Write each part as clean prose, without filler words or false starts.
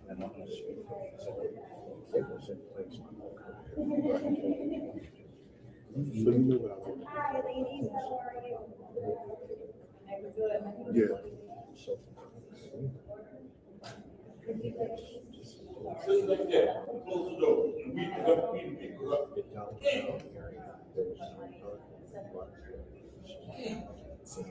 and on the street. So it was in place my whole career. So you know what I want. Hi, ladies, how are you? I'm good. Yeah. So Just like that, close the door. And we pick her up. the downtown area, there's So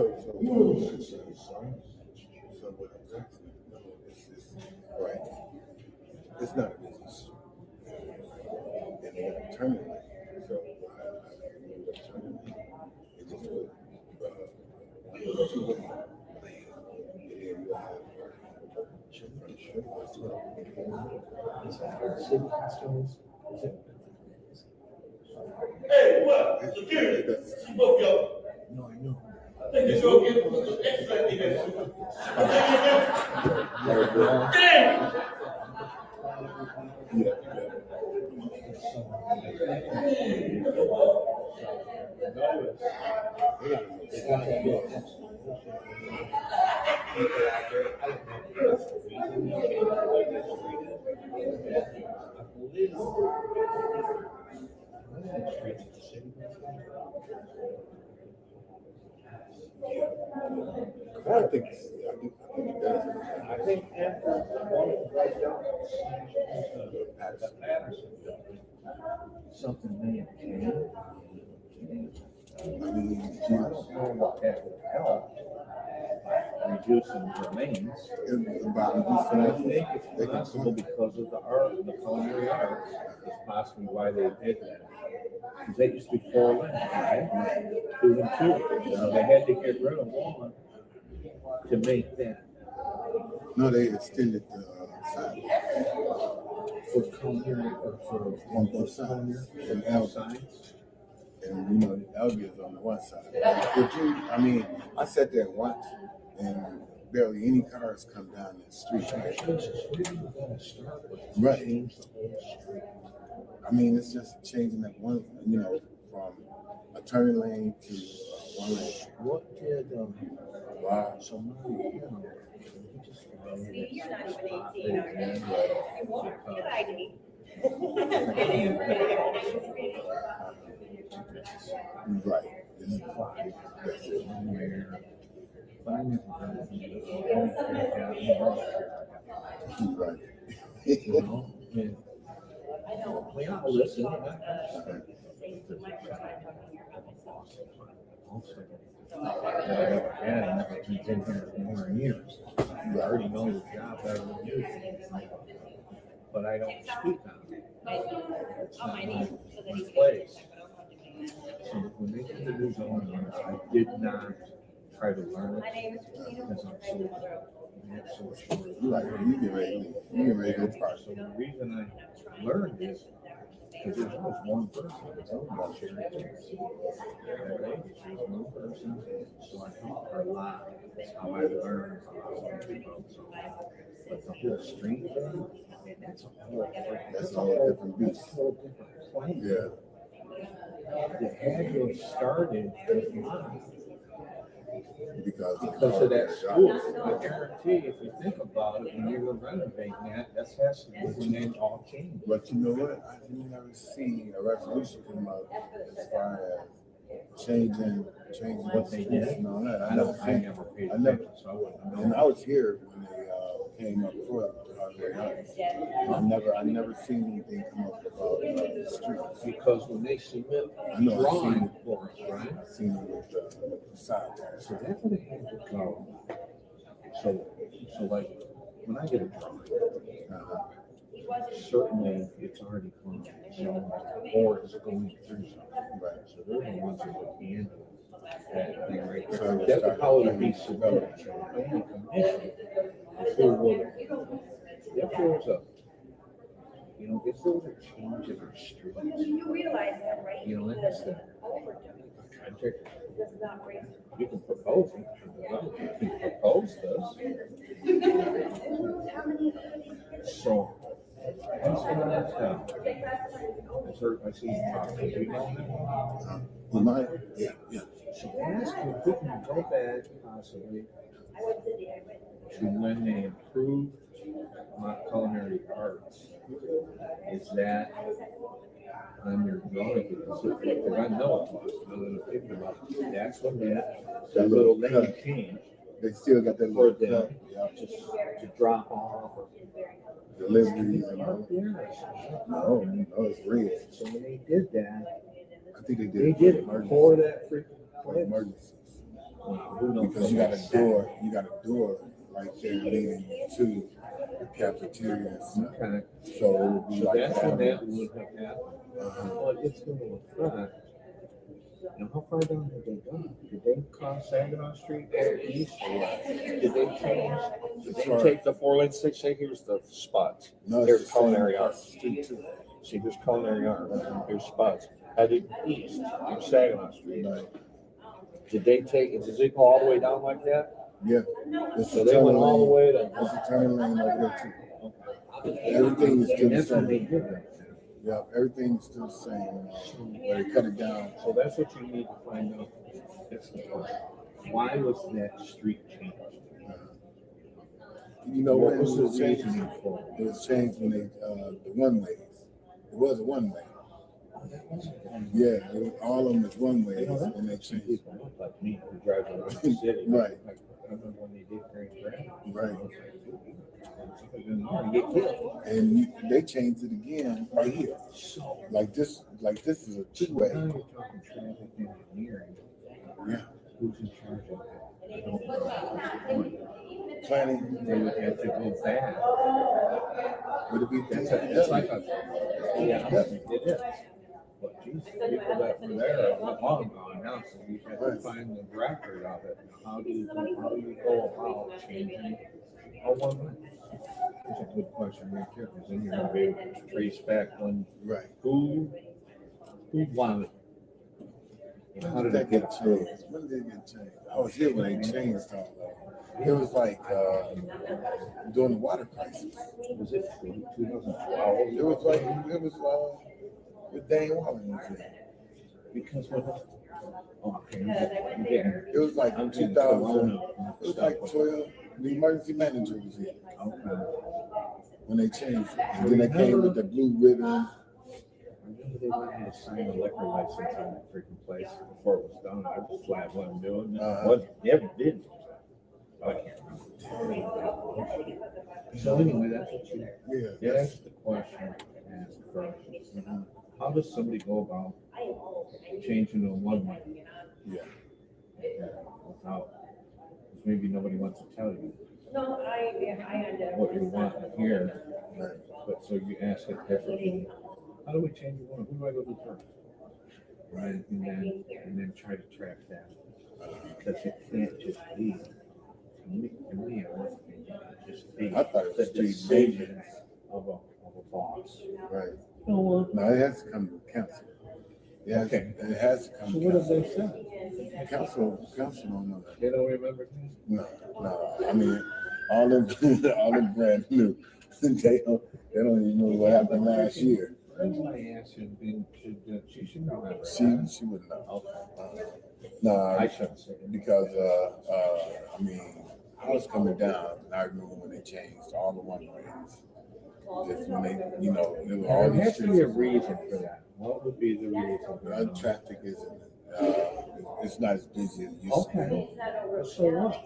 what I'm saying, no, it's right. It's not a business. And they got a turning lane. So why you got a turning lane? It just put two-way lane. And then you have city hospitals. Hey, what? Security. Smoke y'all. no, I know. I think it's your gift was an extra thing that damn! Yeah. I think it does. I think after one of the Patterson building, something may have changed. I mean, So I don't know what that would help by reducing the remains. about And I think it's possible because of the art, the culinary arts, is possibly why they did that. Because they used to be 4 lanes, right? 2 and 2. Now they had to get rid of one to make that. no, they extended the side. For culinary or for On both sides. And L sides. and Elgin is on the one side. But I sat there and watched, and barely any cars come down that street. Jesus, where are you gonna start with? Right. Change the whole street. It's just changing that one, from a turning lane to one lane. What did Wow. so Mary, you just See, you're not even 18, are you? You are. Good ID. Right. That's it. But I never got it. Right. You know, and well, listen, he's been here for more years. You already know your job better than you. But I don't speak on it. It's not my place. So when they did the new zoning ordinance, I did not try to learn My it name is Christina. because I'm so short. Right. You get ready to go park. So the reason I learned is because there's always one person that's owned by Sherry James. Right? There's one person, so I help her a lot. That's how I learned but the whole street thing, that's a whole different beast. Plan. Yeah. It had to have started with mine Because of that school. I guarantee if you think about it, when you were renovating that, has to be when it all changed. But you know what? I didn't ever see a resolution come out as far as changing What they did. and all that. I never paid I never. attention, so I wouldn't know. And I was here when they came up for it. I never seen anything come up about the streets. Because when they submit I know I've seen drawing it. for us, right? I've seen it with the sidewalks. So that would have had to go. So like when I get a drawing, certainly it's already gone, or it's going through something. Right. So they're the ones that would handle that thing right So there. it That would started- probably be submitted to the planning commission. If there was a change in our streets, You realize that, right? that's the contract. Does not raise. You can propose it. You can propose this. How many? So What's the last I see you talking, do you know him? You might? Yeah, yeah. So ask him if we can go back possibly to when they improved my culinary arts. Is that on your drawing? Because I know it was, now that I'm thinking about it, that's when that little lane changed They still got that for little them cut. Yeah. just to drop off. Deliveries and all. Yes. No, no, it's red. So when they did that, I think they they did did it emergency. before that freaking For place. emergencies. Who knows Because you got a door right there leading to the cafeteria and stuff. Okay. So it would be So like that's when that that. would have happened. Uh-huh. Well, it's going to affect. Now, how far down did they go? Did they cross Saginaw Street or east or west? Did they change? Did they take the 4-lane 6A? Here's the spots. No, Here's it's the culinary same arts. street too. See, here's culinary arts. Here's spots. Headed east to Saginaw Street. Right. Did they go all the way down like that? Yeah. So they went all the way to. There's a turning lane over there too. Everything is still the That's when they same. did that. Yeah, everything is still the same. Where they cut it down. So that's what you need to find out. That's the question. Why was that street changed? You know What when was it the was changed? reasoning for it? It was changed when they the one ways. It was a one way. Yeah, all of them is one way, and they changed. People look like me who drive around the city. Right. Like, I remember when they did Grand Right. You get killed. And they changed it again right here. So Like this is a two now way. you're talking traffic engineering. Yeah. Who's in charge of that? I don't know. Planning. They would have to go back. Would it be It's like a, yeah, it is. But geez, people that were there are long gone now, so you have to find the record of it. How do you go about changing a one way? That's a good question right there, because then you're gonna be able to trace back when Right. who wanted. How did that get through? changed? When did it get changed? I was here when they changed all that. It was like during the water crisis. Was it 2012? It was with Dane Wallen was there. Because what? Oh, okay. Yeah. It was like I'm 2000. Corona. It was like 12. The emergency manager was here Okay. when they changed it. And then they came with the blue ribbon. I remember they wanted me to sign a liquor license on that freaking place before it was done. I was flat what I'm doing. Never did. I can't remember. So anyway, that's what Yeah. that's the question. Ask first. How does somebody go about changing to one way? Yeah. Without, because maybe nobody wants to tell you No, I what you want to hear. Right. But so you ask it differently. How do we change one? Who do I go to first? Right, and then try to track that. Because it can't just be. To me, I don't think it can just be I thought it was the street decision of a boss. Right. No, No, it has to come to council. Yes, Okay. it has to come so to what have council. they said? Council don't know that. They don't remember that? No. I mean, all them brand new. They don't even know what happened last year. I asked you, she should remember. She would know. No, I shouldn't say it. because I mean, I was coming down, and I remember when they changed all the one ways. Just when they, there were all There these has to be a streets. reason for that. What would be the reason for that? Traffic isn't. It's not as busy as it used to be. Okay. So what?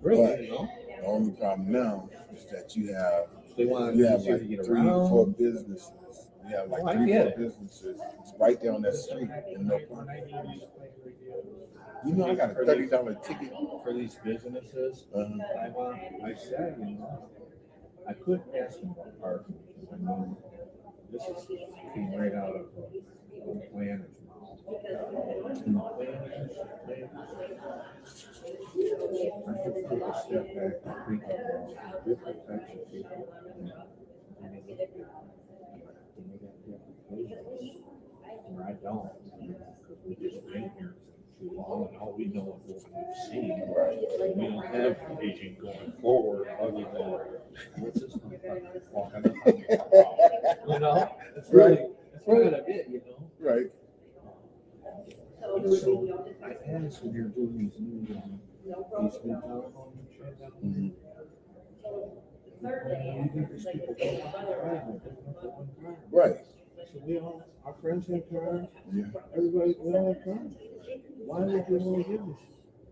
Really? No? The only problem now is that you have They want like easier to get 3 around. or 4 businesses. You have like Oh, I 3 or get 4 it. businesses right there on that street and no parking. I got a $30 ticket. For these businesses, I said, I couldn't ask them about parking. Because I know this came right out of a planner's mouth. And the planners, I could take a step back and think about different types of people. And they look at and they got different visions. Where I don't, because we just been here too long, and all we know is what we've seen. We don't have vision going forward other than, what's this motherfucker walking up? You know, it's really, that's kind of it, you know? Right. So I asked when you're doing these new telephone shit, Mm-hmm. you think these people don't drive? Right. So we all, our friends have cars, Yeah. everybody, we all have cars. Why would you want to give us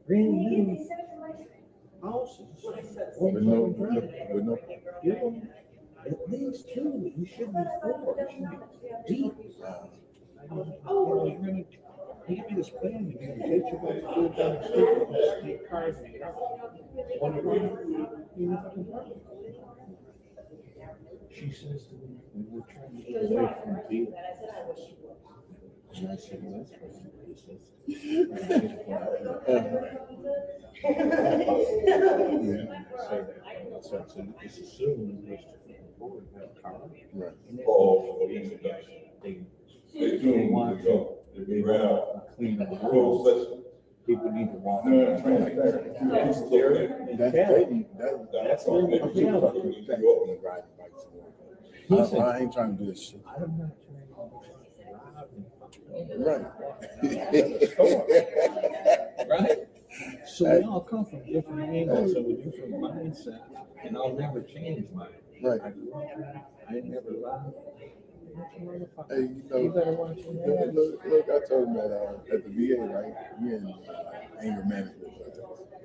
brand new houses With no. Give them at least two. You shouldn't be four. You should be deep. You're gonna give me this plan. You're gonna take your guys to go down the street and just take cars and get out. One of them, you know, fucking park. She says to me, we're trying to get away from being. And I said, well, that's what he says. It's assumed that forward have car. Right. They don't want to. They want to clean the roads. People need to walk. That's crazy. That's what I'm super fucking with that. I'm riding bikes. I ain't trying to do this shit. I'm not trying to rob and Right. right? So we all come from different angles and with different mindset, and I'll never change mine. Right. I never lied. Hey, You better watch your head. look, I told him that at the VA, right? We in anger management,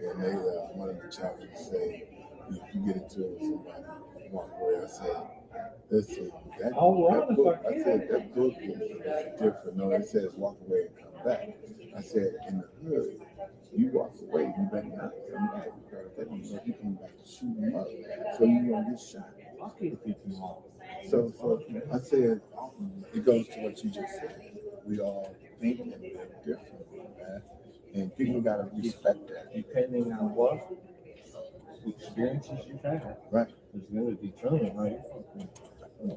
and they one of the chaplains say, if you get into it with somebody, walk away. I said, listen, that book, I said that book is different. No, it says walk away and come back. I said in the hood, you walk away, you better not come back because that means you come back to shoot them up, so you gonna get shot. So I said, it goes to what you just said. We all think and live differently, man. And people gotta respect that. Depending on what experiences you've had, Right. is going to determine how you fucking. Right.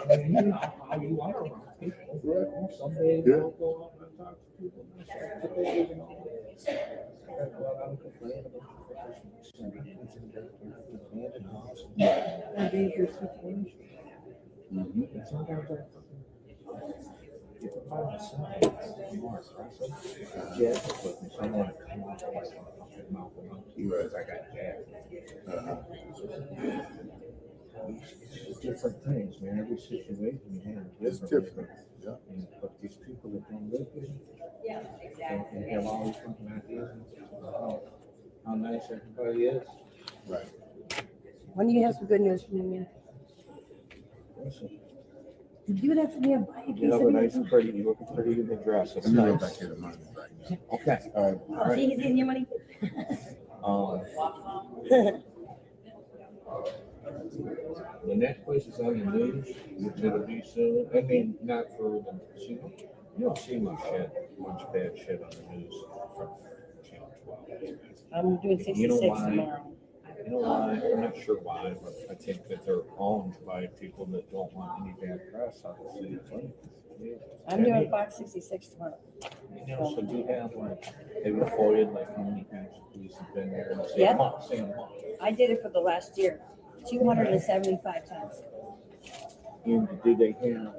I mean, you know how you are around people. Right. Some days Yeah. I'll go up and talk to people. Today, you know, I'm complaining about abandoned house. And dangerous situation. Mm-hmm. And sometimes I if I find myself more aggressive, yes, but someone come off like a fucking mouth because I got jabbed. It's different things, man. Every situation you have It's different. different. Yeah. But these people that don't live here and have all these fucking ideas of how nice everybody is. Right. When do you have some good news for me, man? Listen, You do that for me, I'll buy you a you have a nice, piece of pretty, you look pretty in the dress. It's Let me go nice. back here to mine right now. Okay. All right. Oh, see, he's getting your money? The next place is on the news, which it'll be soon. I mean, not for the, you don't see much bad shit on the news from Channel 12. I'm doing 66 You know why? tomorrow. You know why? I'm not sure why, but I think that they're owned by people that don't want any bad press on the city. I'm doing Fox 66 tomorrow. You know, so do you have like, have you reported like how many times the police have been there? Yeah. Say a month. I did it for the last year, 275 times. And did they have,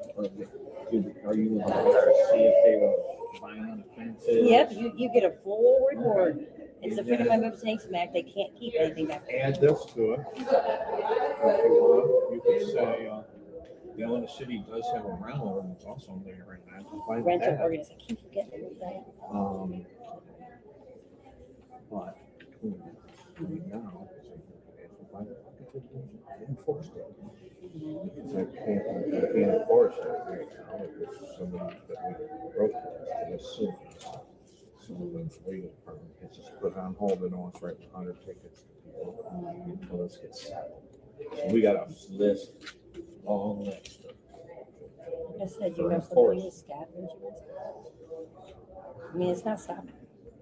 are you allowed to see if they were violent offenses? Yep, you get a full report. It's the Freedom of Information Act. They can't keep anything back there. Add this to it. If you want, you could say, the city does have a rental ordinance also in there right now. Find Rental that. ordinance. I keep forgetting to read that. But right now, enforce it. It's like can't enforce it right now. It's somebody that we protest and assume. So the legal department gets just put on hold and almost write 100 tickets until this gets settled. So we got a list, long list of. I said, you know somebody who's scavenging? I mean, it's not stopping.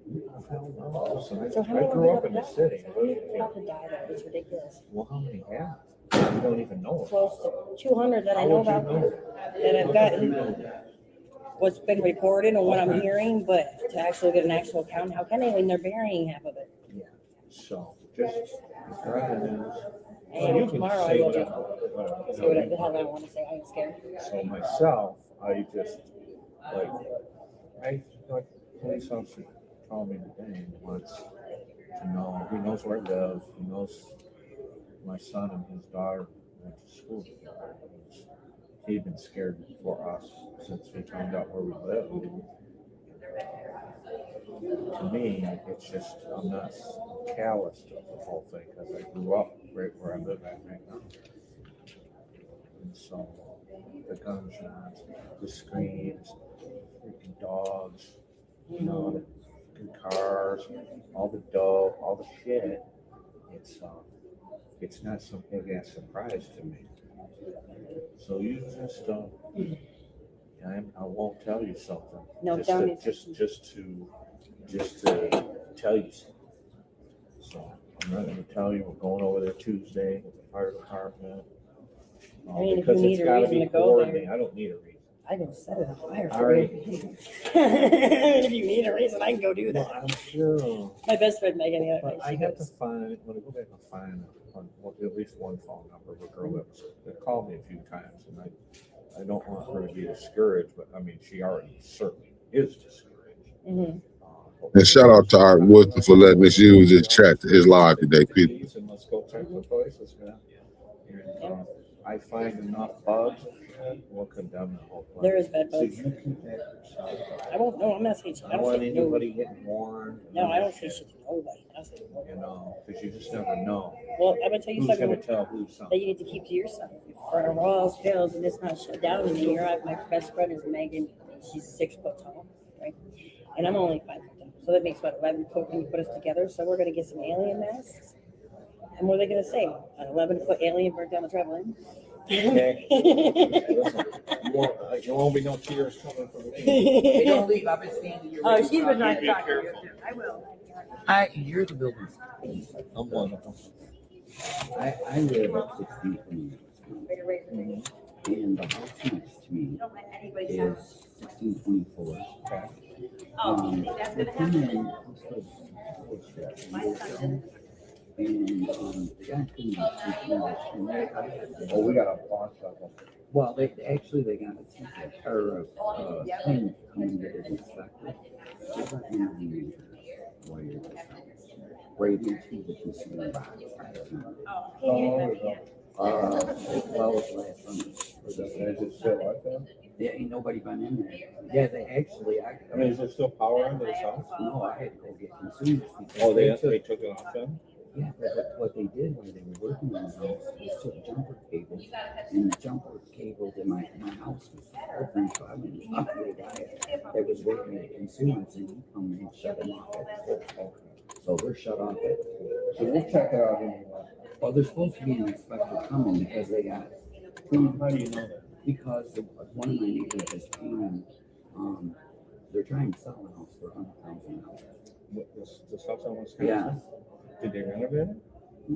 Listen, So how I many grew up in the city. How many people die there? It's ridiculous. Well, how many have? You don't even know. Close to 200 that I know about that I've gotten. what's been reported and what I'm hearing, but to actually get an actual count, how can they when they're burying half of it? Yeah, so just, if you're on the news. And you can tomorrow I say will whatever, just say whatever the hell I want to say. I am scared. So myself, I just, like, like, police officer called me today and wants to know, he knows where I live, he knows my son and his daughter went to school together. He'd been scared for us since we found out where we live. To me, it's just, I'm not callous to the whole thing because I grew up right where I live at right now. And so the gunshots, the screams, freaking dogs, you know, the freaking cars, all the dope, all the shit, it's not some big ass surprise to me. So you just I won't tell you something. No, just tell to, me. just to tell you something. So I'm not going to tell you. We're going over there Tuesday with the fire department. I mean, if because you it's need a gotta reason be to go coordinated. there. I don't need a reason. I can set it on fire All for right. you. If you need a reason, I can go do Well, that. I'm sure. My best friend Megan, the other But night, I she have to goes, find, when I go back and find at least one phone number of a girl that called me a few times, and I don't want her to be discouraged, but I mean, she already certainly is discouraged. mm-hmm. And shout out to Art Woodson for letting us use his chat, his live today, people. And let's go check the place. Let's go. And I find enough bugs, we'll condemn the whole place. There is bed So bugs. you keep that yourself. I won't. No, I'm not saying shit. I I don't don't want say anybody getting warned. No, I don't say shit to nobody. I say nobody. You know, because you just never know. Well, I'm gonna tell you Who's going something to tell who that something? you need to keep to yourself. For a raw skills and it's not shut down in a year. My best friend is Megan. She's 6 foot tall, right? And I'm only 5 foot tall. So that makes about 11 foot when you put us together. So we're gonna get some alien masks. And what are they gonna say? An 11-foot alien burnt down the travel lane? Okay. Listen, you won't be no tears coming from me. Hey, don't leave. I've been standing here. Oh, she's been trying trying to talk to you. I will. You're the builder. I'm one of them. I live at 1620. And the house next to me is 1624. The thing in, and the guy couldn't speak English. And We got a bunch of them. well, they got a ticket or a thing coming to the inspector. They were interviewing lawyers right into the consumer box. Well, it was last summer. Is it still like that? There ain't nobody been in there. Yeah, they actually, I mean, is there still power under this house? no, I had to go get consumers. because Oh, they took- took it off then? Yeah, but what they did while they were working on the house is took jumper cables, and the jumper cables in my house was open, so I went and talked to the guy that was working at consumers, and he come and shut them off at 4. So they're shut off at 4. So we'll check it out anyway. Well, there's supposed to be an inspector coming because they got, How do you know that? because one of my neighbors is paying, they're trying to sell the house for $100,000. This house on Wisconsin? Yeah. Did they renovate it?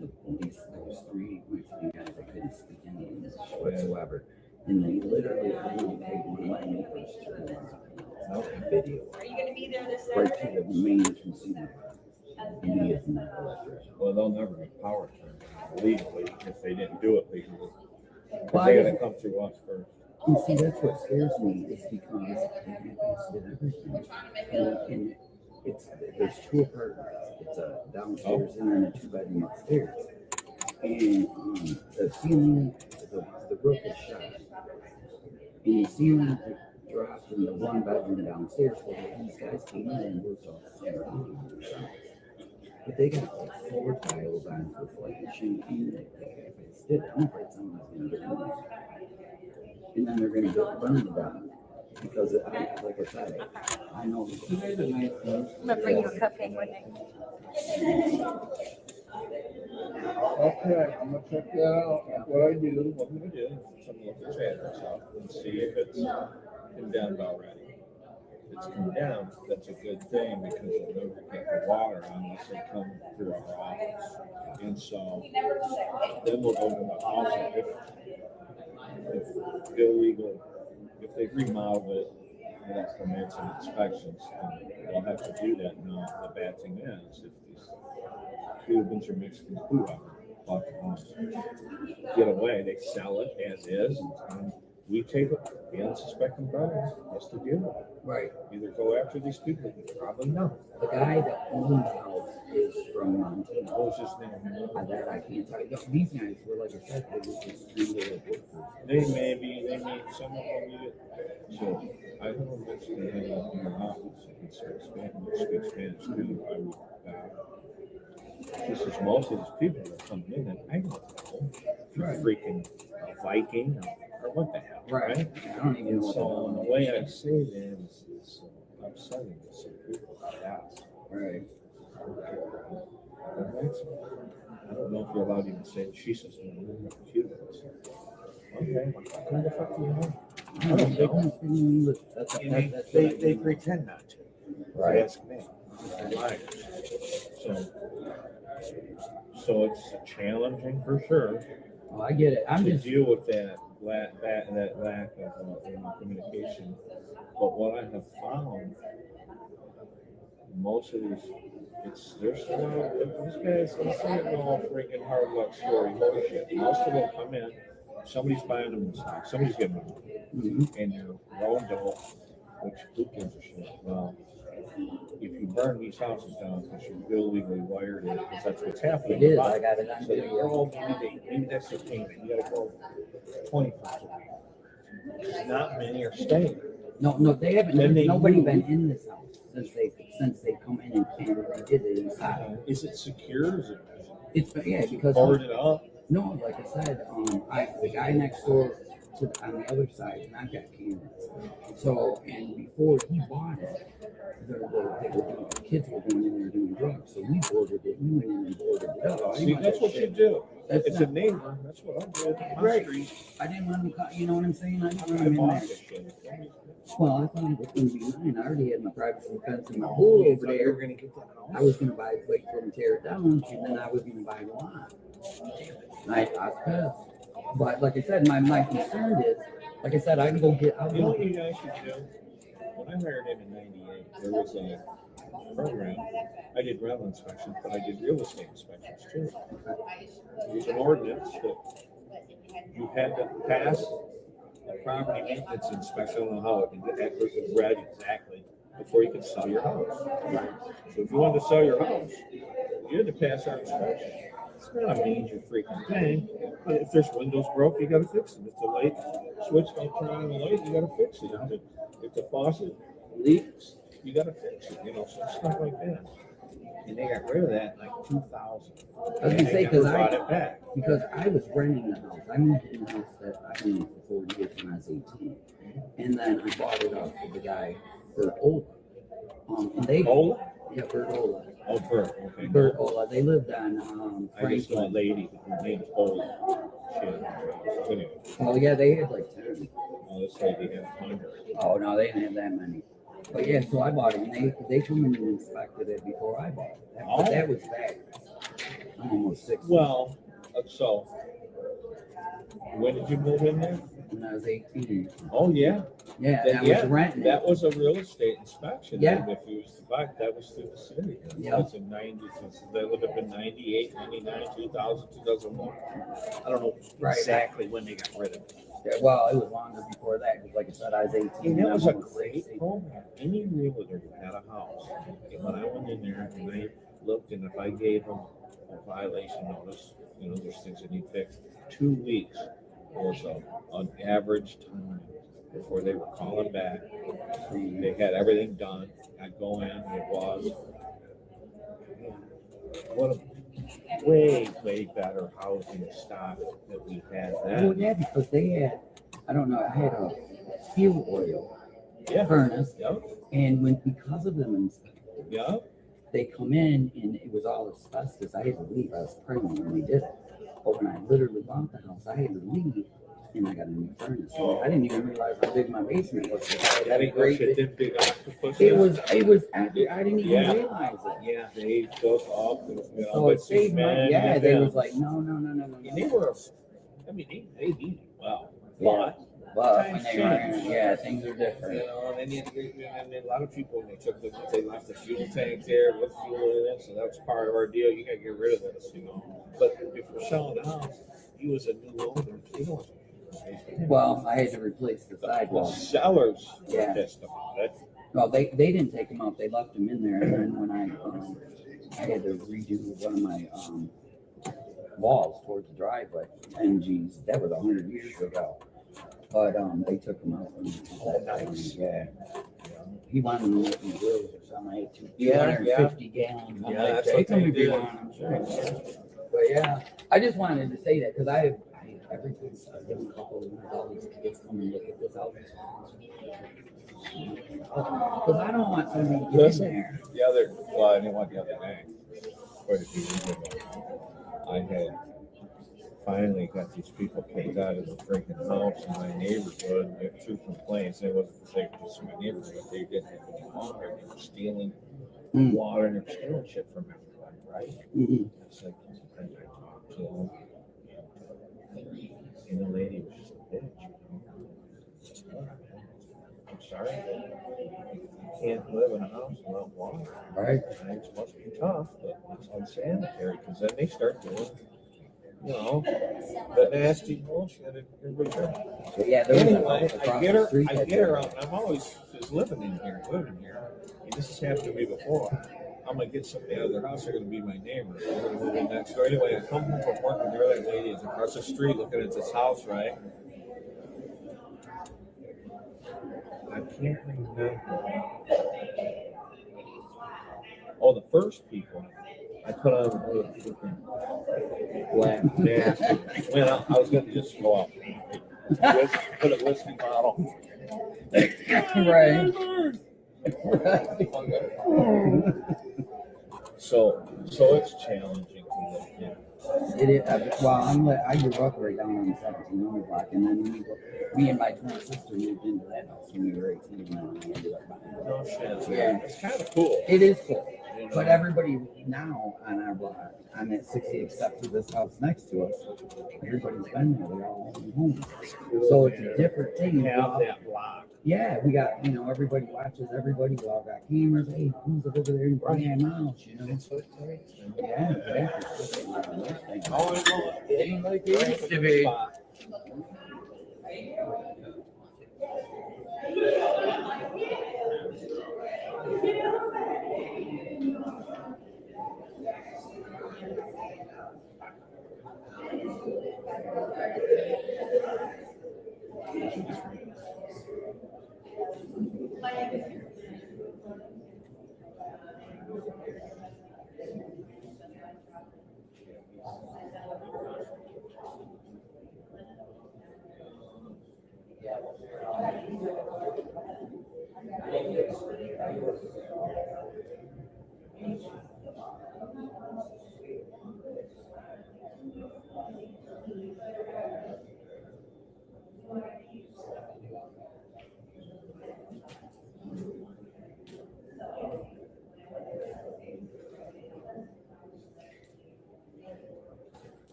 The police, there was 3 Mexican guys that couldn't speak any English whatsoever. And they literally only paid one of my neighbors to video. Are you gonna be there this Right to the main consumer. And he is not electrician. Well, they'll never get power turned legally if they didn't do it legally. Well, They gotta come through us first. You see, that's what scares me is because they did everything. And there's 2 apartments. It's a downstairs and then a 2-bedroom upstairs. And the ceiling, the roof is shut. And the ceiling dropped in the 1-bedroom downstairs where these guys came in and worked all summer on themselves. But they got like 4 tiles on for flashing and if it's did, I'm afraid someone's gonna get in there. And then they're gonna get burned down. Because like I said, I know. I'm gonna bring you a cupcake one day. Okay, I'm gonna check that out. What I'm gonna do is I'm gonna look at Chandler's house and see if it's condemned already. If it's condemned, that's a good thing because they'll never get the water unless they come through our office. And so then we'll go to the house if illegal, if they've remodeled it that permits and inspections, and they'll have to do that now. The bad thing is, if these Cubans or Mexicans, whoever, bought the house, get away, they sell it as is, and we take it, the unsuspecting brother has to deal with it. Right. Either go after these people, probably not. The guy that owns the house is from Montana. What was his name? That I can't tell you. These guys were, like I said, they were just extremely workers. They may, some of them need it. So I have a Mexican head up in our office that speaks Spanish too. I would, this is most of these people that come in, and I don't know if you're freaking a Viking or what the hell, right? I don't even And know so what the way I say that is upsetting to some people like that. Right. I don't know if you're allowed to even say she says Cubans. Okay, what kind of fuck do you know? I don't know. They pretend not to. Right. Ask me. They're liars. So it's challenging for sure. Oh, I get it. I'm to just deal with that lack of communication. But what I have found, most of these, there's a lot of these guys. It's not all freaking hard luck story bullshit. Most of them come in, somebody's buying them stock, somebody's giving them, and you're rolling dough, which who gives a shit? Well, if you burn these houses down because you're illegally wired in, because that's what's happening. it is. I got it on So video. you're all maybe that's the payment. You gotta go 20 a week. Not many are staying. No, they haven't. Then they Nobody move. been in this house since they come in and they did it inside. Is it secure? Is it It's because boarded up? no, like I said, the guy next door on the other side, and I've got cameras. So, and before he bought it, the kids were going in there doing drugs. So we boarded it. We went in and boarded it up. See, that's what you do. That's It's not- a neighbor. That's what I did. On my Right. street. I didn't want him to, you know what I'm saying? I didn't want I him in bought there. this shit. Well, I thought it was going to be mine. I already had my privacy fence in my pool over You're there. gonna get that house? I was going to wait for him to tear it down, and then I was going to buy the lot. I was pissed. But like I said, my concern is, like I said, I can go get. You know what you guys should do? When I hired him in '98, there was a program. I did rental inspections, but I did real estate inspections too. There was an ordinance that you had to pass a property maintenance inspection. I don't know how it was read exactly before you could sell your house. So if you wanted to sell your house, you had to pass our inspection. It's not a major freaking thing, but if there's windows broke, you gotta fix them. If the light switch don't turn on the light, you gotta fix it. If the faucet leaks, you gotta fix it, so stuff like that. And they got rid of that in like 2000. I was gonna say because I was renting the house. I moved in the house that I owned for 4 years when I was 18, and then I bought it off of the guy Bert Ola. And they Ola? Yeah, Bert Ola. Oh, Bert. Okay. Bert Ola. They lived on I just saw a Franklin. lady whose name's Ola. Shit. Anyway, Oh yeah, they had like 10. this lady had 100. Oh no, they didn't have that many. But yeah, so I bought it, and they come in and inspected it before I bought it. That was back. I'm almost 60. Well, so when did you move in there? When I was 18. Oh, yeah. Yeah, Then, I yeah, was renting. that was a real estate inspection. Yeah. And if you was to buy it, that was through the city. Yeah. It's in 90s. That would have been 98, 99, 2000, 2001. I don't know Right. exactly when they got rid of it. Yeah, well, it was longer before that, because like I said, I was 18. And that I was a almost great 60. program. Any realtor who had a house, and when I went in there and I looked, and if I gave them a violation notice, there's things that need fixed, 2 weeks was an average time before they were calling back. They had everything done. I'd go in, it was what a way better housing stock that we had then. Well, yeah, because they had, I don't know, I had a fuel oil Yeah. furnace, Yep. and because of them inspectors, Yep. they come in and it was all asbestos. I had to leave. I was pregnant when they did it. But when I literally bought the house, I had to leave, and I got a new furnace. I didn't even realize how big my basement was. I had a great. Big octopus. It was after I didn't even Yeah. realize it. Yeah, they built up, So it saved money. Yeah, they was like, no. And they were, they did well. Yeah. But when Times they were, change. yeah, things are You different. know, and then and then a lot of people, when they left the fuel tank there with fuel in it, so that was part of our deal. You gotta get rid of this, you know. But if we're selling a house, you as a new owner, you don't. Well, I had to replace the The sidewalk. sellers were Yeah. pissed about it. No, they didn't take them out. They left them in there. And then when I had to redo one of my walls towards the driveway, and geez, that was 100 years ago. But they took them out. Oh, nice. Yeah. He wanted me to make me grills or something. I had Yeah, 250 gallons. I'm Yeah, like, that's take what them they if you do. want. Sure. But yeah, I just wanted to say that because I every time I get a couple of all these kids come and look at this house. Because I don't want somebody to get in there. The other, well, I didn't want the other day. Quite a few years ago, I had finally got these people kicked out of the freaking house in my neighborhood. There were 2 complaints. It wasn't for sake just in my neighborhood. They didn't have any water. They were stealing water and they were stealing shit from everybody, right? It's like, I talked to them. And the lady was just a bitch. You know? I'm sorry. You can't live in a house without water. Right. It must be tough, but it's unsanitary because then they start doing, you know, the nasty bullshit that everybody does. So yeah, there was a Anyway, house across I get the her. street I that get her did out. I'm always just living in here. And this has happened to me before. I'm gonna get somebody out of their house. They're gonna be my neighbor. They're gonna move in next door. Anyway, I come home from work and there that lady is across the street looking at this house, right? I can't remember. Oh, the first people I put on the black mask. Well, I was gonna just go out. Put a whiskey bottle. Right. So it's challenging to live here. It is. Well, I grew up right down on the 1700 block, and then me and my twin sister moved into that house when we were 18, and then we ended up buying it. No shit. Yeah. It's kind of cool. It is cool. You know? But everybody now on our block, on that 60, except for this house next to us, everybody's been there. They're all own homes. So it's a different thing. Have that block. Yeah, we got, everybody watches everybody. We all got cameras. Hey, who's over there in front of my house, That's what it takes. Yeah, exactly. Oh, I know. It ain't like it used to be.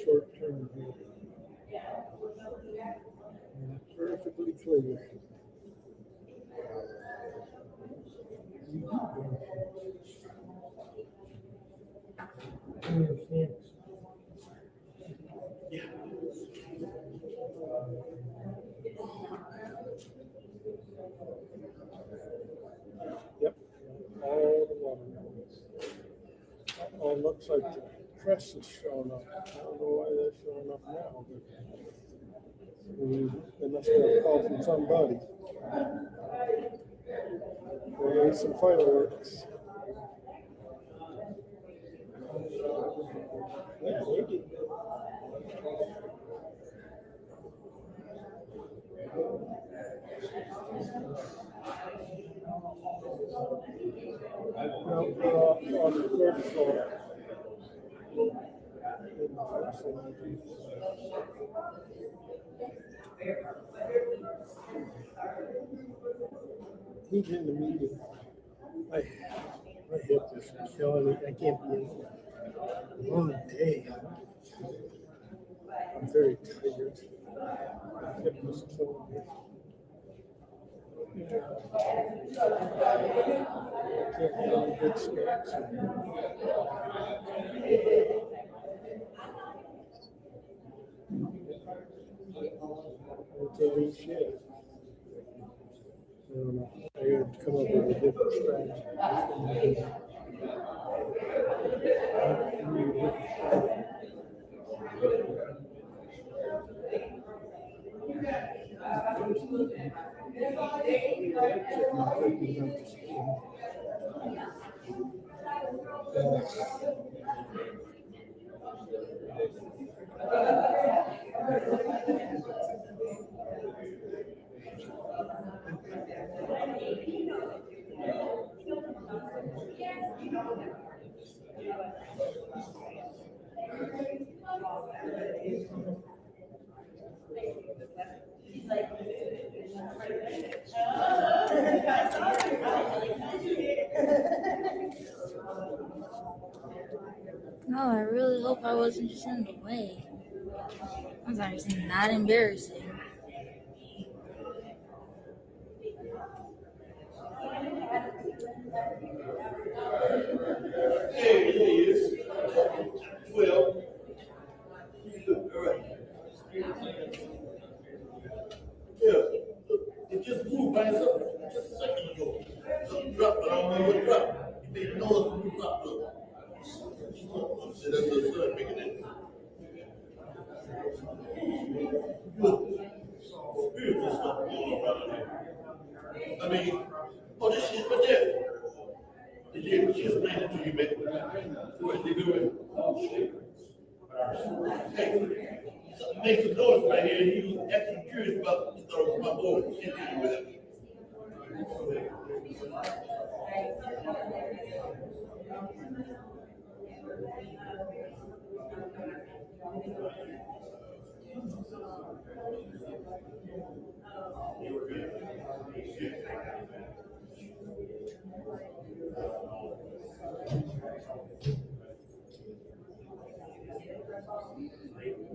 Short term here. Perfectly clear. Yep, all the watermelons. Oh, it looks like the press is showing up. I don't know why they're showing up now, but they must have a call from somebody. Well, there's some fireworks. Yeah, they did. No, on the third floor. Who's in the meeting? My hip is killing me. I can't be in a long day. I'm very tired. My hip is killing me. I can't have any good snacks. I can't eat shit. I don't know. I gotta come up with a different strategy. No, I really hope I wasn't just in the way. That's actually not embarrassing. There it is. 12. All right. Yeah. It just moved by itself just a second ago. Something dropped, but I don't know what dropped. You made a noise when you dropped it. So that's the sun making it. Good. Spiritual stuff going on around here. I mean, oh, this shit right there. Did she explain it to you, man? What they doing? Hey, something makes a noise right here, and he was actually curious about the story of my boy. Can't tell you with it.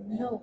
No.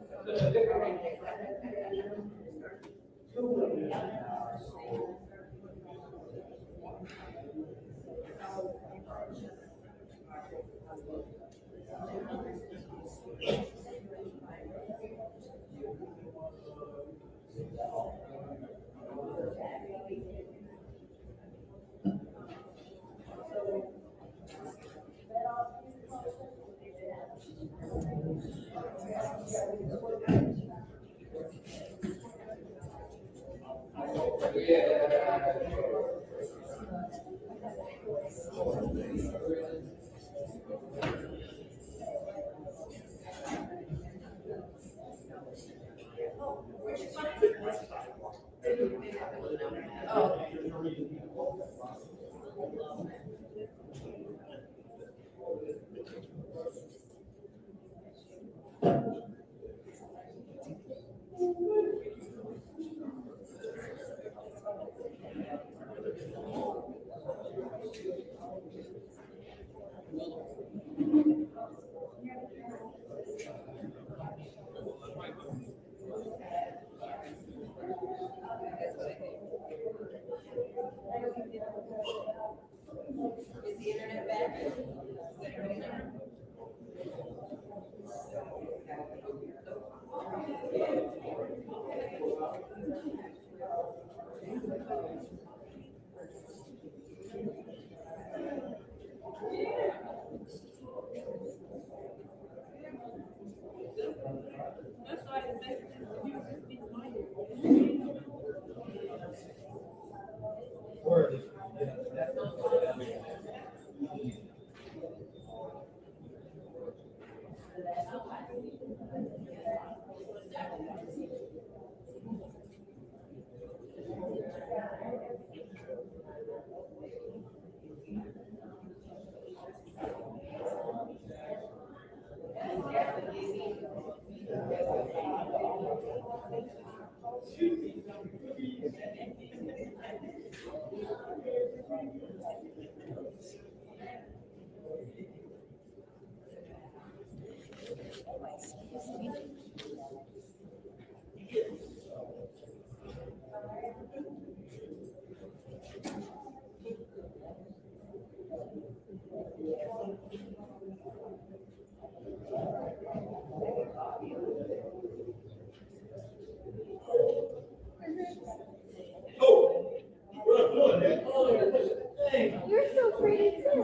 You're so pretty too.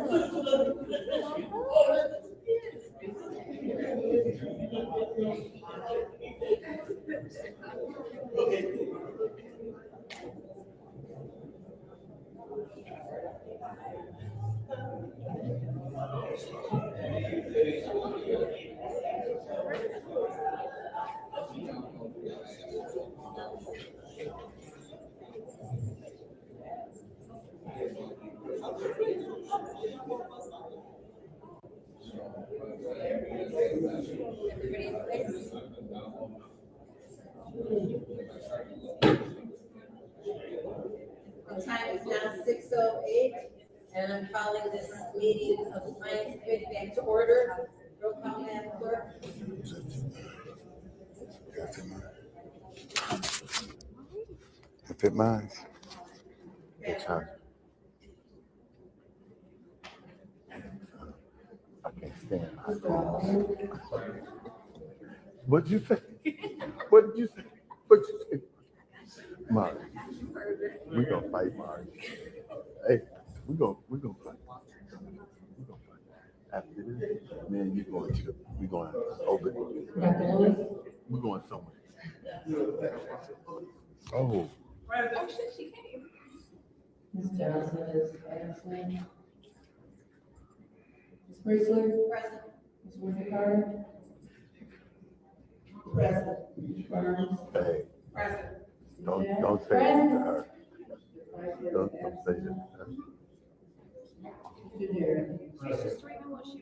The time is now 6:08, and I'm calling this meeting of the Finance Committee back to order. Roll call, Madam Clerk. Fit mine. Good time. I can't stand it. What'd you say? What did you say? What'd you say? Mark, we gonna fight, Mark. Hey, we gonna fight. We gonna fight. After this, man, we going over. We're going somewhere. Oh. Ms. Johnson is absent. Ms. Priestley? Present. Ms. Winter Carter? Present. Ms. Burns? Hey, Present. don't say that to her. Don't say that to her. We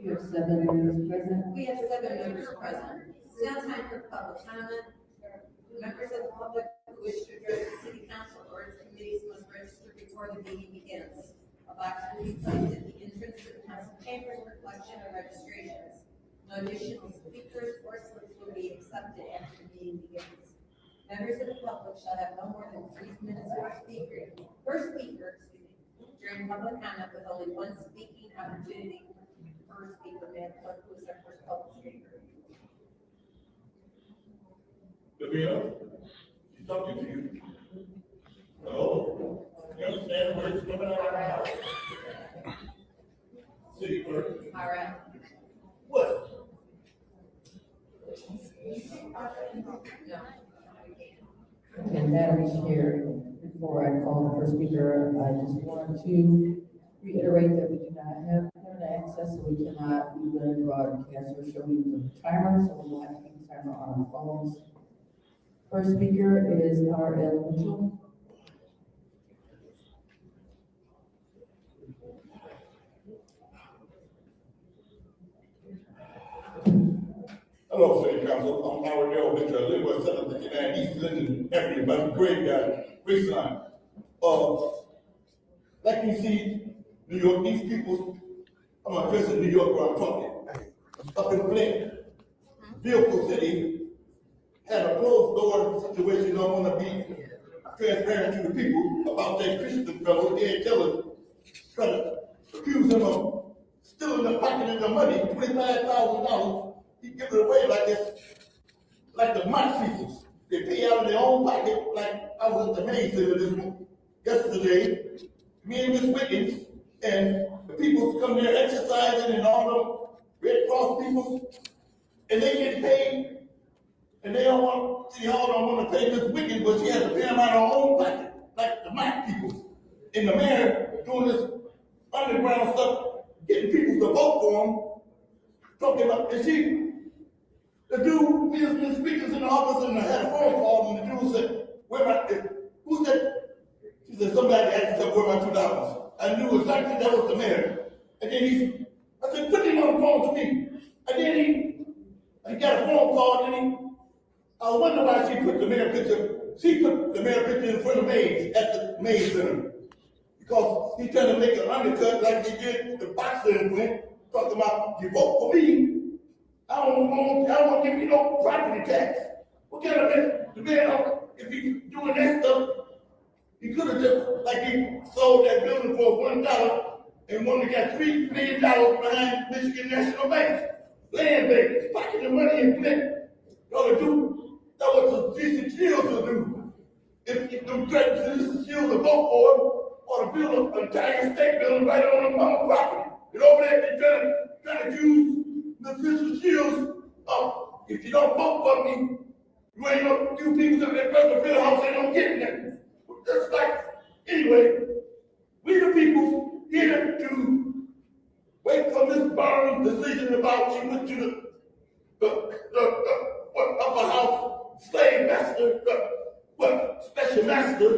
have 7 members present. We have 7 members present. It's now time for public comment. Members of the public who wish to address the city council or its committees must register before the meeting begins. A box will be placed at the entrance to the council chambers for collection of registrations. No additional speakers or slips will be accepted after the meeting begins. Members of the public shall have no more than 3 minutes per speaker, during public comment with only one speaking opportunity per speaker. Madam Clerk, who is our first public speaker? Davina, she's talking to you. No, you understand where it's coming out of the house? City clerk, All right. what? And Madam Chair, before I call the first speaker, I just want to reiterate that we do not have internet access, so we cannot even broadcast or show you the timer, so we will have to keep the timer on our phones. First speaker is R.L. Mitchell. Hello, City Council, I'm Howard L. Mitchell, I live with 759 East Linden Avenue, by the graveyard, Wasteland. Like you see, New York, these people, I'm addressing New York where I'm talking. Up in Flint, Vehicle City had a closed door situation. I want to be transparent to the people about that Christian fellow, Ed Tiller, trying to accuse him of stealing the pocket of the money, $25,000. He give it away like it's like the mock people. They pay out of their own pocket. Like I was at the main center yesterday, me and Miss Wiggins, and the people come there exercising and all the Red Cross people, and they get paid, and they don't want, see, y'all don't want to pay Miss Wiggins, but she has to pay them out of her own pocket, like the mock people. And the mayor doing this underground stuff, getting people to vote for him, talking about, and she, the dude, we was speakers in the office and I had a phone call and the dude said, where my, who said? She said, somebody asked me, where my $2? I knew exactly that was the mayor. And then I said, put him on the phone to me. And then he got a phone call and I wonder why she put the mayor picture in front of Mays at the Mays Center. Because he's trying to make an undercut like they did the boxer in Flint, talking about, you vote for me, I don't want to give you no property tax. What kind of man, the man, if he's doing that stuff, he could have just, like he sold that building for $1 and one that got $3 million behind Michigan National Bank. Land bankers, pocketing money in Flint. Y'all do, that was a decent shield to do. If them threatens to shield the vote for him, or to build an entire state building right on the mama property. And over there, they're trying to use the Mr. Shields, if you don't vote for me, you ain't gonna do people to that person fill house, ain't gonna get nothing. Just like, anyway, we the people here to wait for Miss Barnes' decision about she went to the upper house slave master, special master,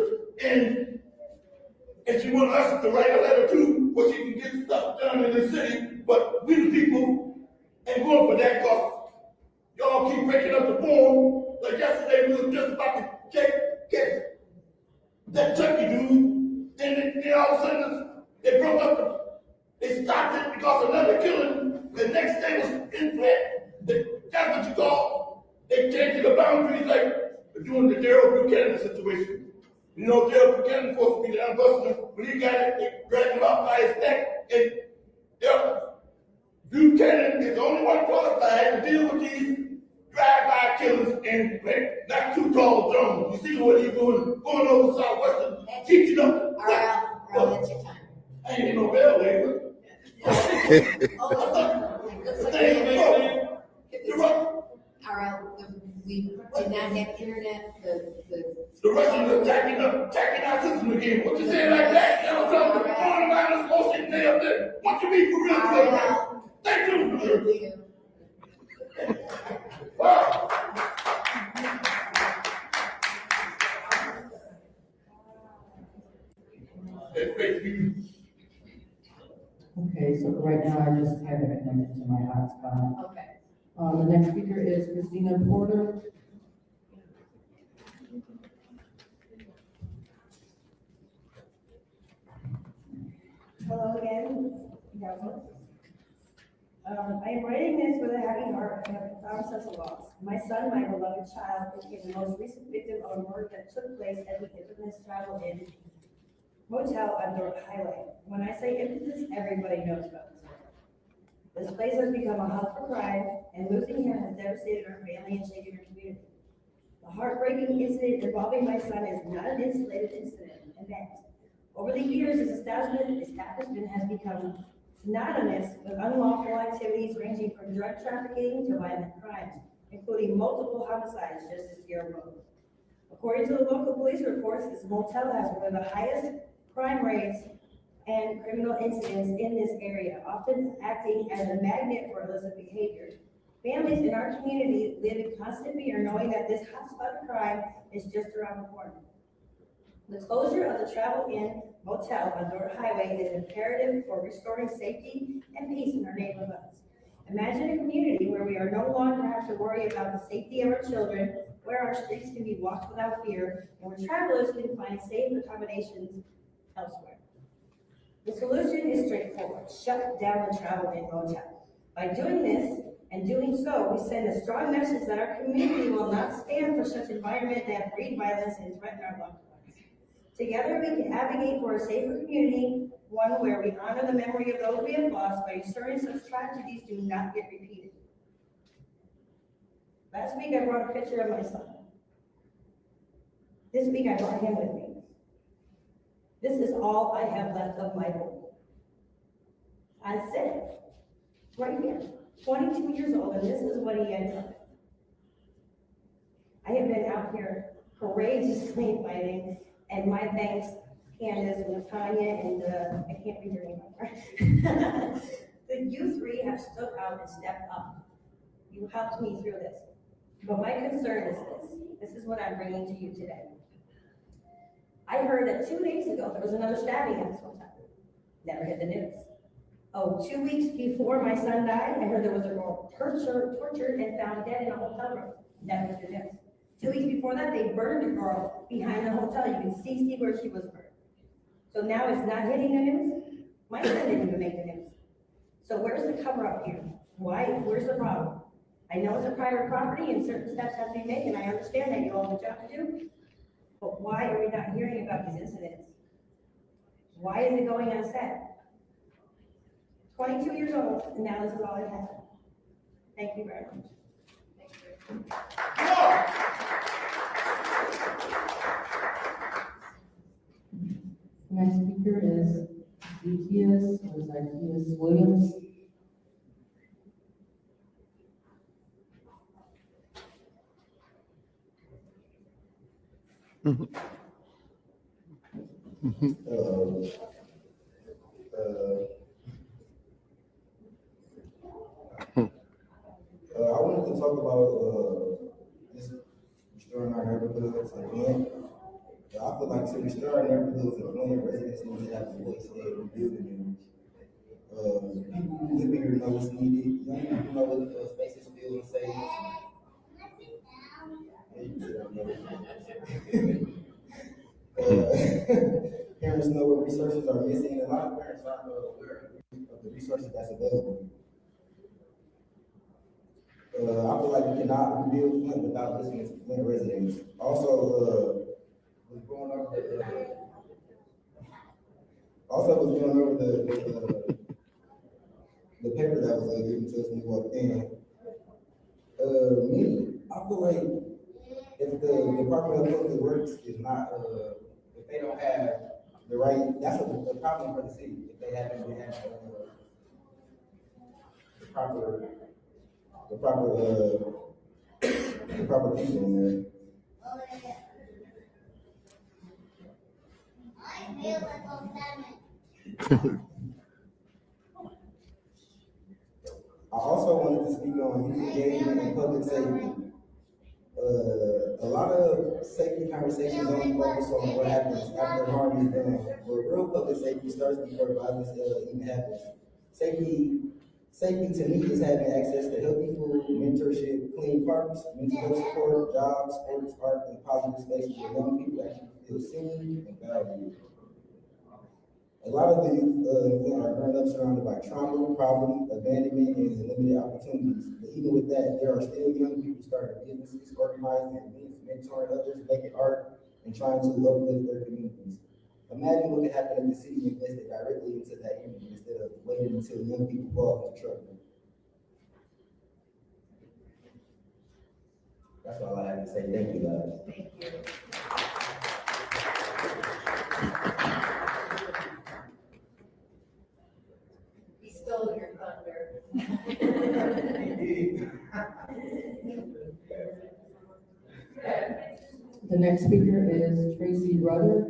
and she want us to write a letter too, where she can get stuff done in the city, but we the people ain't going for that cause y'all keep breaking up the form. Like yesterday, we was just about to catch that turkey dude, and then all of a sudden they broke up. They stopped it because another killing. The next day was in Flint. That's what you call. They changed the boundaries like doing the Daryl Buchanan situation. You know, Daryl Buchanan supposed to be the ambassador, but he got it. They grabbed him up by his neck, and Buchanan is the only one qualified to deal with these drive-by killers and not too tall Jones. You see what he's doing, going over Southwestern, teaching up. All right, that's your time. I ain't no bell labor. You're right. All right, we did not have internet, The Russians are attacking our system again. What you say like that? You know what I'm talking about? Coronavirus bullshit day up there. What you mean for real quick? Thank you. Wow. That's fake news. Okay, so right now I just have it connected to my hotspot. okay. The next speaker is Christina Porter. Hello again. I am writing this with a heavy heart and a profound sense of loss. My son, my beloved child, became the most recent victim of a murder that took place at the infamous Travel Inn Motel on Dork Highway. When I say infamous, everybody knows about this hotel. This place has become a hub for crime, and losing him has devastated our family and shaken our community. The A heartbreaking incident involving my son is not an isolated event. Over the years, this establishment has become synonymous with unlawful activities ranging from drug trafficking to violent crimes, including multiple homicides just this year alone. According to the local police reports, this motel has one of the highest crime rates and criminal incidents in this area, often acting as a magnet for illicit behavior. Families in our community live in constant fear knowing that this hotspot of crime is just around the corner. The closure of the Travel Inn Motel on Dorr Highway is imperative for restoring safety and peace in our neighborhoods. Imagine a community where we are no longer have to worry about the safety of our children, where our streets can be walked without fear, and where travelers can find safe accommodations elsewhere. The solution is straightforward: shut down the Travel Inn Motel. By doing this, and doing so, we send a strong message that our community will not stand for such environment that breed violence and threaten our loved ones. Together, we can advocate for a safer community, one where we honor the memory of those we have lost by ensuring such tragedies do not get repeated. Last week, I brought a picture of my son. This week, I brought him with me. This is all I have left of my home. I said, right here, 22 years old, and this is what he ended up. I have been out here courageously fighting, and my thanks, Candace and Latanya, and I can't read your name anymore. You three have stood out and stepped up. You helped me through this. But my concern is this. This is what I'm bringing to you today. I heard that 2 days ago there was another stabbing at this hotel. Never hit the news. Oh, 2 weeks before my son died, I heard there was a girl tortured and found dead in a hotel room. Never hit the news. 2 weeks before that, they burned a girl behind the hotel. You can see where she was burned. So now it's not hitting the news? My son didn't even make the news. So where's the cover up here? Why? Where's the problem? I know it's a private property and certain steps have to be made, and I understand that you all have a job to do. But why are we not hearing about these incidents? Why is it going unsaid? 22 years old, and now this is all I have. Thank you very much. Next speaker is Zacchaeus Williams. I wanted to talk about this restoring our neighborhoods and Flint. I feel like to restore our neighborhoods and Flint, residents need to have a voice in rebuilding them. People who live here know what's needed. Young people know what the spaces feel and safe. Parents know what resources are missing. A lot of parents aren't aware of the resources that's available. I feel like we cannot rebuild Flint without listening to Flint residents. Also, was going over the paper that was given to us when we walked in. I feel like if the Department of Public Works is not, if they don't have the right, that's a problem for the city. If they haven't had the proper people in there. I also wanted to speak on youth engagement and public safety. A lot of safety conversations only focus on what happens after harm is done, but real public safety starts before violence even happens. Safety to me is having access to healthy food, mentorship, clean parks, mental health support, jobs, sports, art, and positive spaces where young people actually feel seen and valued. A lot of the youth are growing up surrounded by trauma, poverty, abandonment, and limited opportunities. But even with that, there are still young people starting businesses, organizing events, mentoring others, making art, and trying to uplift their communities. Imagine what could happen if the city invested directly into that energy instead of waiting until young people fall into trouble. That's all I have to say. Thank you, guys. Thank you. He stole your thunder. The next speaker is Tracy Rudder.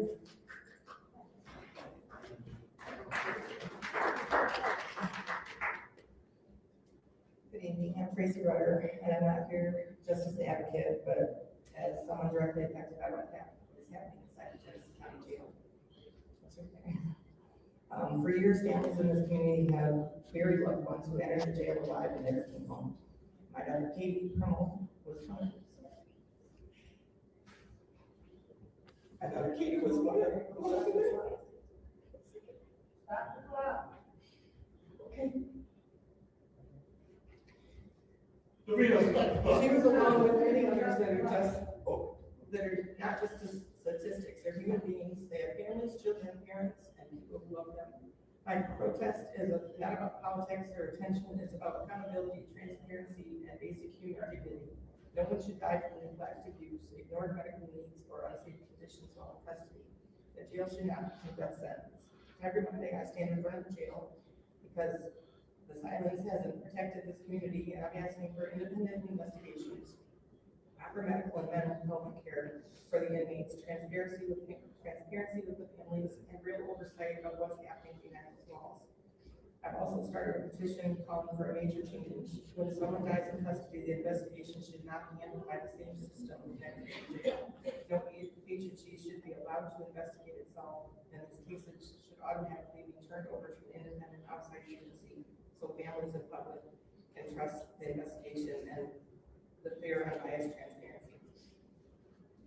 Good evening, I'm Tracy Rudder, and I'm not here just as an advocate, but as someone directly affected by what is happening inside the Genesee County Jail. For years, families in this community have buried loved ones who entered the jail alive and never came home. My daughter Katie Crummell was one. My daughter Katie was one of them. Okay. She was along with many others that are just, that are not just statistics, they're human beings, they have families, children, parents, and people who love them. My protest is not about politics or attention, it's about accountability, transparency, and basic human dignity. No one should die from neglect, abuse, ignored medical needs, or unsafe conditions while in custody. The jail should not be a death sentence. Every Monday I stand in front of the jail because the silence hasn't protected this community, and I'm asking for independent investigations, proper medical and mental health care for the inmates, transparency with the families, and real oversight of what's happening behind these walls. I've also started a petition calling for a major change. When someone dies in custody, the investigation should not be handled by the same system that jail. No agency should be allowed to investigate itself, and this case should automatically be turned over to an independent outside agency, so families and public can trust the investigation and the fair and unbiased transparency.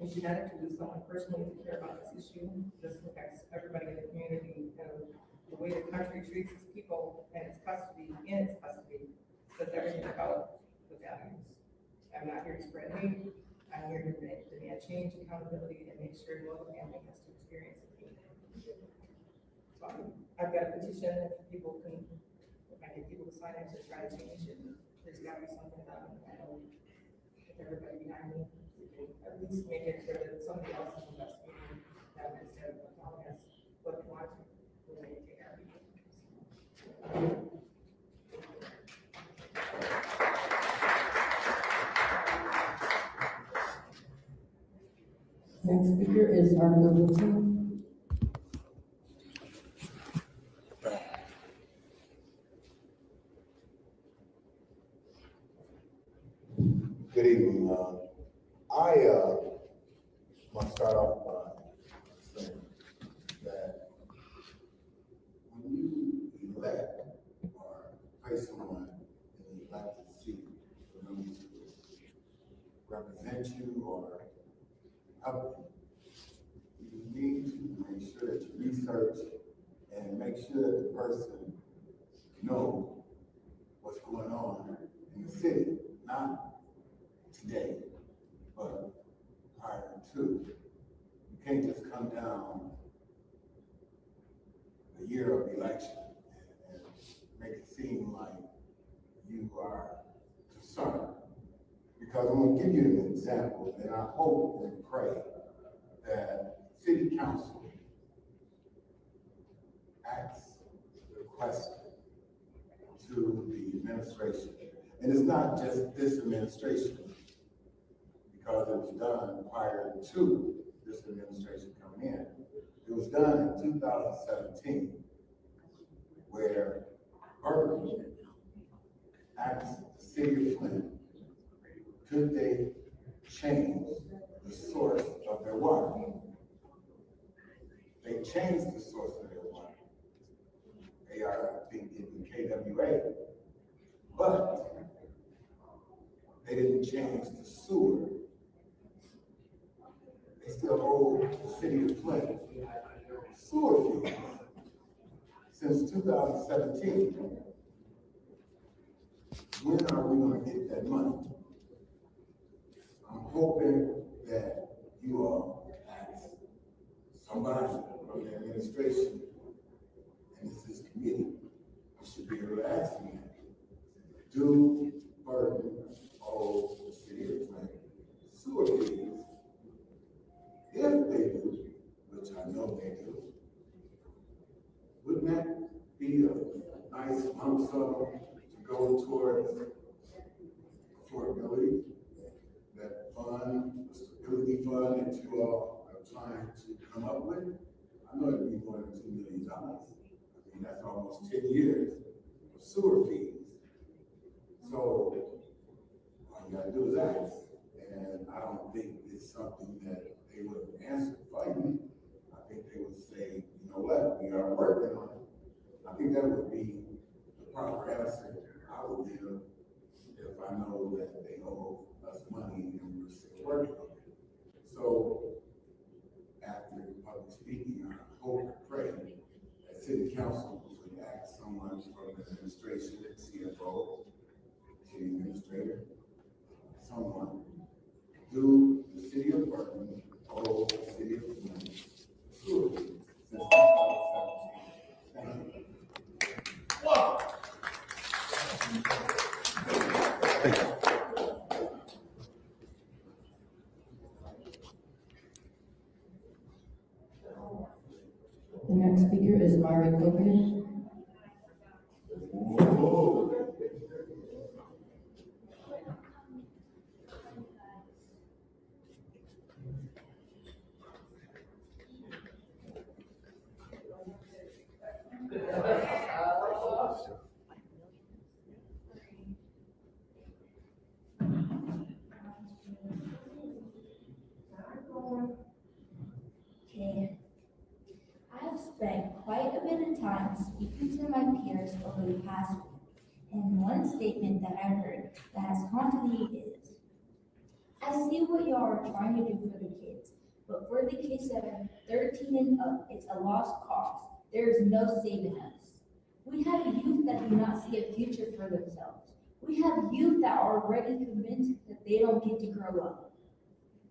We should not have to lose someone personally to care about this issue. This affects everybody in the community, and the way the country treats its people and its custody, says everything about the values. I'm not here to spread hate. I'm here to demand change, accountability, and make sure no family has to experience it. So I've got a petition. If people can, if I get people to sign it to try to change it, there's got to be something done. I know if everybody behind me, we can at least make it so that somebody else is investigating them instead of telling us what we want to. We'll make it care. Next speaker is Arthur Wilson. Good evening. I want to start off by saying that when you elect or place someone in the elected seat for them to represent you or help you, you need to make sure that you research and make sure that the person knows what's going on in the city, not today, but prior to. You can't just come down the year of the election and make it seem like you are concerned. Because I'm going to give you an example, and I hope and pray that City Council asks the question to the administration. And it's not just this administration, because it was done prior to this administration coming in. It was done in 2017, where Berkeley asked the city of Flint, could they change the source of their water? They changed the source of their water. They are being given KWA, but they didn't change the sewer. They still owe the city of Flint sewer fees since 2017. When are we going to get that money? I'm hoping that you all ask somebody from the administration, and this is committee, you should be able to ask me, do burden owe the city of Flint fund, the stability fund that you all are trying to come up with, I know it'd be more than $2 million. I mean, that's almost 10 years of sewer fees. So all you gotta do is ask. And I don't think it's something that they would have answered for you. I think they would say, you know what, we are working on it. I think that would be the proper answer I would give if I know that they owe us money and we're still working on it. So after public speaking, I hope and pray that city council would ask someone from the administration, CFO, city administrator, someone, do the city of Berkeley owe the city of Flint sewer fees since 2017? Thank you. Whoa. The next speaker is Mari Copeland. Okay. I've spent quite a bit of time speaking to my peers over the past week, and one statement that I heard that has haunted me is, I see what y'all are trying to do for the kids, but for the kids that are 13 and up, it's a lost cause. There is no saving us. We have youth that do not see a future for themselves. We have youth that are already convinced that they don't get to grow up.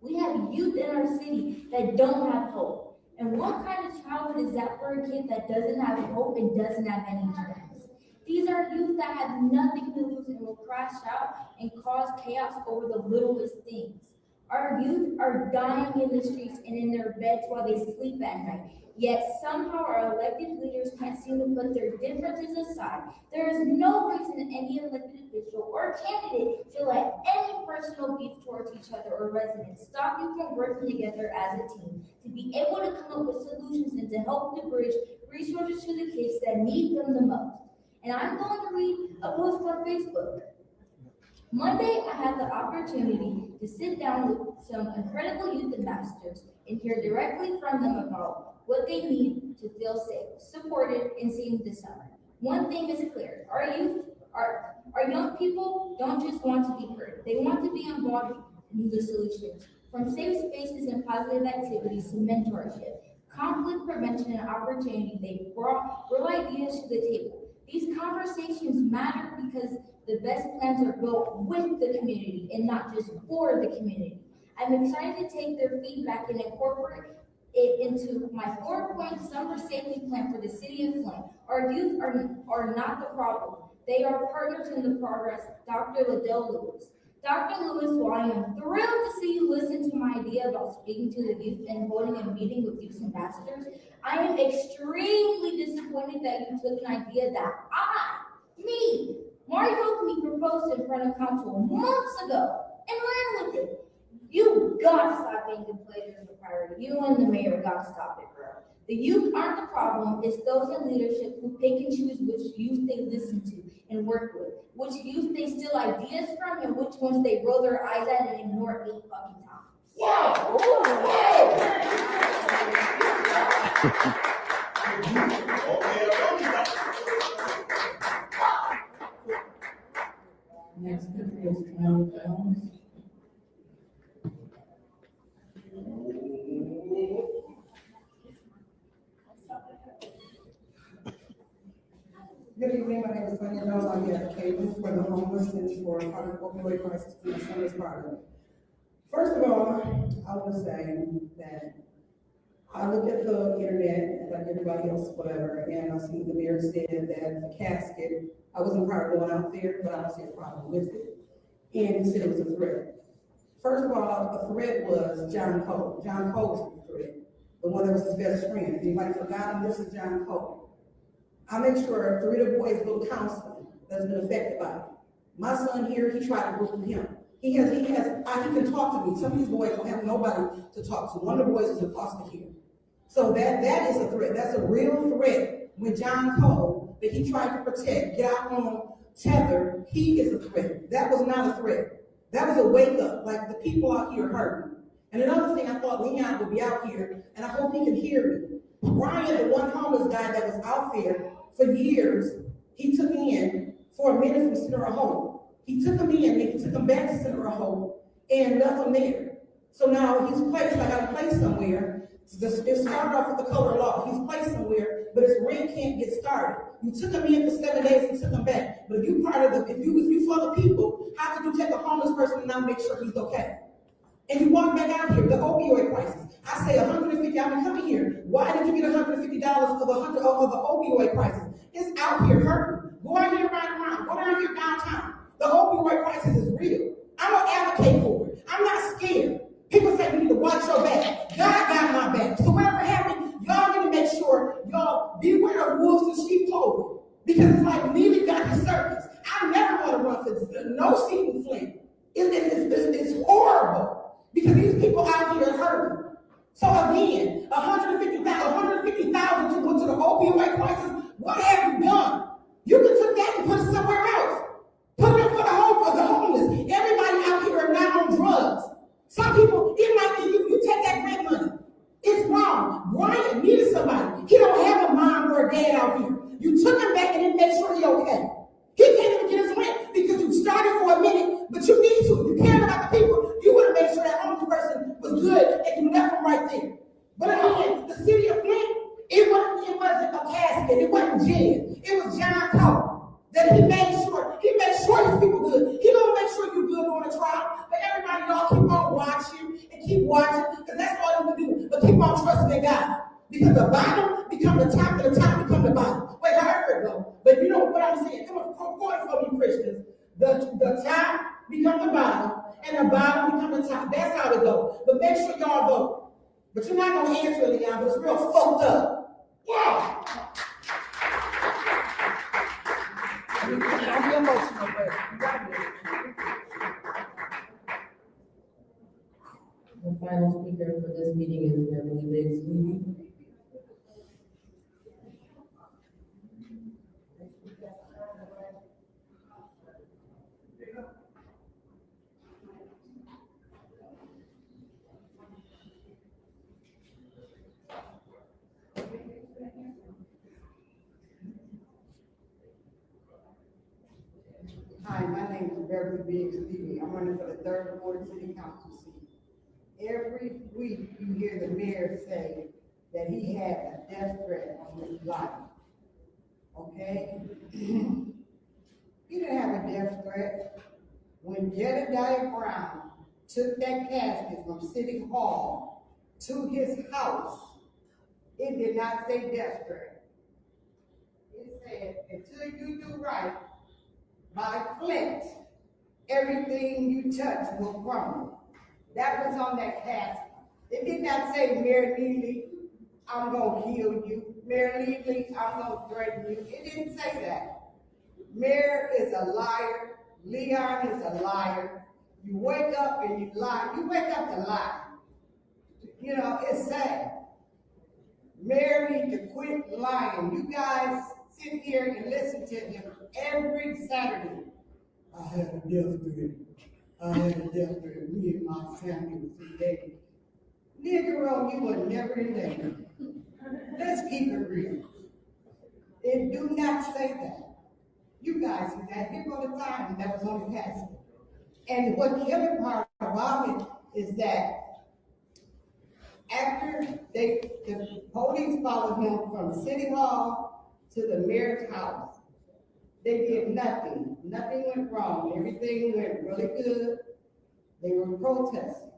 We have youth in our city that don't have hope. And what kind of childhood is that for a kid that doesn't have hope and doesn't have any dreams? These are youth that have nothing to lose and will crash out and cause chaos over the littlest things. Our youth are dying in the streets and in their beds while they sleep at night. Yet somehow our elected leaders can't seem to put their differences aside. There is no reason any elected official or candidate should let any personal beef towards each other or residents stop you from working together as a team to be able to come up with solutions and to help to bridge resources to the kids that need them the most. And I'm going to read a post on Facebook. Monday, I had the opportunity to sit down with some incredible youth ambassadors and hear directly from them about what they need to feel safe, supported, and seen this summer. One thing is clear, our young people don't just want to be heard, they want to be involved in the solutions. From safe spaces and positive activities to mentorship, conflict prevention and opportunity, they brought real ideas to the table. These conversations matter because the best plans are built with the community and not just for the community. I'm excited to take their feedback and incorporate it into my 4-point summer safety plan for the city of Flint. Our youth are not the problem. They are partners in the progress. Dr. Liddell Lewis. Dr. Lewis, while I am thrilled to see you listen to my idea about speaking to the youth and holding a meeting with youth ambassadors, I am extremely disappointed that you took an idea that Mari Copeland proposed in front of council months ago and ran with it. You gotta stop making pleasure a priority. You and the mayor gotta stop it, bro. The youth aren't the problem, it's those in leadership who pick and choose which youth they listen to and work with, which youth they steal ideas from, and which ones they roll their eyes at and ignore 8 fucking times. Wow! Next speaker is Tyler Jones. Good evening, my name is Sonia Jones. I'm the advocate for the homeless and for part of opioid crisis in the Summers Parliament. First of all, I want to say that I look at the internet like everybody else, whatever, and I see the mayor said that the casket, I wasn't part of going out there, but I don't see a problem with it. And he said it was a threat. First of all, the threat was John Cole. John Cole was the threat, the one that was his best friend. Anybody forgot him? This is John Cole. I make sure 3 of the boys go to counseling that's been affected by it. My son here, he tried to work with him. He can talk to me. Some of these boys don't have nobody to talk to. One of the boys is in foster care. So that is a threat. That's a real threat. When John Cole, that he tried to protect, get out on tether, he is a threat. That was not a threat. That was a wake up. Like, the people out here hurting. And another thing, I thought Leon would be out here, and I hope he can hear me. Brian, the one homeless guy that was out there for years, he took in for a minute from Center of Hope. He took him in, and he took him back to Center of Hope, and left him there. So now he's placed, I got a place somewhere. It started off with the color law. He's placed somewhere, but his rent can't get started. You took him in for 7 days and took him back. But if you part of the, if you for the people, how could you take a homeless person and not make sure he's okay? And you walk back out here, the opioid crisis. I say 150, I've been coming here. Why did you get $150 of the opioid crisis? It's out here hurting. Go out here right around. Go down here downtown. The opioid crisis is real. I'm gonna advocate for it. I'm not scared. People say you need to watch your back. God got my back. So whatever happens, y'all need to make sure y'all beware of wolves in sheep clothing. Because it's like Neely got his circus. I never want to run for no seat in Flint. It's horrible. Because these people out here are hurting. So again, 150,000 to go to the opioid crisis. What have you done? You could take that and put it somewhere else. Put it for the hope of the homeless. Everybody out here are not on drugs. Some people, it might be you take that grant money. It's wrong. Brian needed somebody. He don't have a mom or a dad out here. You took him back and didn't make sure he's okay. He can't even get his rent because you started for a minute, but you need to. You care about the people. You would have made sure that homeless person was good and you left him right there. But again, the city of Flint, it wasn't a casket. It wasn't Jen. It was John Cole. That he made sure his people good. He gonna make sure you good on the trial. But everybody, y'all keep on watching and keep watching, because that's all you can do. But keep on trusting in God. Because the bottom become the top and the top become the bottom. Wait, however it go. But you know what I'm saying? Come on, for you Christians. The top become the bottom, and the bottom become the top. That's how it goes. But make sure y'all vote. But you're not gonna answer it, Leon, but it's real fucked up. Yeah. Don't be emotional, but The final speaker for this meeting is Beverly Biggs. Hi, my name is Beverly Biggs. I'm running for the 3rd Ward City Council seat. Every week you hear the mayor say that he had a death threat on his life. Okay? He didn't have a death threat. When Jedediah Brown took that casket from City Hall to his house, it did not say death threat. It said, until you do right by Flint, everything you touch will crumble. That was on that casket. It did not say, Mayor Neely, I'm gonna kill you. Mayor Neely, I'm gonna threaten you. It didn't say that. Mayor is a liar. Leon is a liar. You wake up and you lie. You wake up to lie. You know, it's sad. Mayor needs to quit lying. You guys sit here and listen to him every Saturday. I had a death threat. I had a death threat. Me and my family was in there. Negro, you were never in there. Let's keep it real. It do not say that. You guys see that. Here go the time that was on the casket. And what the other part about it is that after the police followed him from City Hall to the mayor's house, they did nothing. Nothing went wrong. Everything went really good. They were protesting.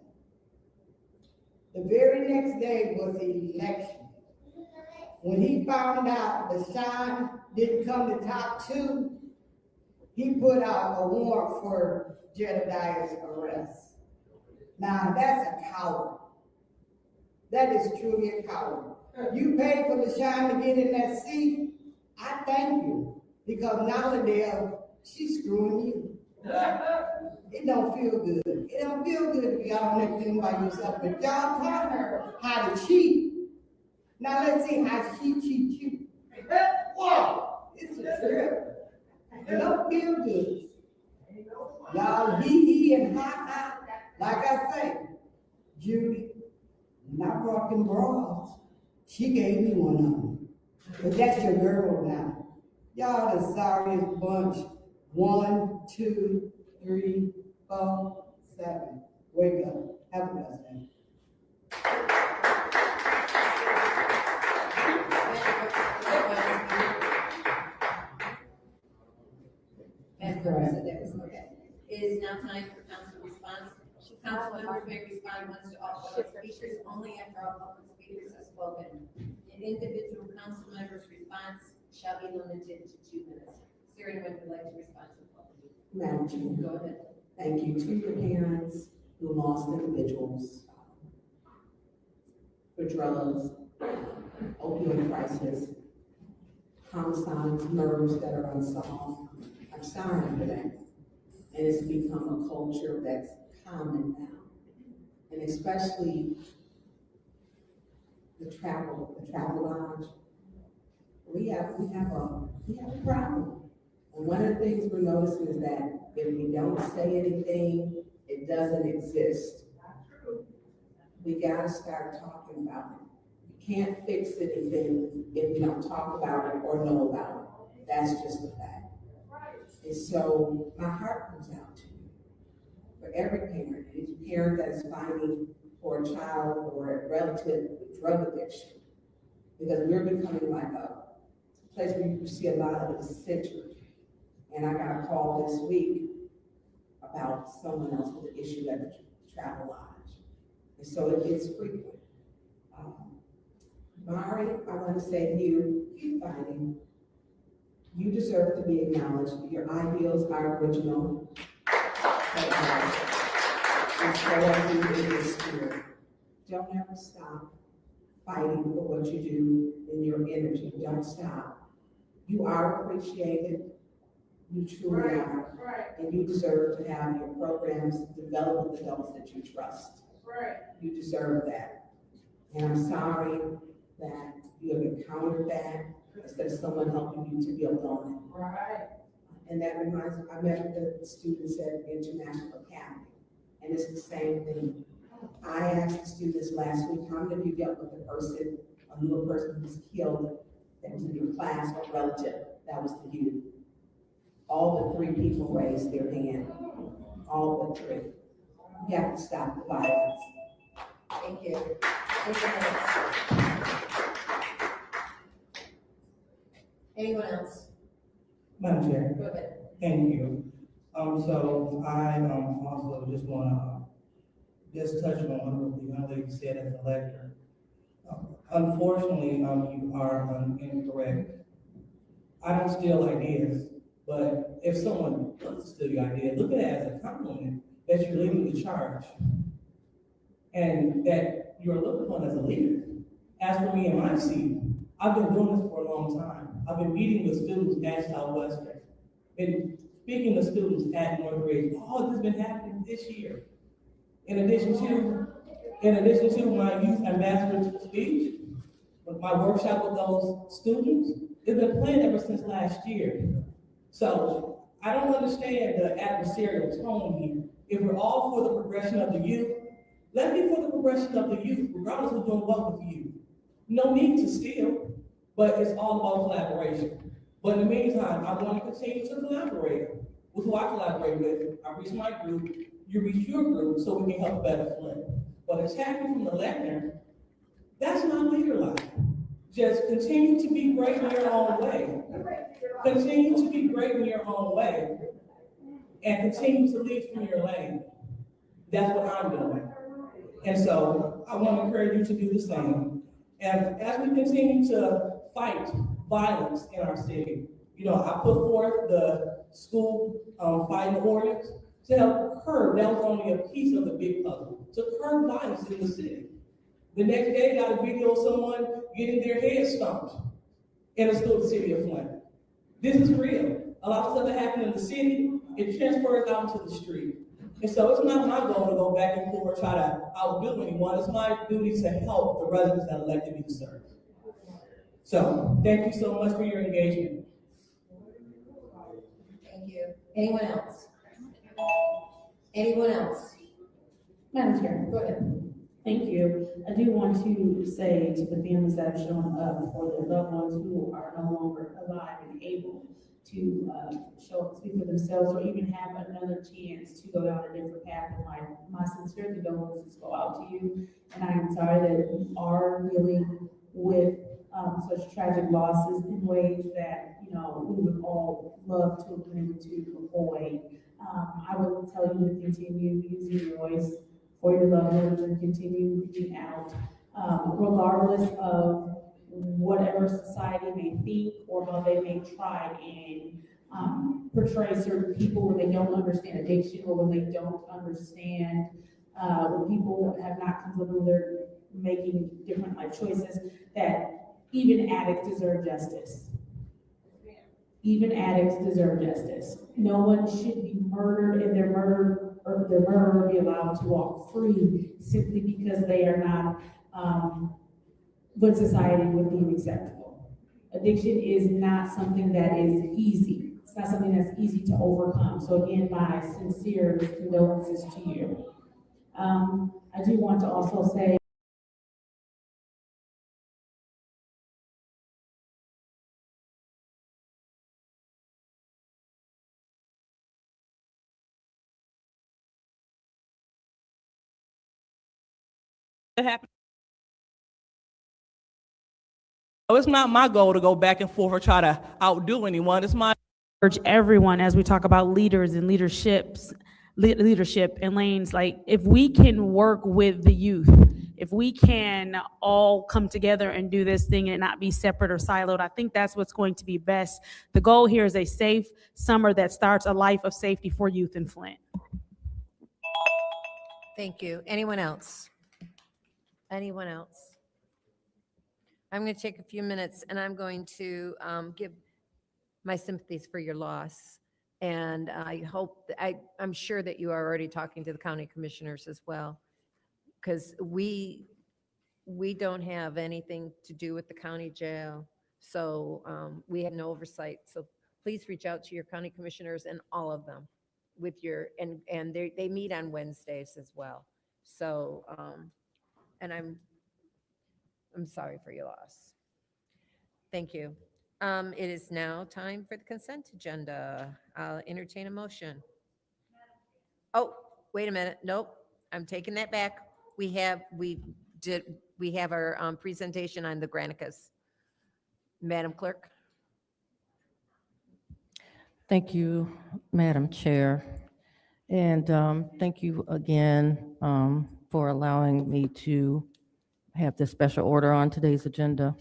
The very next day was the election. When he found out the shine didn't come to top 2, he put out a warrant for Jedediah's arrest. Now that's a coward. That is truly a coward. You paid for the shine to get in that seat. I thank you, because nowadays she's screwing you. It don't feel good. It don't feel good to be out on that thing by yourself, but y'all taught her how to cheat. Now let's see how she cheat. Whoa, it's a trip. It don't feel good. Y'all hee and ha. Like I say, Judy, when I brought them bras, she gave me one of them. But that's your girl now. Y'all the sorriest bunch. 1, 2, 3, 4, 7. Wake up. Have a blessed day. Madam Clerk said that was okay. It is now time for council response. Council members may respond once to all public speakers, only after all public speakers have spoken. An individual council member's response shall be limited to 2 minutes. Is there anyone who would like to respond to the public? Madam Chair. Go ahead. Thank you to your parents who lost individuals for drugs, opioid crisis, homicides, murders that are unsolved. I'm sorry for that. And it's become a culture that's common now. And especially the travel lodge. We have a problem. And one of the things we're noticing is that if we don't say anything, it doesn't exist. We gotta start talking about it. You can't fix anything if we don't talk about it or know about it. That's just a fact. And so my heart goes out to you. For every parent, each parent that is fighting for a child or a relative with drug addiction. Because we're becoming like a place where you see a lot of it is centered. And I got a call this week about someone else with an issue at the travel lodge. And so it's frequent. Mari, I want to say to you, keep fighting. You deserve to be acknowledged. Your ideals are original. And so are you in your spirit. Don't ever stop fighting for what you do in your energy. Don't stop. You are appreciated. You truly are. And you deserve to have your programs develop with adults that you trust. You deserve that. And I'm sorry that you have encountered that instead of someone helping you to build on it. And that reminds me, I met with the students at International Academy, and it's the same thing. I asked the students last week, how many of you dealt with a little person who was killed that was in your class or relative that was to you? All but 3 people raised their hand. All but 3. You have to stop the violence. Thank you. Anyone else? Madam Chair. Go ahead. Thank you. So I also just want to just touch on what the young lady said as a lecturer. Unfortunately, you are incorrect. I don't steal ideas, but if someone does steal your idea, look at it as a compliment that you're leading the charge and that you're looked upon as a leader. As for me and my seat, I've been doing this for a long time. I've been meeting with students at Southwestern, been speaking to students at Northridge. All this has been happening this year. In addition to my youth ambassador speech, with my workshop with those students, it's been planned ever since last year. So I don't understand the adversarial tone here. If we're all for the progression of the youth, let's be for the progression of the youth, regardless of doing what with you. No need to steal, but it's all about collaboration. But in the meantime, I want to continue to collaborate with who I collaborate with. I reach my group, you reach your group, so we can help better Flint. But attacking from the lectern, that's not leader-like. Just continue to be great in your own way. Continue to be great in your own way. And continue to lead from your lane. That's what I'm doing. And so I want to encourage you to do the same. And as we continue to fight violence in our city, I put forth the school fighting ordinance to help curb, that was only a piece of the big puzzle, to curb violence in the city. The next day, got a video of someone getting their head stomped in a school in the city of Flint. This is real. A lot of stuff that happened in the city, it transfers out into the street. And so it's not my goal to go back and forth, try to outdo anyone. It's my duty to help the residents that elected me to serve. So thank you so much for your engagement. Thank you. Anyone else? Anyone else? Madam Chair. Go ahead. Thank you. I do want to say to the families that have shown up for their loved ones who are no longer alive and able to show up, speak for themselves, or even have another chance to go down a different path in life. My sincere condolences go out to you, and I am sorry that you are dealing with such tragic losses in ways that, you know, we would all love to have been able to avoid. I will tell you to continue using your voice for your loved ones and continue reaching out, regardless of whatever society may think or how they may try and portray certain people when they don't understand addiction or when they don't understand when people have not come to them, they're making different life choices, that even addicts deserve justice. Even addicts deserve justice. No one should be murdered and their murderer be allowed to walk free simply because they are not what society would deem acceptable. Addiction is not something that is easy. It's not something that's easy to overcome. So again, my sincere condolences to you. I do want to also say, So it's not my goal to go back and forth or try to outdo anyone. It's my urge everyone as we talk about leaders and leadership and lanes, like if we can work with the youth, if we can all come together and do this thing and not be separate or siloed, I think that's what's going to be best. The goal here is a safe summer that starts a life of safety for youth in Flint. Thank you. Anyone else? Anyone else? I'm going to take a few minutes and I'm going to give my sympathies for your loss. And I hope, I'm sure that you are already talking to the county commissioners as well, because we don't have anything to do with the county jail. So we have no oversight. So please reach out to your county commissioners and all of them with your, and they meet on Wednesdays as well. So, and I'm sorry for your loss. Thank you. It is now time for the consent agenda. I'll entertain a motion. Oh, wait a minute. Nope, I'm taking that back. We have our presentation on the Granicus. Madam Clerk. Thank you, Madam Chair. And thank you again for allowing me to have this special order on today's agenda.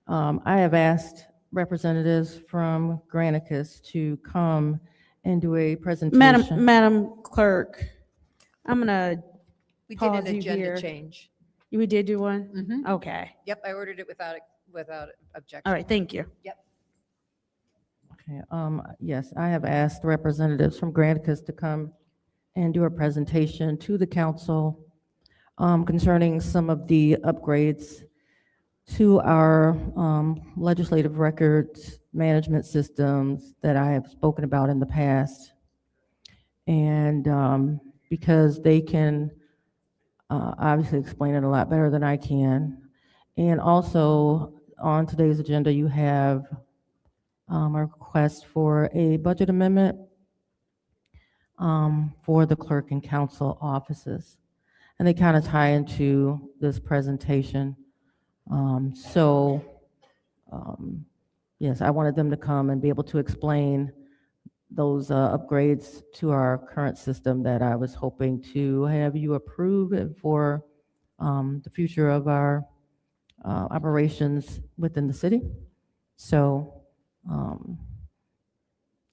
I have asked representatives from Granicus to come and do a presentation. Madam Clerk, I'm gonna We did pause an you agenda here. change. We did do one? Mm-hmm. Okay. Yep, I ordered it without objection. All right, thank you. Yep. Okay, yes, I have asked representatives from Granicus to come and do a presentation to the council concerning some of the upgrades to our legislative records management systems that I have spoken about in the past. And because they can obviously explain it a lot better than I can. And also on today's agenda, you have a request for a budget amendment for the clerk and council offices. And they kind of tie into this presentation. Yes, I wanted them to come and be able to explain those upgrades to our current system that I was hoping to have you approve for the future of our operations within the city. So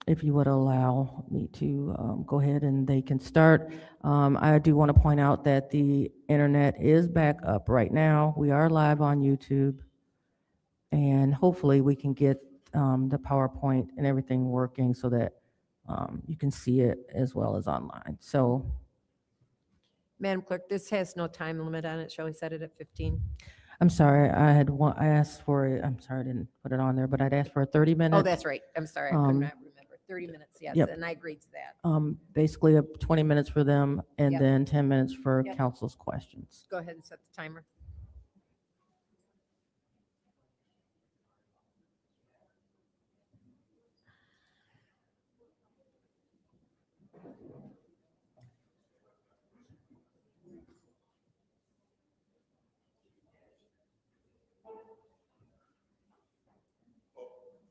if you would allow me to go ahead and they can start. I do want to point out that the internet is back up right now. We are live on YouTube. And hopefully we can get the PowerPoint and everything working so that You can see it as well as online. So Madam Clerk, this has no time limit on it. Shall we set it at 15? I'm sorry, I asked for, I'm sorry, I didn't put it on there, but I'd asked for a 30-minute. Oh, that's right. I'm sorry. I could not remember. 30 minutes, yes, Yep. and I agreed to that. Basically 20 minutes for them and Yep. then 10 minutes for Yep. council's questions. Go ahead and set the timer.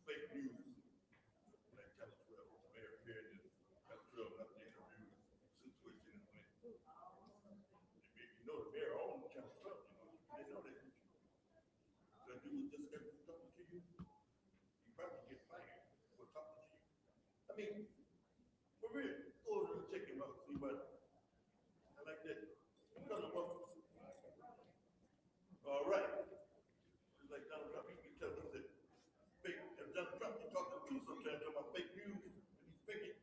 Fake news. Like Channel 12, the mayor appeared in Channel 12 after the interview situation in Flint. You know the mayor owns Channel 12, they know that. So if you was just talking to you, you probably get fired for talking to you. I mean, for real, go over and check him out, see what, I like that. Because of what, all right. It's like Donald Trump, he tell us that fake, if Donald Trump, he talk the truth sometimes about fake news, and he's faking.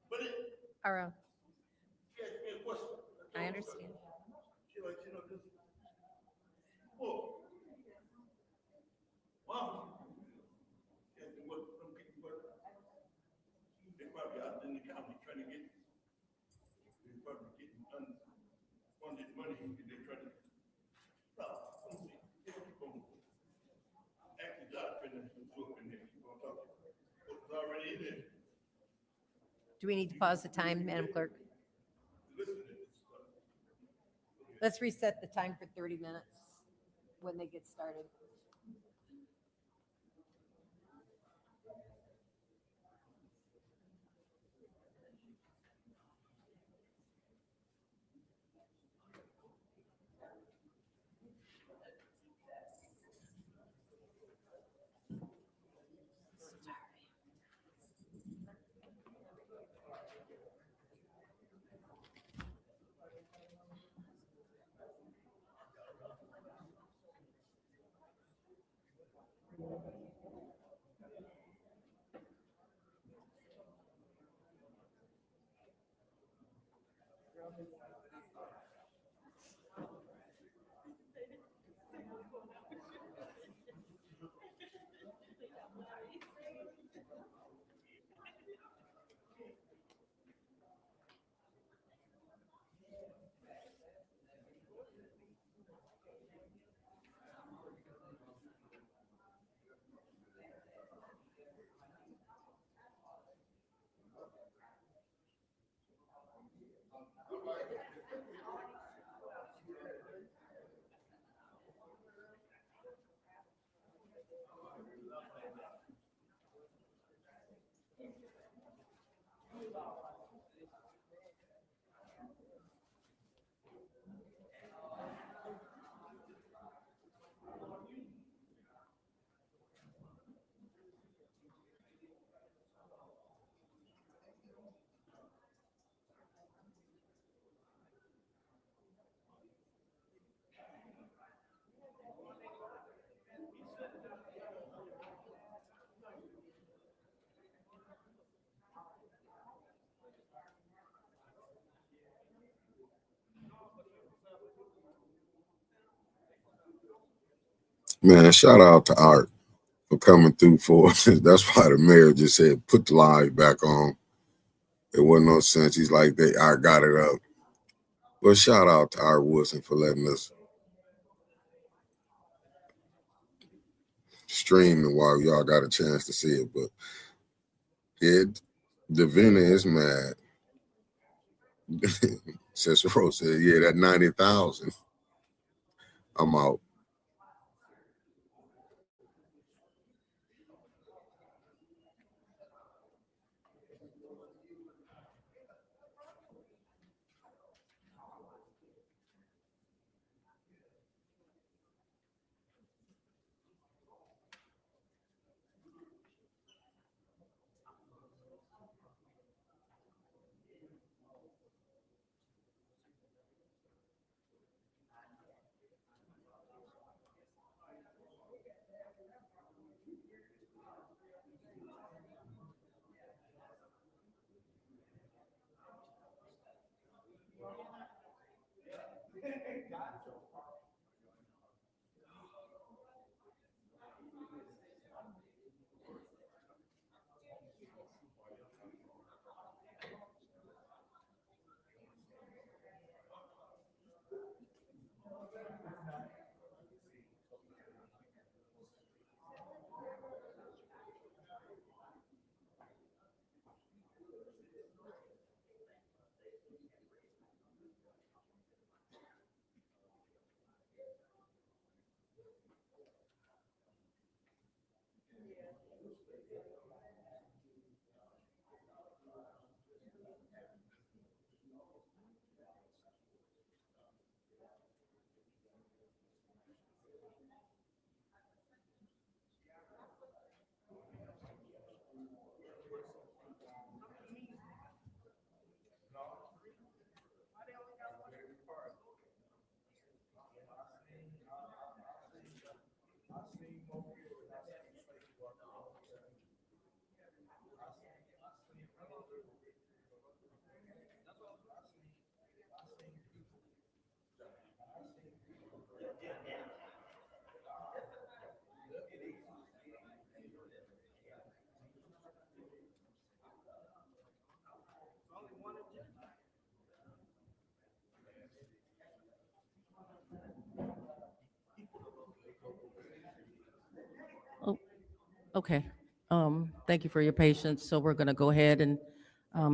But it, All right. she asked me a question. I understand. She like, this, oh, mom, she asked me what some people were, they probably out in the county trying to get, they probably getting unfunded money, and they try to, no, let me see, if people actually got spending some soup in there, you gonna talk, what's already in there. Do we need to pause the time, Madam Clerk? Listen to this stuff. Let's reset the time for 30 minutes when they get started. Man, shout out to Art for coming through for us. That's why the mayor just said, put the live back on. It wasn't no sense. He's like, Art got it up. But shout out to Art Wilson for letting us stream it while y'all got a chance to see it. But yeah, Davina is mad. Cicero said, yeah, that 90,000. I'm out. Oh, okay. Thank you for your patience. So we're going to go ahead and,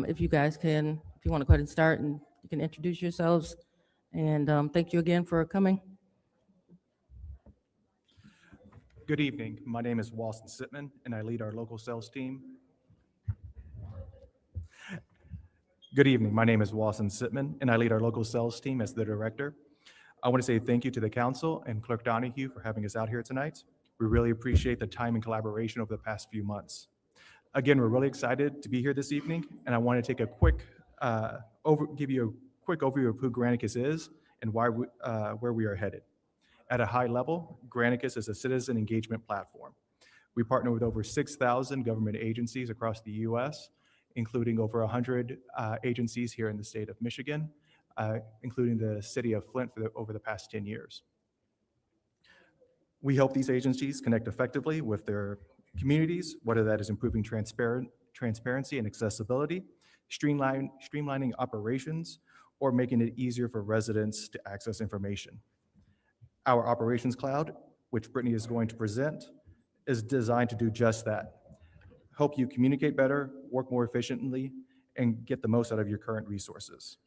if you guys can, if you want to go ahead and start, and you can introduce yourselves. And thank you again for coming. Good evening. My name is Walton Sitman, and I lead our local sales team. Good evening. My name is Walton Sitman, and I lead our local sales team as the director. I want to say thank you to the council and Clerk Donahue for having us out here tonight. We really appreciate the time and collaboration over the past few months. Again, we're really excited to be here this evening, and I want to take a quick give you a quick overview of who Granicus is and why where we are headed. At a high level, Granicus is a citizen engagement platform. We partner with over 6,000 government agencies across the U.S., including over 100 agencies here in the state of Michigan, including the city of Flint over the past 10 years. We help these agencies connect effectively with their communities, whether that is improving transparency and accessibility, streamlining operations, or making it easier for residents to access information. Our Operations Cloud, which Brittany is going to present, is designed to do just that. Help you communicate better, work more efficiently, and get the most out of your current resources.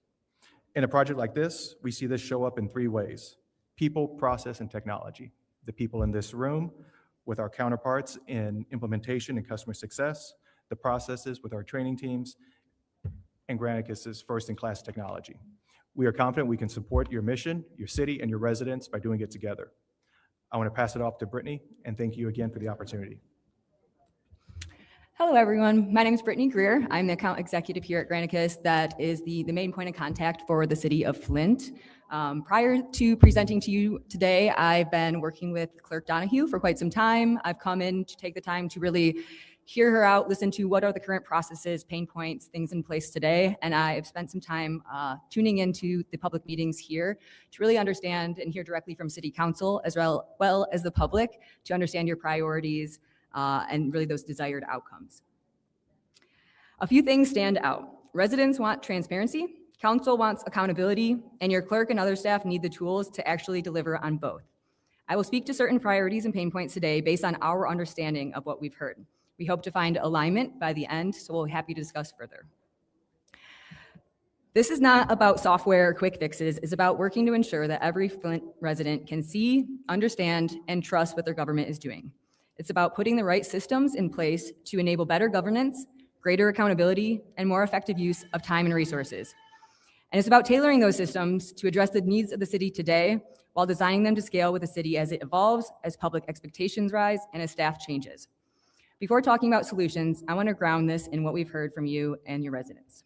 In a project like this, we see this show up in 3 ways: people, process, and technology. The people in this room with our counterparts in implementation and customer success, the processes with our training teams, and Granicus's first-in-class technology. We are confident we can support your mission, your city, and your residents by doing it together. I want to pass it off to Brittany, and thank you again for the opportunity. Hello, everyone. My name is Brittany Greer. I'm the account executive here at Granicus that is the main point of contact for the city of Flint. Prior to presenting to you today, I've been working with Clerk Donahue for quite some time. I've come in to take the time to really hear her out, listen to what are the current processes, pain points, things in place today. And I've spent some time tuning into the public meetings here to really understand and hear directly from city council as well as the public to understand your priorities and really those desired outcomes. A few things stand out. Residents want transparency, council wants accountability, and your clerk and other staff need the tools to actually deliver on both. I will speak to certain priorities and pain points today based on our understanding of what we've heard. We hope to find alignment by the end, so we'll be happy to discuss further. This is not about software or quick fixes. It's about working to ensure that every Flint resident can see, understand, and trust what their government is doing. It's about putting the right systems in place to enable better governance, greater accountability, and more effective use of time and resources. And it's about tailoring those systems to address the needs of the city today while designing them to scale with the city as it evolves, as public expectations rise, and as staff changes. Before talking about solutions, I want to ground this in what we've heard from you and your residents.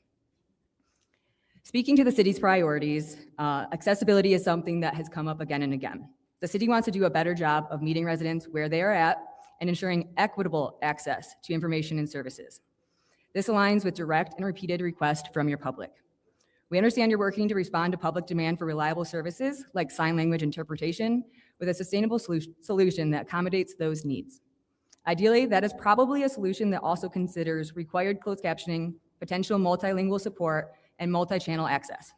Speaking to the city's priorities, accessibility is something that has come up again and again. The city wants to do a better job of meeting residents where they are at and ensuring equitable access to information and services. This aligns with direct and repeated requests from your public. We understand you're working to respond to public demand for reliable services like sign language interpretation with a sustainable solution that accommodates those needs. Ideally, that is probably a solution that also considers required closed captioning, potential multilingual support, and multi-channel access.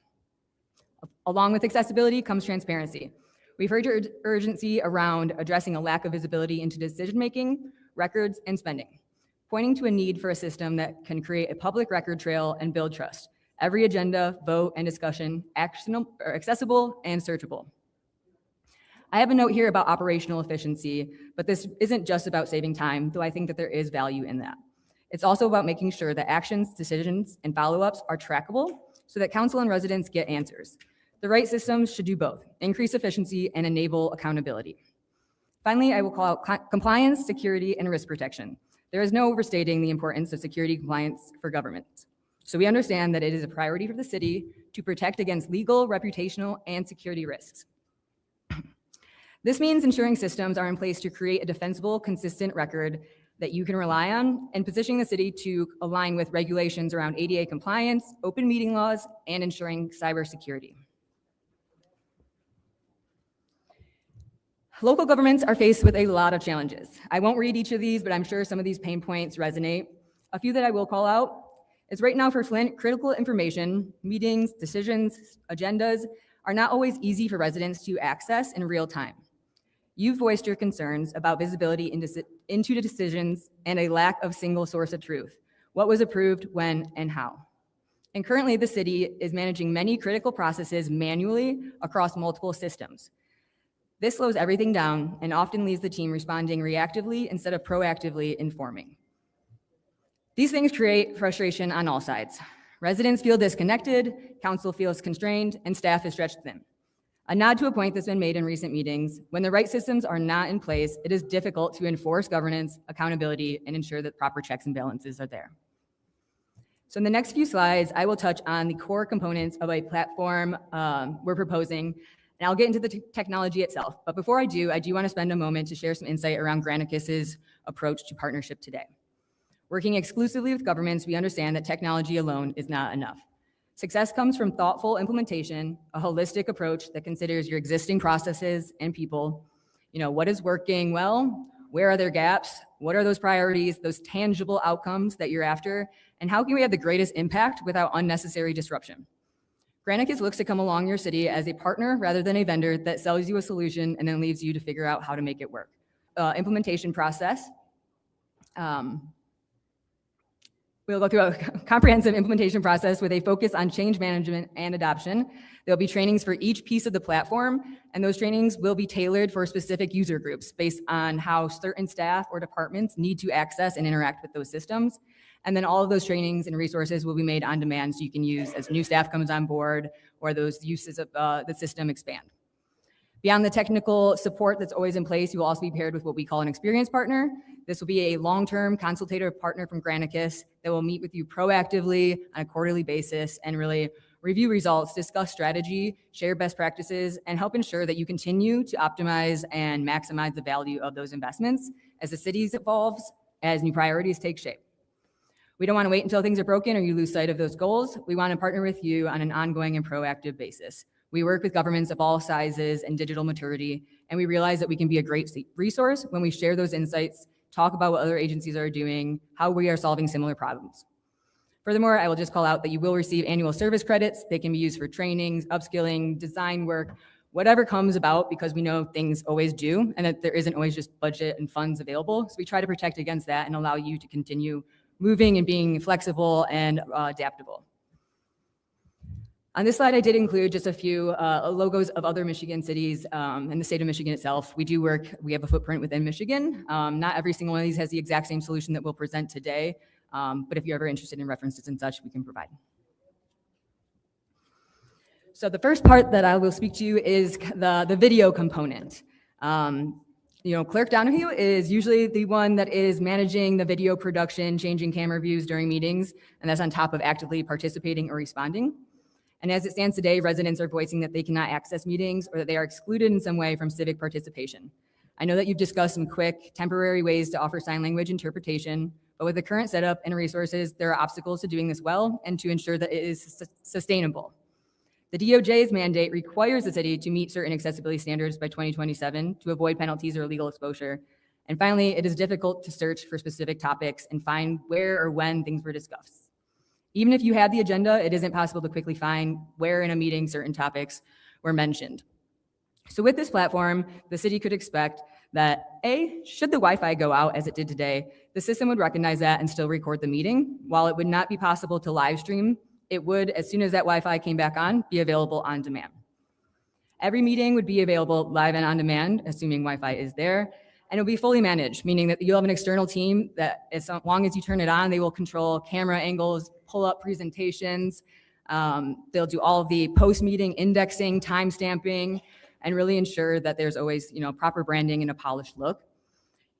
Along with accessibility comes transparency. We've heard your urgency around addressing a lack of visibility into decision-making, records, and spending, pointing to a need for a system that can create a public record trail and build trust. Every agenda, vote, and discussion accessible and searchable. I have a note here about operational efficiency, but this isn't just about saving time, though I think that there is value in that. It's also about making sure that actions, decisions, and follow-ups are trackable so that council and residents get answers. The right systems should do both, increase efficiency and enable accountability. Finally, I will call out compliance, security, and risk protection. There is no overstating the importance of security compliance for government. So we understand that it is a priority for the city to protect against legal, reputational, and security risks. This means ensuring systems are in place to create a defensible, consistent record that you can rely on and positioning the city to align with regulations around ADA compliance, open meeting laws, and ensuring cybersecurity. Local governments are faced with a lot of challenges. I won't read each of these, but I'm sure some of these pain points resonate. A few that I will call out is right now for Flint, critical information, meetings, decisions, agendas are not always easy for residents to access in real time. You've voiced your concerns about visibility into the decisions and a lack of single source of truth. What was approved, when, and how? And currently the city is managing many critical processes manually across multiple systems. This slows everything down and often leaves the team responding reactively instead of proactively informing. These things create frustration on all sides. Residents feel disconnected, council feels constrained, and staff is stretched thin. A nod to a point that's been made in recent meetings, when the right systems are not in place, it is difficult to enforce governance, accountability, and ensure that proper checks and balances are there. So in the next few slides, I will touch on the core components of a platform we're proposing, and I'll get into the technology itself. But before I do want to spend a moment to share some insight around Granicus's approach to partnership today. Working exclusively with governments, we understand that technology alone is not enough. Success comes from thoughtful implementation, a holistic approach that considers your existing processes and people. You know, what is working well? Where are there gaps? What are those priorities, those tangible outcomes that you're after? And how can we have the greatest impact without unnecessary disruption? Granicus looks to come along your city as a partner rather than a vendor that sells you a solution and then leaves you to figure out how to make it work. Implementation process. We'll go through a comprehensive implementation process with a focus on change management and adoption. There'll be trainings for each piece of the platform, and those trainings will be tailored for specific user groups based on how certain staff or departments need to access and interact with those systems. And then all of those trainings and resources will be made on demand so you can use as new staff comes on board or those uses of the system expand. Beyond the technical support that's always in place, you will also be paired with what we call an experience partner. This will be a long-term consultative partner from Granicus that will meet with you proactively on a quarterly basis and really review results, discuss strategy, share best practices, and help ensure that you continue to optimize and maximize the value of those investments as the city evolves, as new priorities take shape. We don't want to wait until things are broken or you lose sight of those goals. We want to partner with you on an ongoing and proactive basis. We work with governments of all sizes and digital maturity, and we realize that we can be a great resource when we share those insights, talk about what other agencies are doing, how we are solving similar problems. Furthermore, I will just call out that you will receive annual service credits. They can be used for trainings, upskilling, design work, whatever comes about, because we know things always do, and that there isn't always just budget and funds available. So we try to protect against that and allow you to continue moving and being flexible and adaptable. On this slide, I did include just a few logos of other Michigan cities and the state of Michigan itself. We have a footprint within Michigan. Not every single one of these has the exact same solution that we'll present today, but if you're ever interested in references and such, we can provide. So the first part that I will speak to is the video component. Clerk Donahue is usually the one that is managing the video production, changing camera views during meetings, and that's on top of actively participating or responding. And as it stands today, residents are voicing that they cannot access meetings or that they are excluded in some way from civic participation. I know that you've discussed some quick, temporary ways to offer sign language interpretation, but with the current setup and resources, there are obstacles to doing this well and to ensure that it is sustainable. The DOJ's mandate requires the city to meet certain accessibility standards by 2027 to avoid penalties or legal exposure. And finally, it is difficult to search for specific topics and find where or when things were discussed. Even if you have the agenda, it isn't possible to quickly find where in a meeting certain topics were mentioned. So with this platform, the city could expect that should the Wi-Fi go out as it did today, the system would recognize that and still record the meeting. While it would not be possible to live stream, it would, as soon as that Wi-Fi came back on, be available on demand. Every meeting would be available live and on demand, assuming Wi-Fi is there, and it'll be fully managed, meaning that you'll have an external team that as long as you turn it on, they will control camera angles, pull up presentations. They'll do all of the post-meeting indexing, timestamping, and really ensure that there's always, proper branding and a polished look.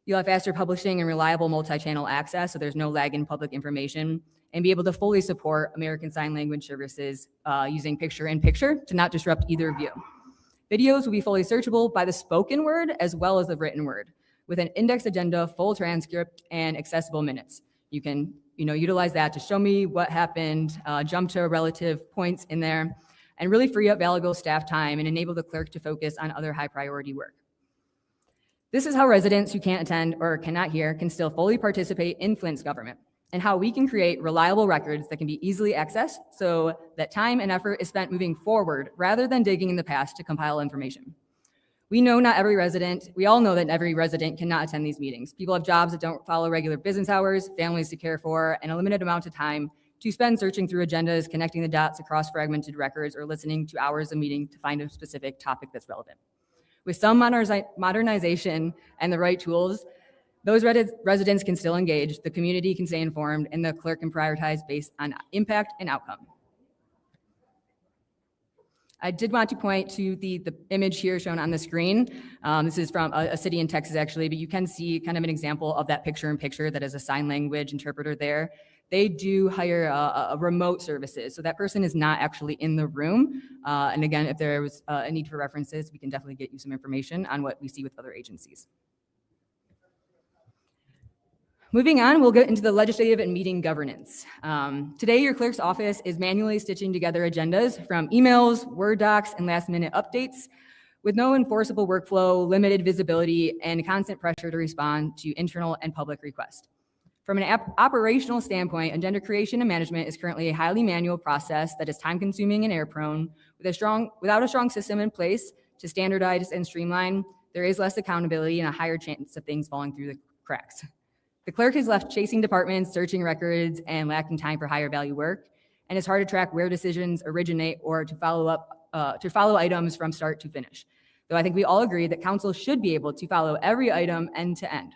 You'll have faster publishing and reliable multi-channel access, so there's no lag in public information, and be able to fully support American Sign Language services using picture-in-picture to not disrupt either view. Videos will be fully searchable by the spoken word as well as the written word, with an index agenda, full transcript, and accessible minutes. You can, utilize that to show me what happened, jump to relative points in there, and really free up valuable staff time and enable the clerk to focus on other high priority work. This is how residents who can't attend or cannot hear can still fully participate in Flint's government, and how we can create reliable records that can be easily accessed so that time and effort is spent moving forward rather than digging in the past to compile information. We all know that every resident cannot attend these meetings. People have jobs that don't follow regular business hours, families to care for, and a limited amount of time to spend searching through agendas, connecting the dots across fragmented records, or listening to hours of meeting to find a specific topic that's relevant. With some modernization and the right tools, those residents can still engage, the community can stay informed, and the clerk can prioritize based on impact and outcome. I did want to point to the image here shown on the screen. This is from a city in Texas, actually, but you can see kind of an example of that picture-in-picture that is a sign language interpreter there. They do hire a remote services, so that person is not actually in the room. And again, if there was a need for references, we can definitely get you some information on what we see with other agencies. Moving on, we'll get into the legislative and meeting governance. Today, your clerk's office is manually stitching together agendas from emails, Word docs, and last-minute updates with no enforceable workflow, limited visibility, and constant pressure to respond to internal and public requests. From an operational standpoint, agenda creation and management is currently a highly manual process that is time-consuming and error-prone. Without a strong system in place to standardize and streamline, there is less accountability and a higher chance of things falling through the cracks. The clerk is left chasing departments, searching records, and lacking time for higher value work, and it's hard to track where decisions originate or to follow items from start to finish. Though I think we all agree that council should be able to follow every item end to end.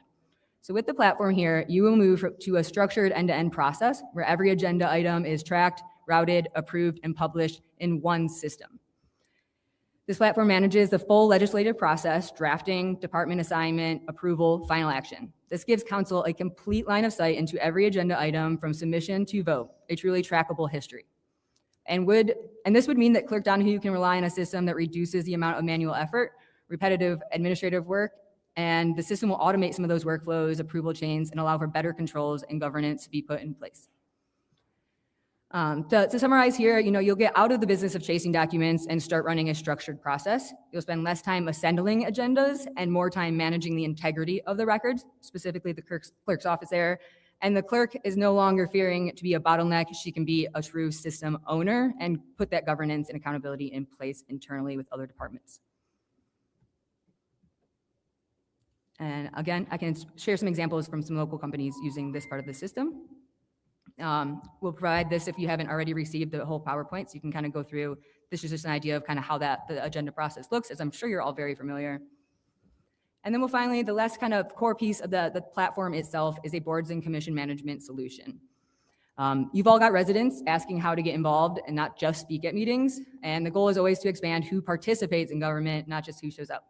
So with the platform here, you will move to a structured end-to-end process where every agenda item is tracked, routed, approved, and published in one system. This platform manages the full legislative process, drafting, department assignment, approval, final action. This gives council a complete line of sight into every agenda item from submission to vote, a truly trackable history. And this would mean that Clerk Donahue can rely on a system that reduces the amount of manual effort, repetitive administrative work, and the system will automate some of those workflows, approval chains, and allow for better controls and governance to be put in place. To summarize here, you'll get out of the business of chasing documents and start running a structured process. You'll spend less time assembling agendas and more time managing the integrity of the records, specifically the clerk's office there. And the clerk is no longer fearing to be a bottleneck. She can be a true system owner and put that governance and accountability in place internally with other departments. And again, I can share some examples from some local companies using this part of the system. We'll provide this if you haven't already received the whole PowerPoint, so you can kind of go through. This is just an idea of kind of how the agenda process looks, as I'm sure you're all very familiar. And then finally, the last kind of core piece of the platform itself is a boards and commission management solution. You've all got residents asking how to get involved and not just speak at meetings. And the goal is always to expand who participates in government, not just who shows up.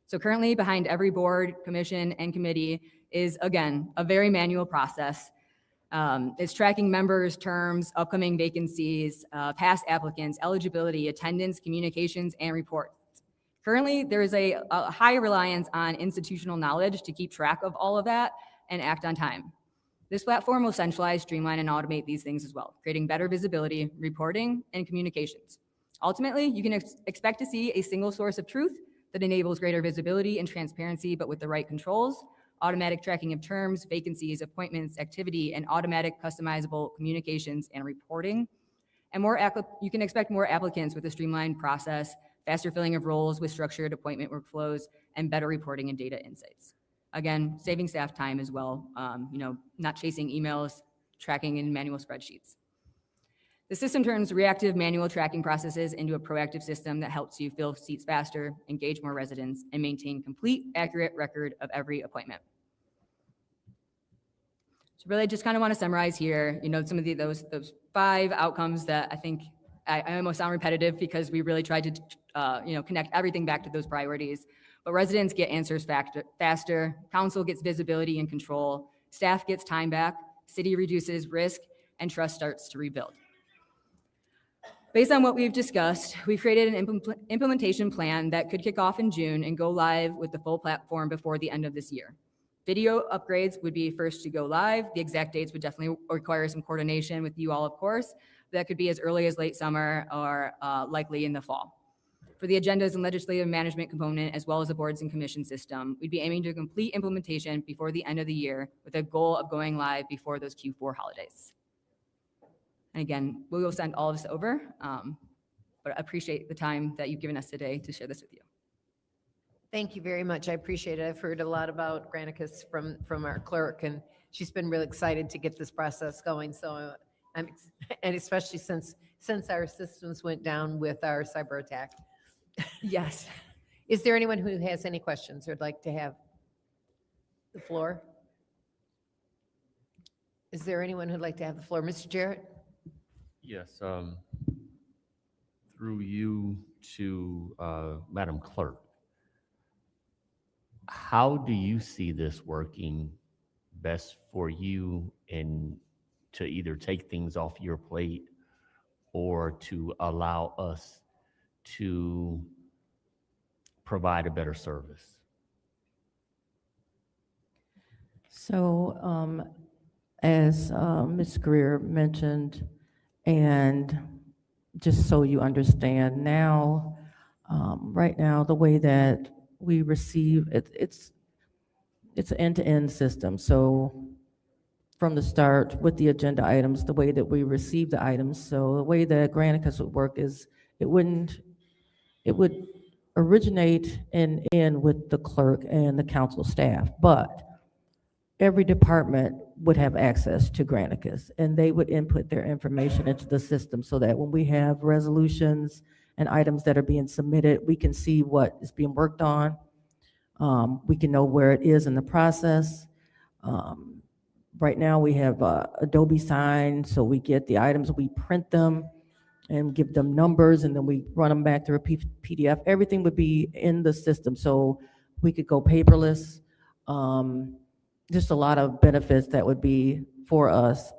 So currently behind every board, commission, and committee is, again, a very manual process. It's tracking members, terms, upcoming vacancies, past applicants, eligibility, attendance, communications, and reports. Currently, there is a high reliance on institutional knowledge to keep track of all of that and act on time. This platform will centralize, streamline, and automate these things as well, creating better visibility, reporting, and communications. Ultimately, you can expect to see a single source of truth that enables greater visibility and transparency, but with the right controls, automatic tracking of terms, vacancies, appointments, activity, and automatic customizable communications and reporting. And you can expect more applicants with a streamlined process, faster filling of roles with structured appointment workflows, and better reporting and data insights. Again, saving staff time as well, not chasing emails, tracking in manual spreadsheets. The system turns reactive manual tracking processes into a proactive system that helps you fill seats faster, engage more residents, and maintain complete, accurate record of every appointment. So really just kind of want to summarize here, some of those 5 outcomes that I think I almost sound repetitive because we really tried to, connect everything back to those priorities. But residents get answers faster, council gets visibility and control, staff gets time back, city reduces risk, and trust starts to rebuild. Based on what we've discussed, we've created an implementation plan that could kick off in June and go live with the full platform before the end of this year. Video upgrades would be first to go live. The exact dates would definitely require some coordination with you all, of course. That could be as early as late summer or likely in the fall. For the agendas and legislative management component, as well as the boards and commission system, we'd be aiming to complete implementation before the end of the year with a goal of going live before those Q4 holidays. And again, we will send all of this over, but I appreciate the time that you've given us today to share this with you. Thank you very much. I appreciate it. I've heard a lot about Granicus from our clerk, and she's been really excited to get this process going. So and especially since our systems went down with our cyber attack. Yes. Is there anyone who has any questions or would like to have the floor? Is there anyone who'd like to have the floor? Mr. Jarrett? Yes, through you to Madam Clerk. How do you see this working best for you and to either take things off your plate or to allow us to provide a better service? So as Ms. Greer mentioned, and just so you understand now, right now, the way that we receive it, it's an end-to-end system. So from the start with the agenda items, the way that we receive the items, so the way that Granicus would work is it would originate and end with the clerk and the council staff, but every department would have access to Granicus, and they would input their information into the system so that when we have resolutions and items that are being submitted, we can see what is being worked on. We can know where it is in the process. Right now we have Adobe Sign, so we get the items, we print them and give them numbers, and then we run them back through a PDF. Everything would be in the system, so we could go paperless. Just a lot of benefits that would be for us.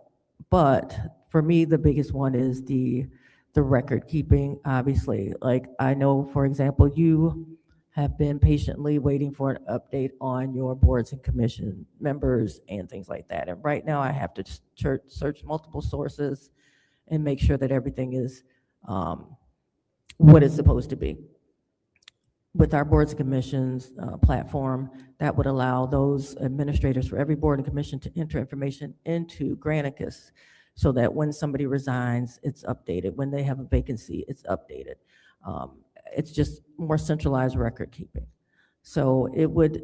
But for me, the biggest one is the record keeping, obviously. Like I know, for example, you have been patiently waiting for an update on your boards and commission members and things like that. And right now I have to search multiple sources and make sure that everything is what it's supposed to be. With our boards and commissions platform, that would allow those administrators for every board and commission to enter information into Granicus so that when somebody resigns, it's updated. When they have a vacancy, it's updated. It's just more centralized record keeping. So it would,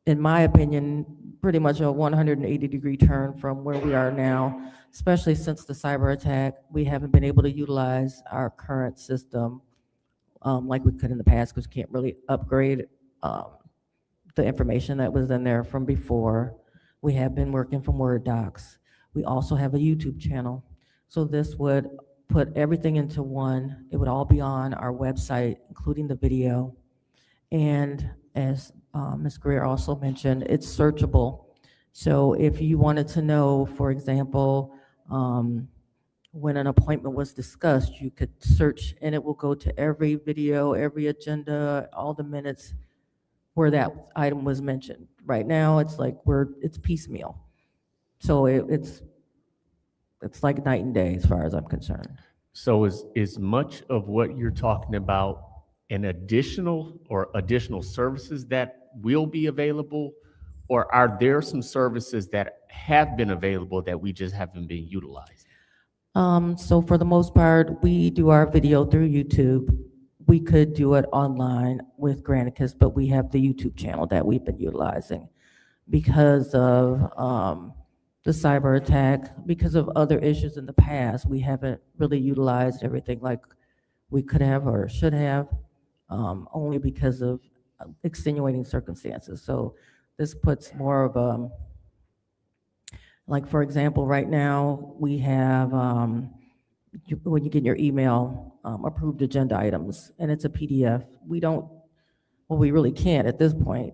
in my opinion, pretty much a 180-degree turn from where we are now, especially since the cyber attack. We haven't been able to utilize our current system like we could in the past because we can't really upgrade the information that was in there from before. We have been working from Word docs. We also have a YouTube channel. So this would put everything into one. It would all be on our website, including the video. And as Ms. Greer also mentioned, it's searchable. So if you wanted to know, for example, when an appointment was discussed, you could search and it will go to every video, every agenda, all the minutes where that item was mentioned. Right now, it's like it's piecemeal. So it's like night and day as far as I'm concerned. So is much of what you're talking about an additional services that will be available? Or are there some services that have been available that we just haven't been utilizing? So for the most part, we do our video through YouTube. We could do it online with Granicus, but we have the YouTube channel that we've been utilizing because of the cyber attack, because of other issues in the past. We haven't really utilized everything like we could have or should have, only because of extenuating circumstances. So this puts more of a, like, for example, right now, we have, when you get your email, approved agenda items, and it's a PDF. We don't, well, we really can't at this point,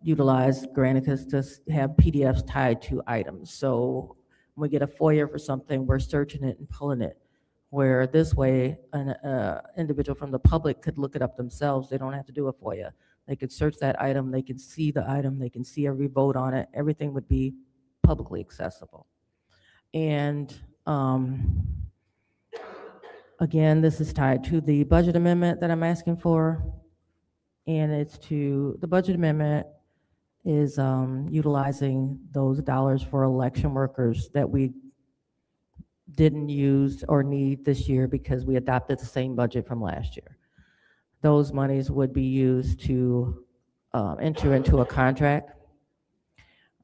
utilize Granicus to have PDFs tied to items. So when we get a FOIA for something, we're searching it and pulling it, where this way, an individual from the public could look it up themselves. They don't have to do a FOIA. They could search that item, they can see the item, they can see every vote on it. Everything would be publicly accessible. And again, this is tied to the budget amendment that I'm asking for. And it's to, the budget amendment is utilizing those dollars for election workers that we didn't use or need this year because we adopted the same budget from last year. Those monies would be used to enter into a contract.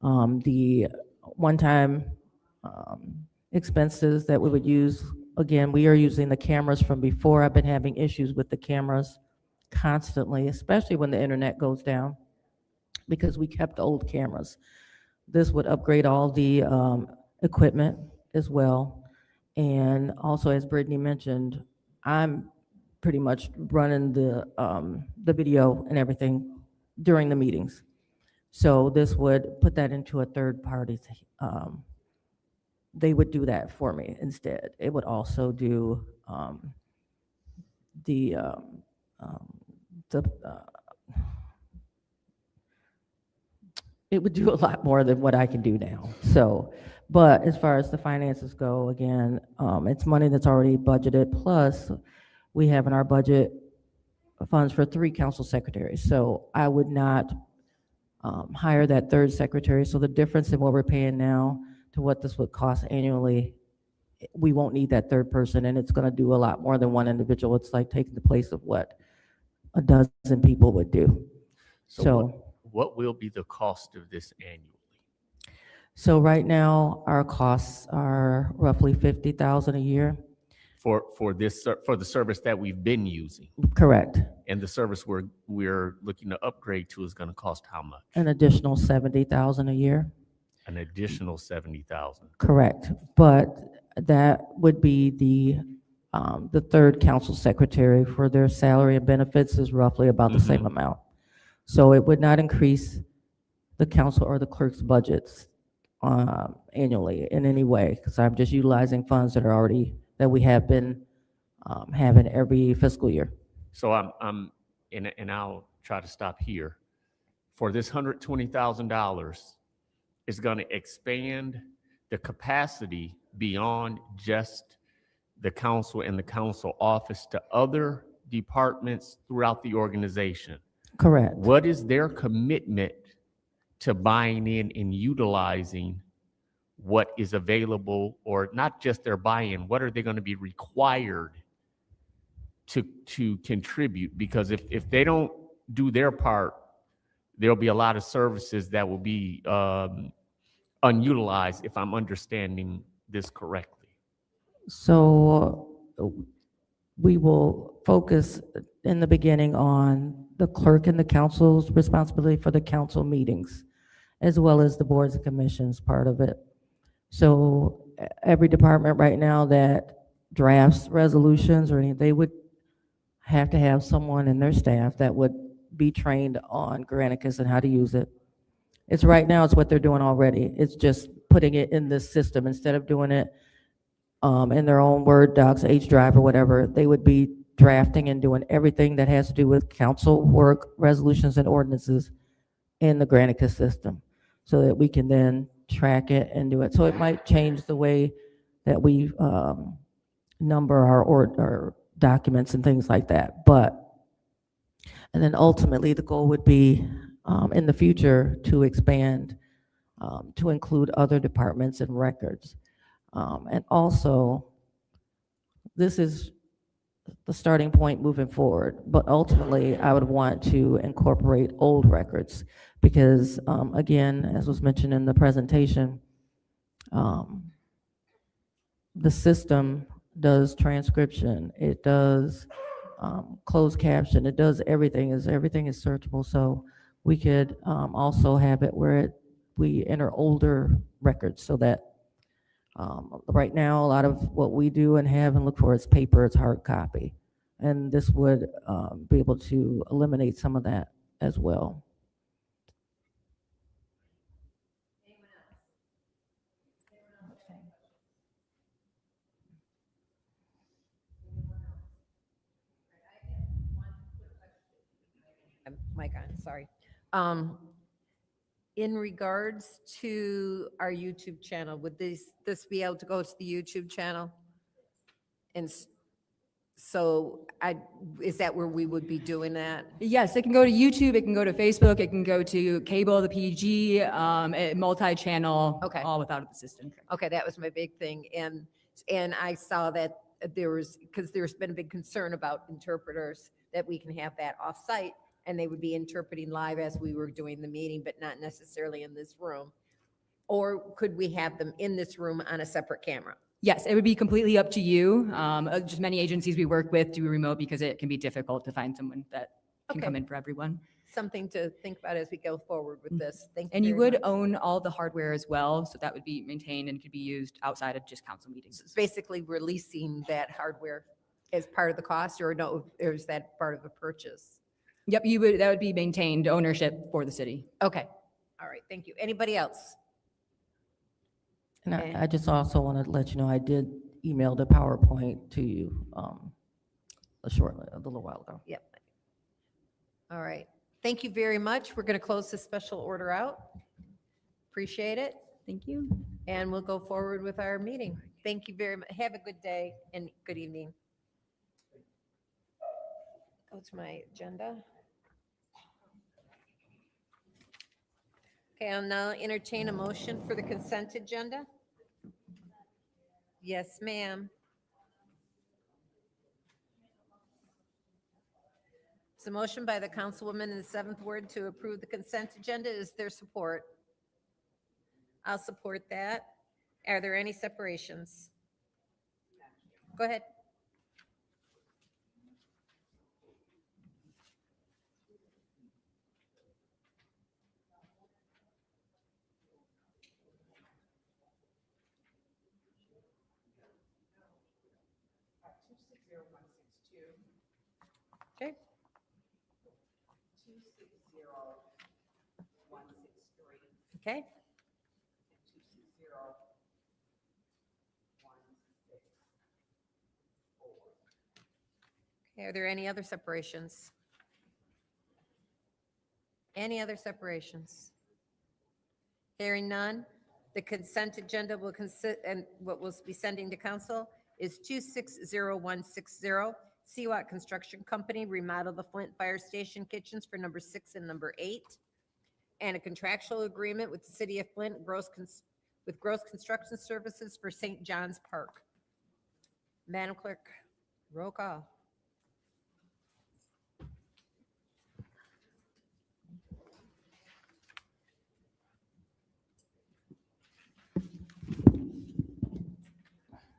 The one-time expenses that we would use, again, we are using the cameras from before. I've been having issues with the cameras constantly, especially when the internet goes down, because we kept old cameras. This would upgrade all the equipment as well. And also, as Brittany mentioned, I'm pretty much running the video and everything during the meetings. So this would put that into a third party. They would do that for me instead. It would also do it would do a lot more than what I can do now. So, but as far as the finances go, again, it's money that's already budgeted, plus we have in our budget funds for 3 council secretaries. So I would not hire that third secretary. So the difference in what we're paying now to what this would cost annually, we won't need that third person, and it's going to do a lot more than one individual. It's like taking the place of what a dozen people would do. So what will be the cost of this annually? So right now, our costs are roughly $50,000 a year. For the service that we've been using. Correct. And the service we're looking to upgrade to is going to cost how much? An additional $70,000 a year. An additional $70,000. Correct. But that would be the third council secretary. For their salary and benefits is roughly about the same amount. So it would not increase the council or the clerk's budgets annually in any way, because I'm just utilizing funds that are already, that we have been having every fiscal year. So and I'll try to stop here. For this $120,000, is going to expand the capacity beyond just the council and the council office to other departments throughout the organization. Correct. What is their commitment to buying in and utilizing what is available, or not just their buy-in, what are they going to be required to contribute? Because if they don't do their part, there'll be a lot of services that will be unutilized, if I'm understanding this correctly. So we will focus in the beginning on the clerk and the council's responsibility for the council meetings, as well as the boards and commissions part of it. So every department right now that drafts resolutions or anything, they would have to have someone in their staff that would be trained on Granicus and how to use it. It's right now, it's what they're doing already. It's just putting it in this system instead of doing it in their own Word docs, H drive or whatever. They would be drafting and doing everything that has to do with council work, resolutions and ordinances in the Granicus system, so that we can then track it and do it. So it might change the way that we number our documents and things like that. And then ultimately, the goal would be in the future to expand to include other departments and records. And also, this is the starting point moving forward, but ultimately, I would want to incorporate old records because, again, as was mentioned in the presentation, the system does transcription, it does closed caption, it does everything, everything is searchable. So we could also have it where we enter older records so that right now a lot of what we do and have and look for is paper, it's hard copy. And this would be able to eliminate some of that as well. Mic on, sorry. In regards to our YouTube channel, would this be able to go to the YouTube channel? And so is that where we would be doing that? Yes, it can go to YouTube, it can go to Facebook, it can go to cable, the PG, multi-channel, Okay. all without the system. Okay, that was my big thing. And I saw that because there's been a big concern about interpreters, that we can have that off-site and they would be interpreting live as we were doing the meeting, but not necessarily in this room. Or could we have them in this room on a separate camera? Yes, it would be completely up to you. Just many agencies we work with do remote because it can be difficult to find someone that can Okay. come in for everyone. Something to think about as we go forward with this. Thank you. And you very would much. own all the hardware as well, so that would be maintained and could be used outside of just council meetings. It's basically releasing that hardware as part of the cost, or no, or is that part of the purchase? Yep, that would be maintained ownership for the city. Okay, all right, thank you. Anybody else? And I just also want to let you know, I did email the PowerPoint to you a little while ago. Yep. All right, thank you very much. We're going to close this special order out. Appreciate it. Thank you. And we'll go forward with our meeting. Thank you very much. Have a good day and good evening. Go to my agenda. Okay, I'll now entertain a motion for the consent agenda. Yes, ma'am. It's a motion by the councilwoman in the 7th Ward to approve the consent agenda. Is there support? I'll support that. Are there any separations? Go ahead. Okay. 260163. Okay. Okay, are there any other separations? Any other separations? Hearing none, the consent agenda will consist, and what we'll be sending to council is 260160, Seawat Construction Company, remodel the Flint Fire Station kitchens for number 6 and number 8, and a contractual agreement with the City of Flint with Gross Construction Services for St. John's Park. Madam Clerk, roll call.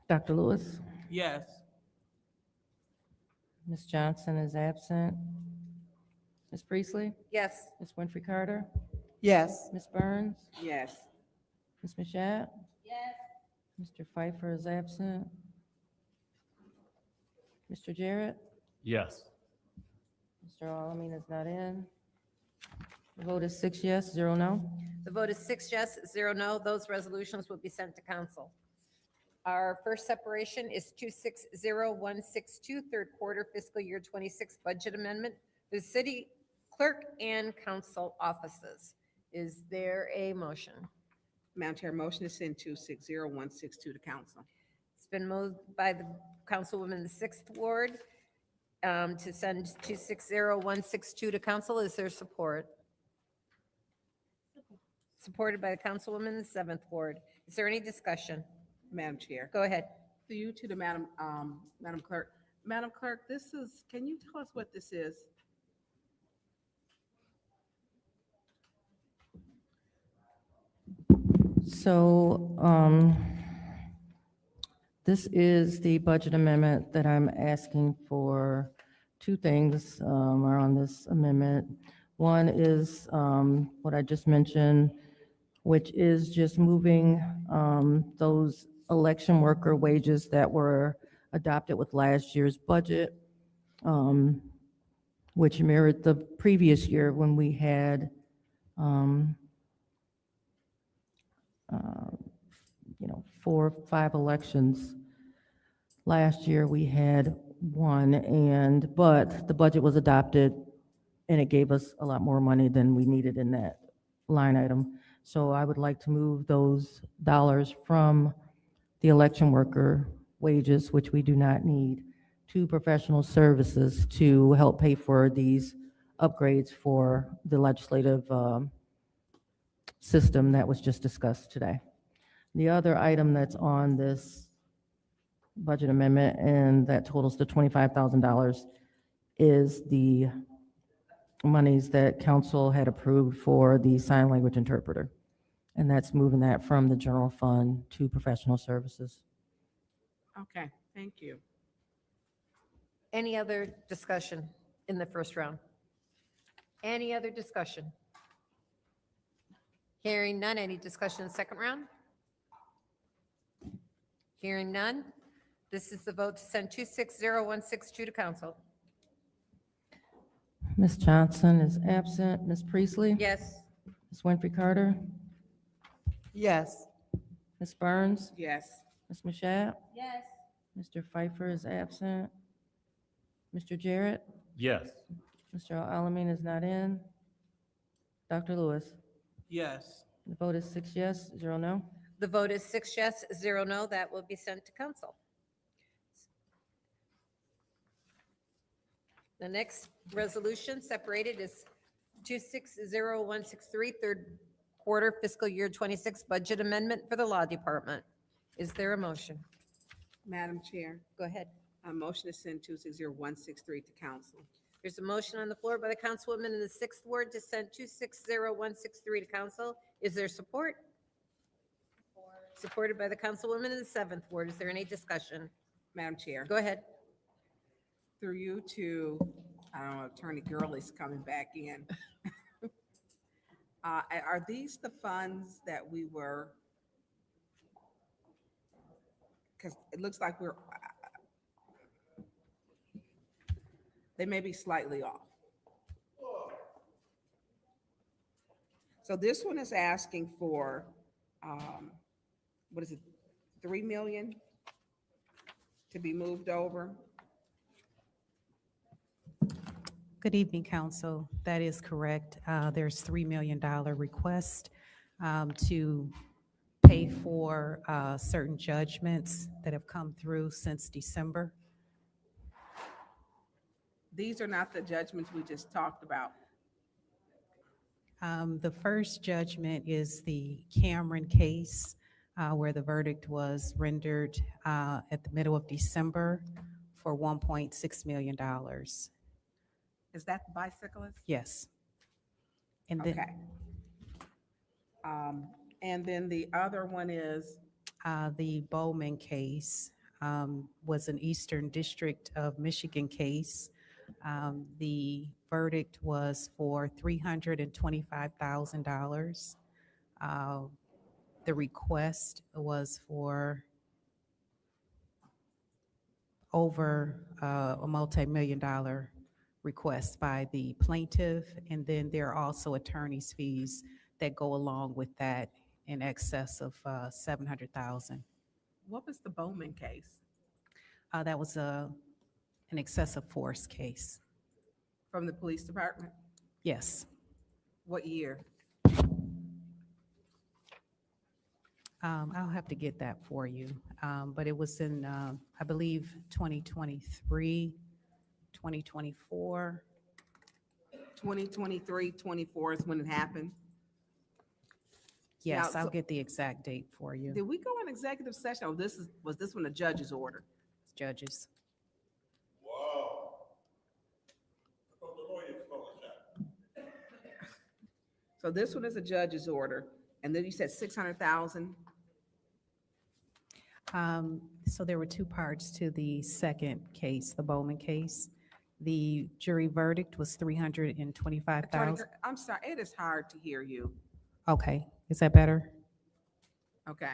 Dr. Lewis? Yes. Ms. Johnson is absent. Ms. Priestley? Yes. Ms. Winfrey Carter? Yes. Ms. Burns? Yes. Ms. Mashat? Yes. Mr. Pfeiffer is absent. Mr. Jarrett? Yes. Mr. Alamin is not in. The vote is 6 yes, 0 no. The vote is 6 yes, 0 no. Those resolutions will be sent to council. Our first separation is 260162, third quarter fiscal year 26 budget amendment, the city clerk and council offices. Is there a motion? Madam Chair, motion to send 260162 to council. It's It's been moved by the Councilwoman in the 6th Ward to send 260162 to council. Is there support? Supported by the Councilwoman in the 7th Ward. Is there any discussion? Madam Chair. Go ahead. Through you to the Madam Clerk. Madam Clerk, can you tell us what this is? So this is the budget amendment that I'm asking for. Two things are on this amendment. One is what I just mentioned, which is just moving those election worker wages that were adopted with last year's budget, which mirrored the previous year when we had you know, 4 or 5 elections. Last year we had 1, but the budget was adopted and it gave us a lot more money than we needed in that line item. So I would like to move those dollars from the election worker wages, which we do not need, to professional services to help pay for these upgrades for the legislative system that was just discussed today. The other item that's on this budget amendment, and that totals to $25,000, is the monies that council had approved for the sign language interpreter. And that's moving that from the general fund to professional services. Okay, thank you. Any other discussion in the first round? Any other discussion? Hearing none, any discussion in the second round? Hearing none, this is the vote to send 260162 to council. Ms. Johnson is absent. Ms. Priestley? Yes. Ms. Winfrey Carter? Yes. Ms. Burns? Yes. Ms. Mashat? Yes. Mr. Pfeiffer is absent. Mr. Jarrett? Yes. Mr. Alamin is not in. Dr. Lewis? Yes. The vote is 6 yes, 0 no. The vote is 6 yes, 0 no. That will be sent to council. The next resolution separated is 260163, third quarter fiscal year 26 budget amendment for the law department. Is there a motion? Madam Chair, Go ahead. a motion to send 260163 to council. There's a motion on the floor by the councilwoman in the 6th ward to send 260163 to council. Is there support? Supported by the councilwoman in the 7th ward. Is there any discussion? Madam Chair. Go ahead. Through you to, I don't know, Attorney Gurley's coming back in. Are these the funds that we were, because it looks like they may be slightly off. So this one is asking for, what is it, 3 million to be moved over? Good evening, council. That is correct. There's $3 million request to pay for certain judgments that have come through since December. These are not the judgments we just talked about. The first judgment is the Cameron case where the verdict was rendered at the middle of December for $1.6 million. Is that the bicyclist? Yes. And then, Okay. And then the other one is? The Bowman case was an Eastern District of Michigan case. The verdict was for $325,000. The request was for over a multi-million-dollar request by the plaintiff, and then there are also attorney's fees that go along with that in excess of $700,000. What was the Bowman case? That was an excessive force case. From the police department? Yes. What year? I'll have to get that for you. But it was in, I believe, 2023, 2024. 2023, 24 is when it happened. Yes, Now, I'll so- get the exact date for you. Did we go in executive session? Or was this one a judge's order? Judges. Wow. I thought the lawyers called a shot. So this one is a judge's order, and then you said 600,000. So there were two parts to the second case, the Bowman case. The jury verdict was Attorney, 325,000. I'm sorry, it is hard to hear you. Okay, is that better? Okay.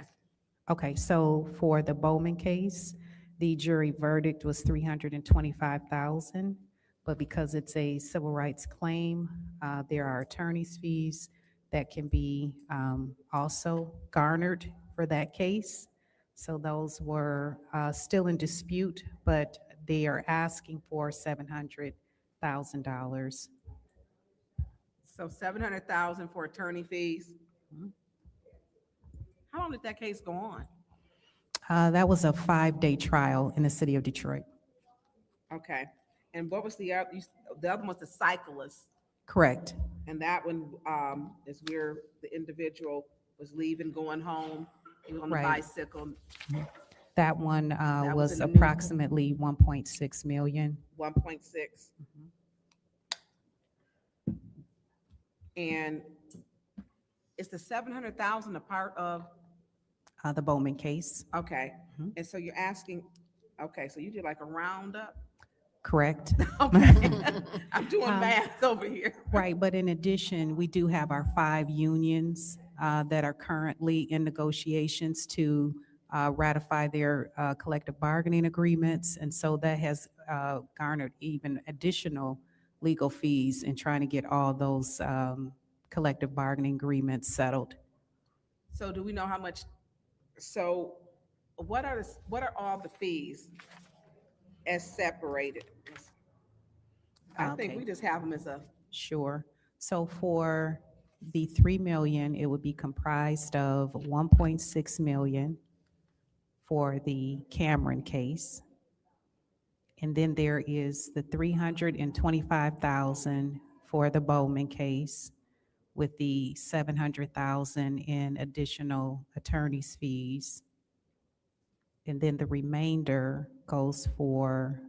Okay, so for the Bowman case, the jury verdict was 325,000, but because it's a civil rights claim, there are attorney's fees that can be also garnered for that case. So those were still in dispute, but they are asking for $700,000. So 700,000 for attorney fees. How long did that case go on? That was a 5-day trial in the city of Detroit. Okay. And what was the other? The other one was the cyclist, Correct. and that one is where the individual was leaving, going home. He was on the Right. bicycle. That one That was in the news. approximately 1.6 million. 1.6. And is the 700,000 a part of? The Bowman case. Okay. Mhm. And so you're asking, okay, so you did like a roundup? Correct. Okay. I'm doing Um, math over here. Right, but in addition, we do have our 5 unions that are currently in negotiations to ratify their collective bargaining agreements. And so that has garnered even additional legal fees in trying to get all those collective bargaining agreements settled. So do we know how much, so what are all the fees as separated? I think Okay. we just have them as a, Sure. So for the 3 million, it would be comprised of 1.6 million for the Cameron case. And then there is the 325,000 for the Bowman case with the 700,000 in additional attorney's fees. And then the remainder goes for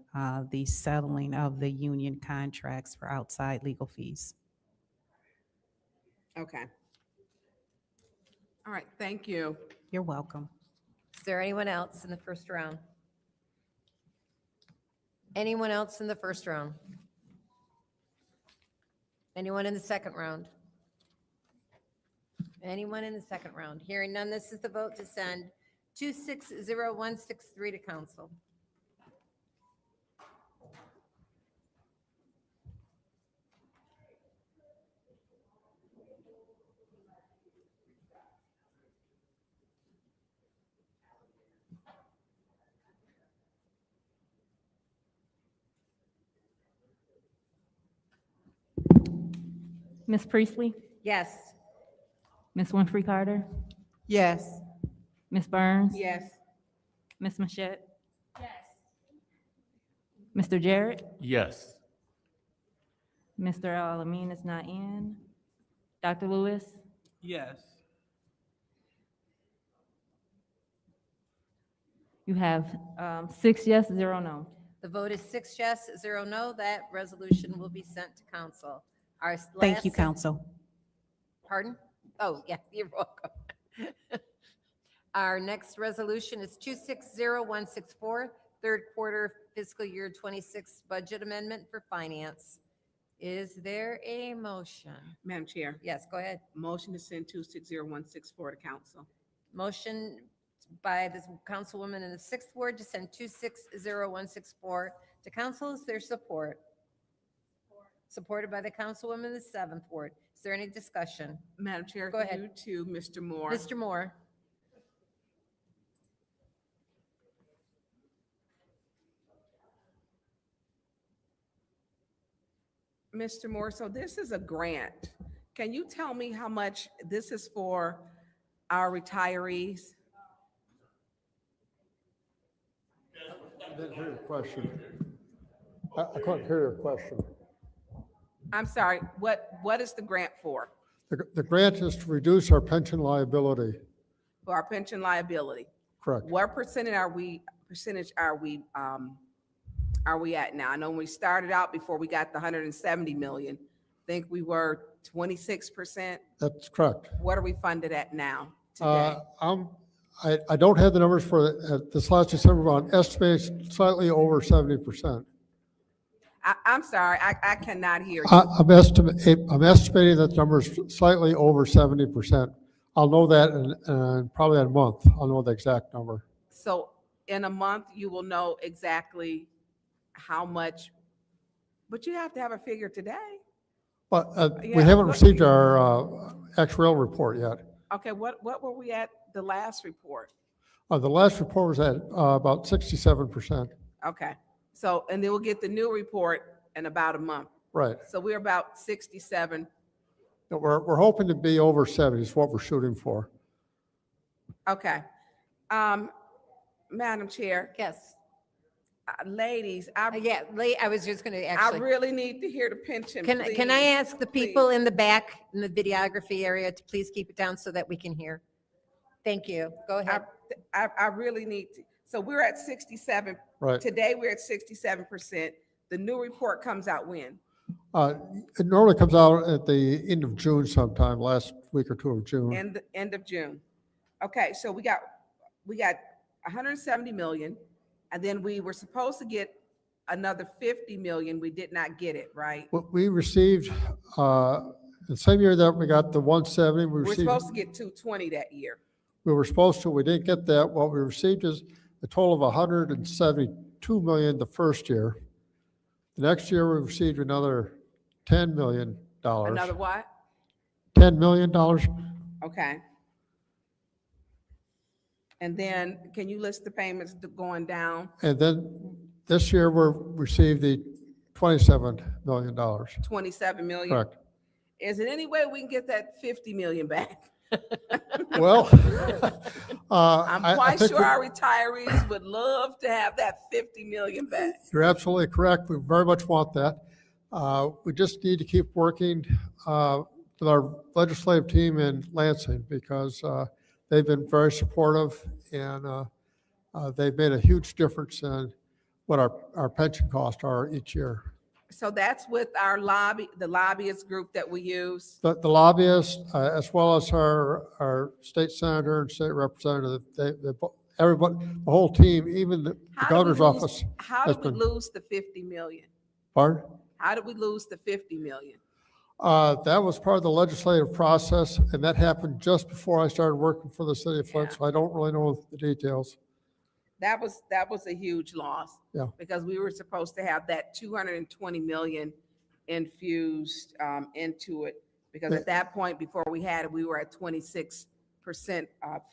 the settling of the union contracts for outside legal fees. okay. All right, thank you. You're welcome. Is there anyone else in the first round? Anyone else in the first round? Anyone in the second round? Anyone in the second round? Hearing none, this is the vote to send 260163 to council. Ms. Priestley? Yes. Ms. Winfrey Carter? Yes. Ms. Burns? Yes. Ms. Machette? Yes. Mr. Jarrett? Yes. Mr. Alamin is not in. Dr. Lewis? Yes. You have 6 yes, 0 no. The vote is 6 yes, 0 no. That resolution will be sent to council. Our Thank you, last- council. Pardon? Oh, yeah, you're welcome. Our next resolution is 260164, third quarter fiscal year 26 budget amendment for finance. Is there a motion? Madam Chair, Yes, go ahead. motion to send 260164 to council. Motion by the councilwoman in the 6th ward to send 260164 to council. Is there support? Supported by the councilwoman in the 7th ward. Is there any discussion? Madam Chair, Go ahead. you to Mr. Moore. Mr. Moore? Mr. Moore, so this is a grant. Can you tell me how much this is for our retirees? I didn't hear your question. I couldn't hear your question. I'm sorry, what is the grant for? The grant is to reduce our pension liability. For our pension liability? Correct. What percentage are we at now? I know when we started out before we got the 170 million, I think we were 26%. That's correct. What are we funded at now today? I don't have the numbers for this last December, but I'm estimating slightly over 70%. I'm sorry, I cannot hear you. I'm estimating that the number is slightly over 70%. I'll know that in probably in a month. I'll know the exact number. So in a month, you will know exactly how much, but you have to have a figure today. But Yeah, we haven't received our actuarial report yet. Okay, what were we at the last report? The last report was at about 67%. Okay, so, and then we'll get the new report in about a month. Right. So we're about 67. No, we're hoping to be over 70 is what we're shooting for. Okay. Madam Chair. Yes. Ladies, I was just going to I actually. really need to hear the pension. Can I please. ask the people in the back, in the videography area, to please keep it down so that we can hear? Thank you. Go ahead. I really need to. So we're at 67. Right. Today, we're at 67%. The new report comes out when? It normally comes out at the end of June sometime, last week or two of June. End of June. Okay, so we got 170 million, and then we were supposed to get another 50 million. We did not get it, right? We received, the same year that we got the 170, We're supposed to get 220 that year. We were supposed to, we didn't get that. What we received is a total of 172 million the first year. The next year, we received another $10 million. Another what? $10 million. Okay. And then, can you list the payments going down? And then this year, we're received the $27 million. 27 million? Correct. Is there any way we can get that 50 million back? Well, I'm quite think sure our retirees would love to have that 50 million back. You're absolutely correct. We very much want that. We just need to keep working with our legislative team in Lansing because they've been very supportive and they've made a huge difference in what our pension costs are each year. So that's with our the lobbyist group that we use. The lobbyists, as well as our state senator and state representative, everybody, the whole team, even the governor's office. How did we lose the 50 million? Pardon? How did we lose the 50 million? That was part of the legislative process, and that happened just before I started working for the city of Flint, so I don't really know the details. That was a huge loss. Yeah. Because we were supposed to have that 220 million infused into it. Because at that point, before we had it, we were at 26%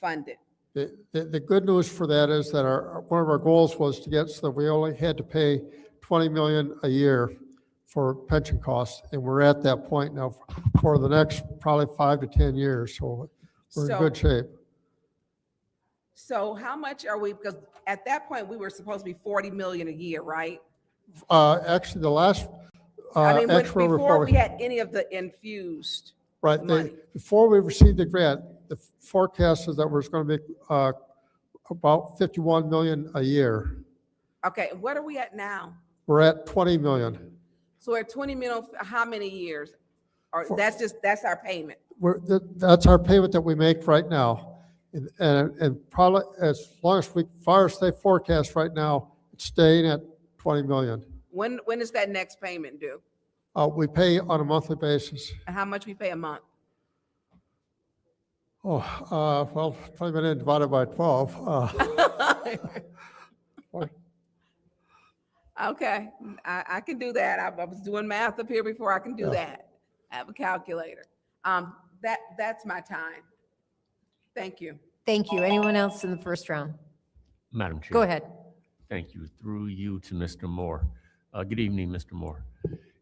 funded. The good news for that is that one of our goals was to get so that we only had to pay 20 million a year for pension costs, and we're at that point now for the next probably 5 to 10 years. So we're in good shape. So how much are we, because at that point, we were supposed to be 40 million a year, right? Actually, the last actual before report. we had any of the infused Right. money. Before we received the grant, the forecast is that we're going to make about 51 million a year. Okay, what are we at now? We're at 20 million. So we're at 20 million, how many years? Or that's our payment? That's our payment that we make right now. And probably as far as they forecast right now, it's staying at 20 million. When is that next payment due? We pay on a monthly basis. And how much we pay a month? Well, 20 million divided by 12. Okay, I can do that. I was doing math up here before. I can do that. I have a calculator. That's my time. Thank you. Thank you. Anyone else in the first round? Madam Chair. Go ahead. Thank you. Through you to Mr. Moore. Good evening, Mr. Moore.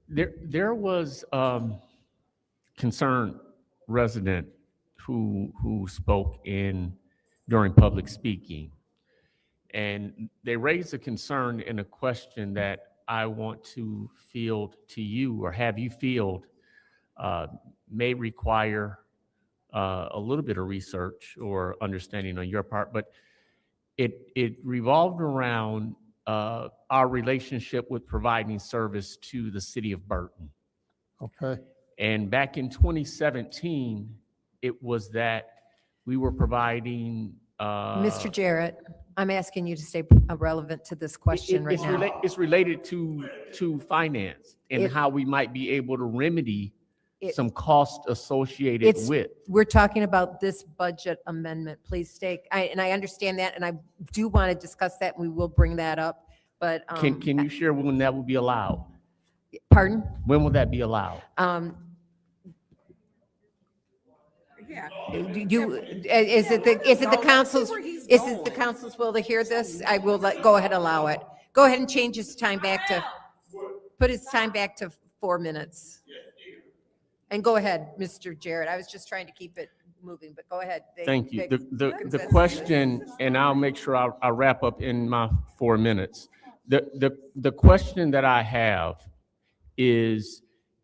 There was concerned resident who spoke during public speaking, and they raised a concern and a question that I want to field to you or have you field. May require a little bit of research or understanding on your part, but it revolved around our relationship with providing service to the city of Burton. Okay. And back in 2017, it was that we were providing. Mr. Jarrett, I'm asking you to stay relevant to this question right now. It's related to finance and how we might be able to remedy some cost associated with. We're talking about this budget amendment. Please stay. And I understand that, and I do want to discuss that, and we will bring that up. But can you share when that will be allowed? Pardon? When will that be allowed? Yeah. Is it the council's will to hear this? I will go ahead and allow it. Go ahead and change his time back to, put his time back to 4 minutes. And go ahead, Mr. Jarrett. I was just trying to keep it moving, but go ahead. Thank you. The question, and I'll make sure I'll wrap up in my 4 minutes. The question that I have is,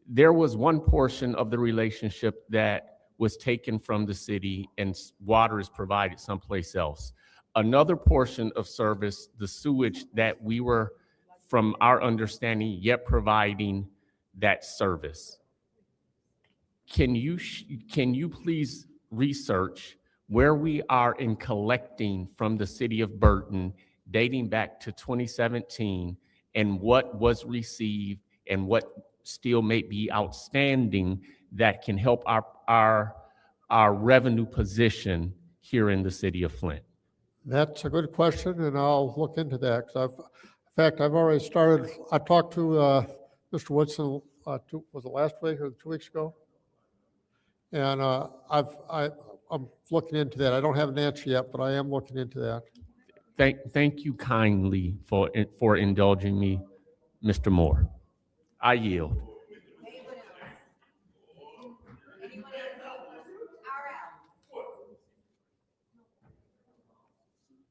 there was one portion of the relationship that was taken from the city and water is provided someplace else. Another portion of service, the sewage, that we were, from our understanding, yet providing that service. Can you please research where we are in collecting from the city of Burton dating back to 2017 and what was received and what still may be outstanding that can help our revenue position here in the city of Flint? That's a good question, and I'll look into that. I've already started. I talked to Mr. Woodson, was it last week or 2 weeks ago? And I'm looking into that. I don't have an answer yet, but I am looking into that. Thank you kindly for indulging me, Mr. Moore. I yield.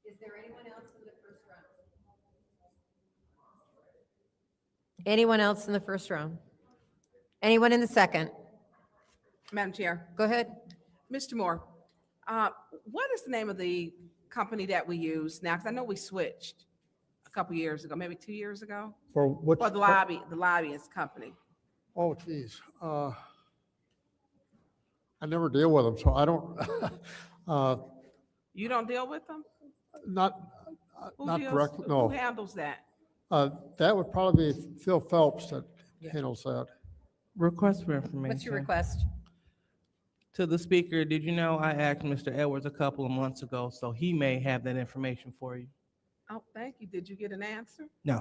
Is there anyone else in the first round? Anyone else in the first round? Anyone in the second? Madam Chair. Go ahead. Mr. Moore, what is the name of the company that we use now? Because I know we switched a couple years ago, maybe 2 years ago. For what? For the lobbyist company. Oh, geez. I never deal with them, so I don't. You don't deal with them? Not directly, no. Who handles that? That would probably be Phil Phelps that handles that. Request for information. What's your request? To the speaker, did you know I asked Mr. Edwards a couple of months ago, so he may have that information for you? Oh, thank you. Did you get an answer? No.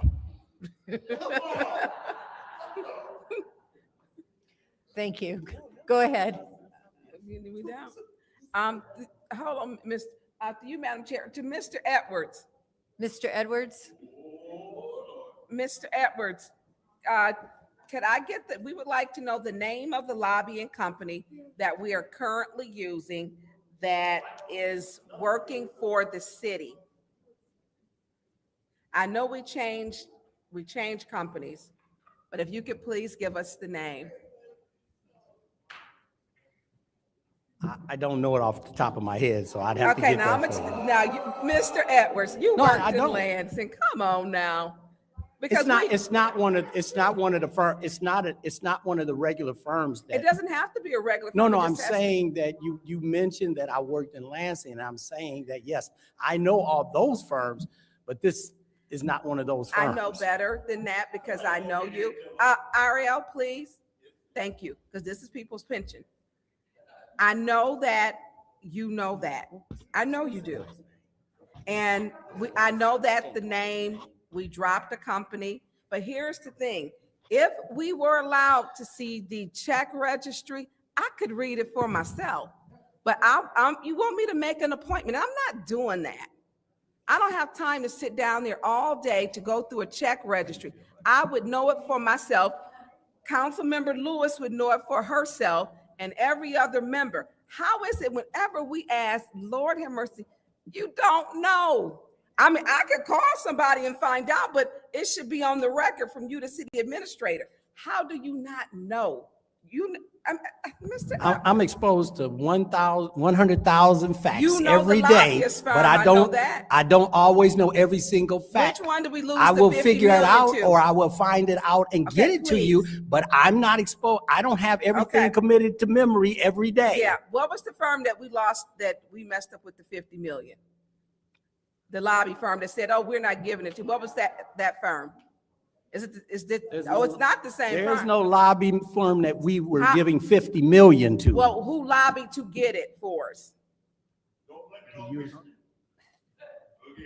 Thank you. Go ahead. We don't. Hold on, Miss. To you, Madam Chair, to Mr. Edwards. Mr. Edwards? Mr. Edwards, could I get that? We would like to know the name of the lobbying company that we are currently using that is working for the city. I know we changed companies, but if you could please give us the name. I don't know it off the top of my head, so I'd have to get that for you. Mr. Edwards, you worked in Lansing. Come on now. Because it's not one of the firm. It's not one of the regular firms. It doesn't have to be a regular No, firm. no, I'm saying that you mentioned that I worked in Lansing, and I'm saying that yes, I know all those firms, but this is not one of those firms. I know better than that because I know you. Ariel, please. Thank you, because this is people's pension. I know that you know that. I know you do. And I know that the name, we dropped the company, but here's the thing. If we were allowed to see the check registry, I could read it for myself. But you want me to make an appointment? I'm not doing that. I don't have time to sit down there all day to go through a check registry. I would know it for myself. Councilmember Lewis would know it for herself and every other member. How is it whenever we ask, Lord have mercy, you don't know? I mean, I could call somebody and find out, but it should be on the record from you, the city administrator. How do you not know? Mr. I'm exposed to 100,000 facts You know every the day, lobbyist firm, but I know that. I don't always know every single fact. Which one do we lose I the will 50 figure it million out, to? or I will find it out and get Okay, it to you, but I'm not exposed. I don't have everything committed to memory every day. Yeah, what was the firm that we lost, that we messed up with the 50 million? The lobby firm that said, oh, we're not giving it to, what was that firm? It's not the same firm. There's no lobbying firm that we were giving 50 million to. Well, who lobbied to get it for us?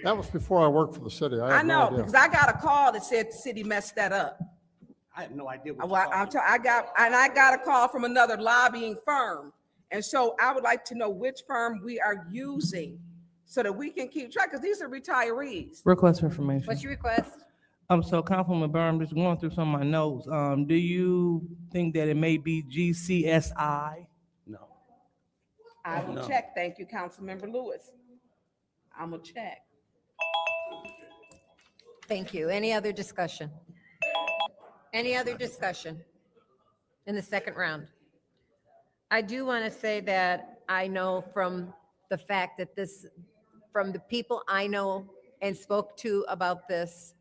That was before I worked for the city. I have no know, idea. because I got a call that said the city messed that up. I have no idea what I got a call from another lobbying firm. And so I would like to know which firm we are using so that we can keep track, because these are retirees. Request for information. What's your request? So Councilwoman Byrne, just going through some of my notes. Do you think that it may be GCSI? No. I will check. Thank you, Councilmember Lewis. I'm gonna check. Thank you. Any other discussion? Any other discussion in the second round? I do want to say that I know from the fact that from the people I know and spoke to about this,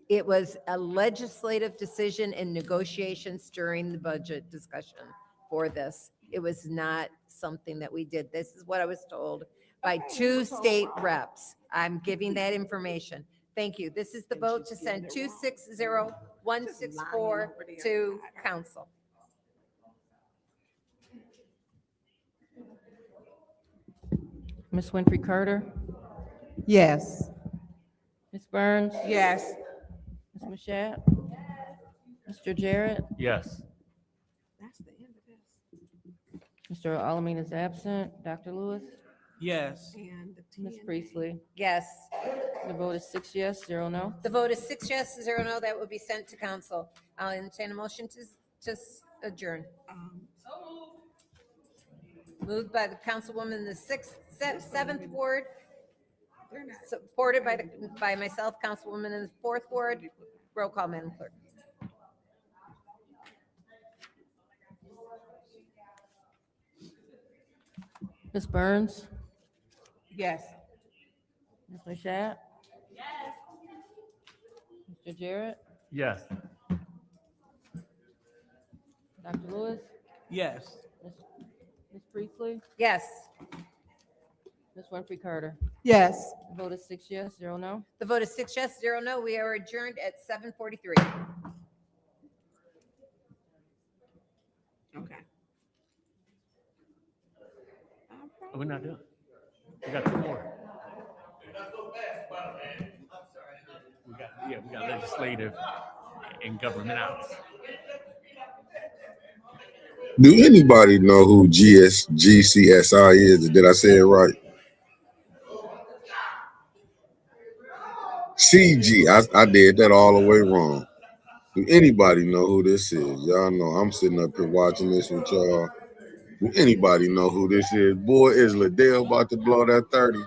it was a legislative decision and negotiations during the budget discussion for this. It was not something that we did. This is what I was told by 2 state reps. I'm giving that information. Thank you. This is the vote to send 260164 to council. Ms. Winfrey Carter, Yes. Ms. Burns, Yes. Ms. Mashat, Mr. Jarrett, Yes. That's the end of this. Mr. Alamin is absent, Dr. Lewis, Yes. And Ms. Priestley. Yes. The vote is 6 yes, 0 no. The vote is 6 yes, 0 no. That will be sent to council. I'll entertain a motion to adjourn. Moved by the councilwoman in the 7th ward, supported by myself, councilwoman in the 4th ward. Roll call, Madam Clerk. Ms. Burns, Yes. Ms. Mashat. Yes. Mr. Jarrett, Yes. Dr. Lewis, Yes. Ms. Priestley, Yes. Ms. Winfrey Carter. Yes. The vote is 6 yes, 0 no. The vote is 6 yes, 0 no. We are adjourned at 7:43. Okay. We're not done. We got 2 more. We got legislative and government outs. Do anybody know who GCSI is? Did I say it right? CG. I did that all the way wrong. Do anybody know who this is? Y'all know I'm sitting up here watching this with y'all. Do anybody know who this is? Boy, is Liddell about to blow that 30.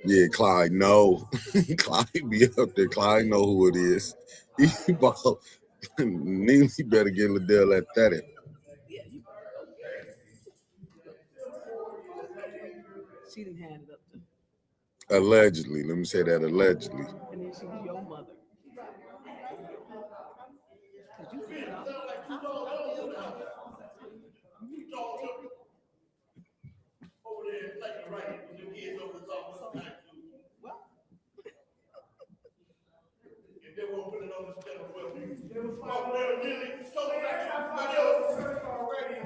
Yeah, Clyde, no. Clyde be up there. Clyde know who it is. He ball. He better get Liddell at 30. She didn't hand it up to. Allegedly. Let me say that allegedly. And then she was your mother.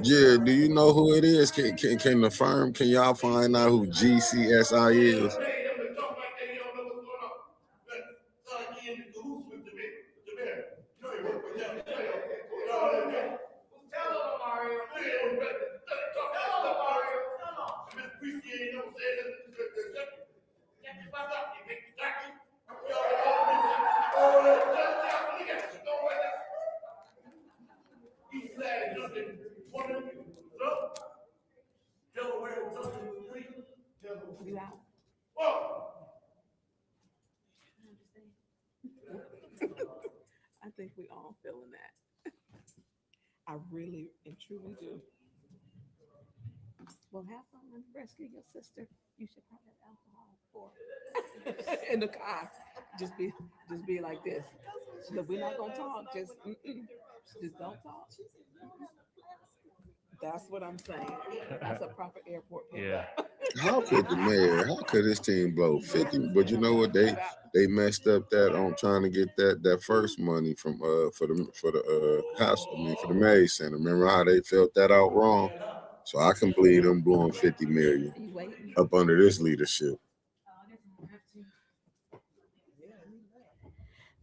Yeah, do you know who it is? Can the firm, can y'all find out who GCSI is? East Side, Justin, 20, up. Delaware, Justin, 3. You out? Oh. I think we all feeling that. I really and truly do. Well, have fun when you rescue your sister. You should probably have alcohol for in the car. Just be like this. But we're not gonna talk. Just don't talk. That's what I'm saying. That's a proper airport pickup. Yeah. How could the mayor? How could his team blow 50? But you know what? They messed up that on trying to get that first money from for the house. I mean for the Mary Center. Remember how they felt that out wrong? So I can believe them blowing 50 million up under this leadership.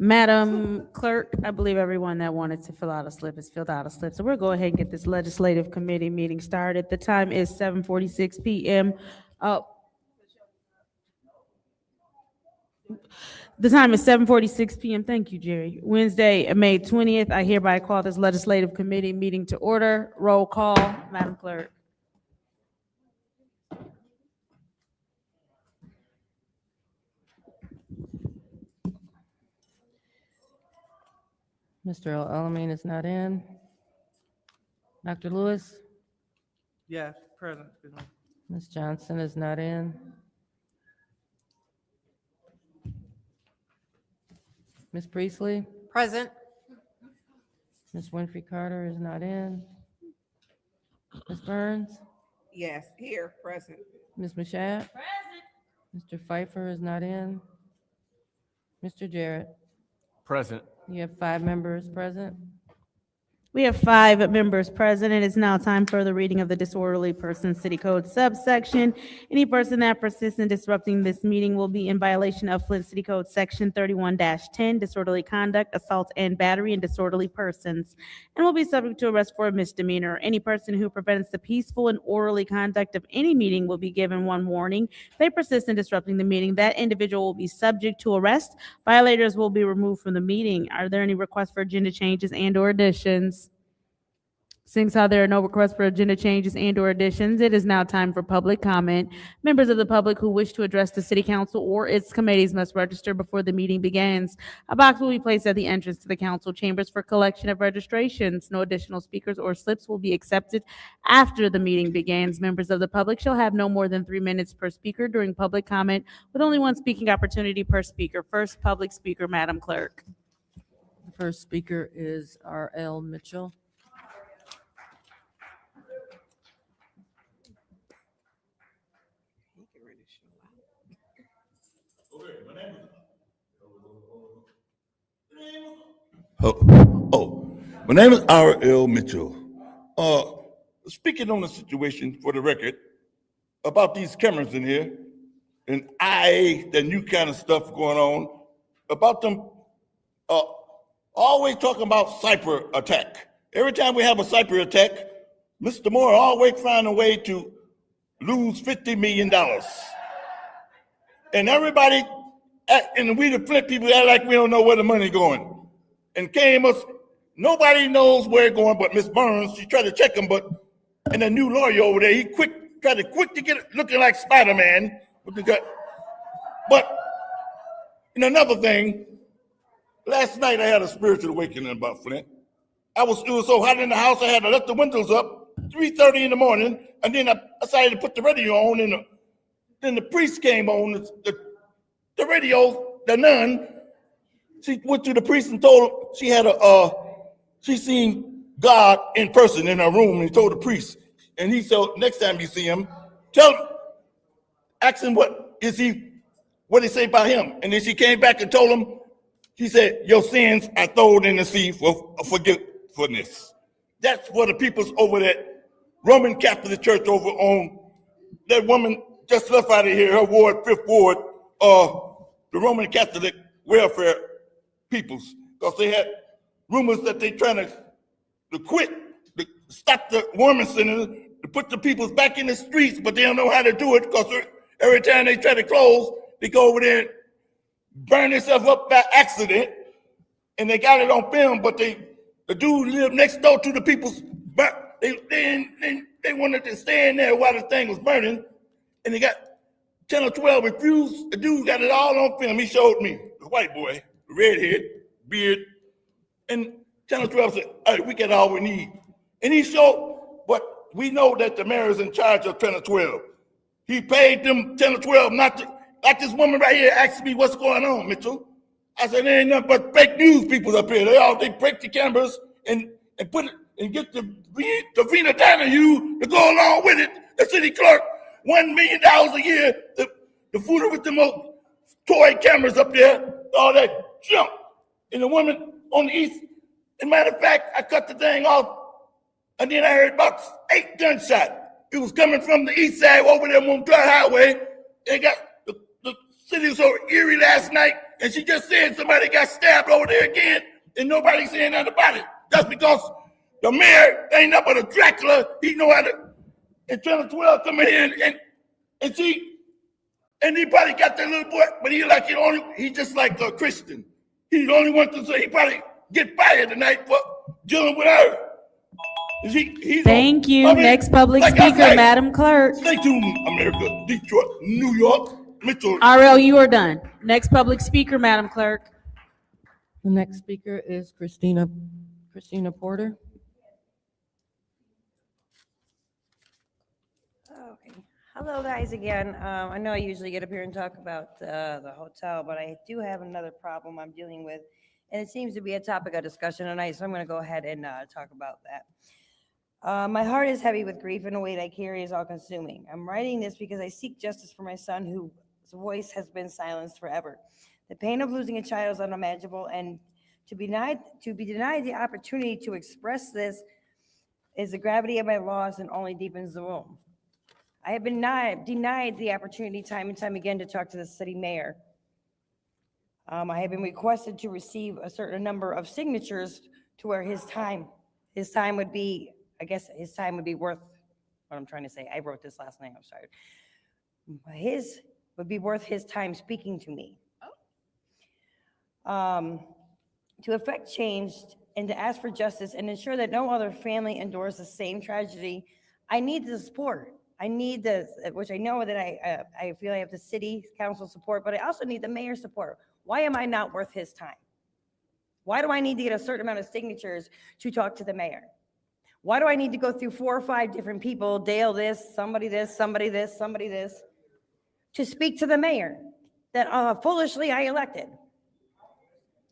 Madam Clerk, I believe everyone that wanted to fill out a slip has filled out a slip. So we'll go ahead and get this legislative committee meeting started. The time is 7:46 p.m. The time is 7:46 p.m. Thank you, Jerry. Wednesday, May 20th. I hereby call this legislative committee meeting to order. Roll call, Madam Clerk. Mr. Alamin is not in. Dr. Lewis? Yes, present. Excuse me. Ms. Johnson is not in. Ms. Priestley? Present. Ms. Winfrey Carter is not in. Ms. Burns? Yes, here, present. Ms. Mashat? Present. Mr. Pfeiffer is not in. Mr. Jarrett? Present. You have 5 members present. We have 5 members present. It is now time for the reading of the disorderly person city code subsection. Any person that persists in disrupting this meeting will be in violation of Flint City Code Section 31-10, disorderly conduct, assault and battery, and disorderly persons, and will be subject to arrest for a misdemeanor. Any person who prevents the peaceful and orderly conduct of any meeting will be given 1 warning. If they persist in disrupting the meeting, that individual will be subject to arrest. Violators will be removed from the meeting. Are there any requests for agenda changes and/or additions? Seeing how there are no requests for agenda changes and/or additions, it is now time for public comment. Members of the public who wish to address the city council or its committees must register before the meeting begins. A box will be placed at the entrance to the council chambers for collection of registrations. No additional speakers or slips will be accepted after the meeting begins. Members of the public shall have no more than 3 minutes per speaker during public comment, with only 1 speaking opportunity per speaker. First public speaker, Madam Clerk. The first speaker is R.L. Mitchell. My name is R.L. Mitchell. Speaking on the situation for the record about these cameras in here and IA, the new kind of stuff going on about them, always talking about cyber attack. Every time we have a cyber attack, Mr. Moore always find a way to lose $50 million. And everybody, and we the Flint people act like we don't know where the money going. And came us, nobody knows where it's going but Miss Burns. She tried to check him, and the new lawyer over there, he tried to get it looking like Spider-Man with the gut. But, and another thing, last night I had a spiritual awakening about Flint. It was so hot in the house, I had to let the windows up, 3:30 in the morning, and then I decided to put the radio on, and then the priest came on, the radio, the nun. She went to the priest and told him she seen God in person in her room, and he told the priest. And he said, next time you see him, ask him what they say about him. And then she came back and told him, she said, your sins are thrown in the sea for forgetfulness. That's for the peoples over that Roman Catholic Church over on, that woman just left out of here, her ward, 5th Ward, the Roman Catholic welfare peoples, because they had rumors that they trying to quit, to stop the women centers, to put the peoples back in the streets, but they don't know how to do it because every time they try to close, they go over there and burn themselves up by accident, and they got it on film, but they The dude lived next door to the people's, but they wanted to stay in there while the thing was burning, and they got 10 or 12 refused. The dude got it all on film. He showed me, the white boy, redhead, beard, and 10 or 12 said, hey, we got all we need. And he showed, but we know that the mayor is in charge of 10 or 12. He paid them 10 or 12 not to, like this woman right here asked me what's going on, Mitchell. I said, there ain't nothing but fake news people up here. They break the cameras and put it and get the Vina Donahue to go along with it. The city clerk, $1 million a year to fool her with them old toy cameras up there, all that junk. And the woman on the east, as a matter of fact, I cut the thing off, and then I heard about 8 gunshots. It was coming from the east side over there on Dry Highway. They got the city was so eerie last night, and she just said somebody got stabbed over there again, and nobody saying nothing about it. That's because the mayor ain't nothing but a Dracula. He know how to, and 10 or 12 come in here and see, and he probably got that little boy, but he just like a Christian. He's the only one to say he probably get fired tonight for dealing with her. Thank you. Next public speaker, Madam Clerk. Stay tuned, America, Detroit, New York, Mitchell. RL, you are done. Next public speaker, Madam Clerk. The next speaker is Christina Porter. Okay. Hello, guys, again. I know I usually get up here and talk about the hotel, but I do have another problem I'm dealing with, and it seems to be a topic of discussion tonight, so I'm going to go ahead and talk about that. My heart is heavy with grief, and the weight I carry is all-consuming. I'm writing this because I seek justice for my son, whose voice has been silenced forever. The pain of losing a child is unimaginable, and to be denied the opportunity to express this is the gravity of my loss and only deepens the wound. I have been denied the opportunity time and time again to talk to the city mayor. I have been requested to receive a certain number of signatures to where his time would be, I guess his time would be worth what I'm trying to say. I wrote this last night, I'm sorry. His would be worth his time speaking to me. To effect change and to ask for justice and ensure that no other family endures the same tragedy, I need the support. I need which I know that I feel I have the city council support, but I also need the mayor's support. Why am I not worth his time? Why do I need to get a certain amount of signatures to talk to the mayor? Why do I need to go through 4 or 5 different people, Dale this, somebody this, somebody this, somebody this, to speak to the mayor that foolishly I elected?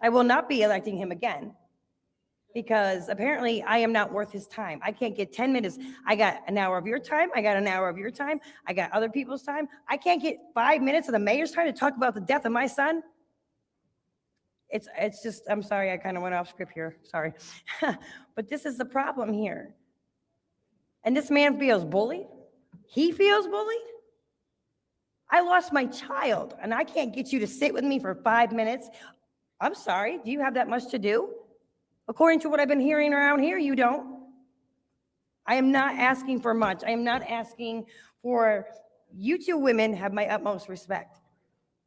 I will not be electing him again because apparently I am not worth his time. I can't get 10 minutes. I got an hour of your time. I got an hour of your time. I got other people's time. I can't get 5 minutes of the mayor's time to talk about the death of my son. It's just, I'm sorry, I kind of went off script here, sorry. But this is the problem here. And this man feels bullied. He feels bullied. I lost my child and I can't get you to sit with me for 5 minutes. I'm sorry, do you have that much to do? According to what I've been hearing around here, you don't. I am not asking for much. I am not asking for, you two women have my utmost respect.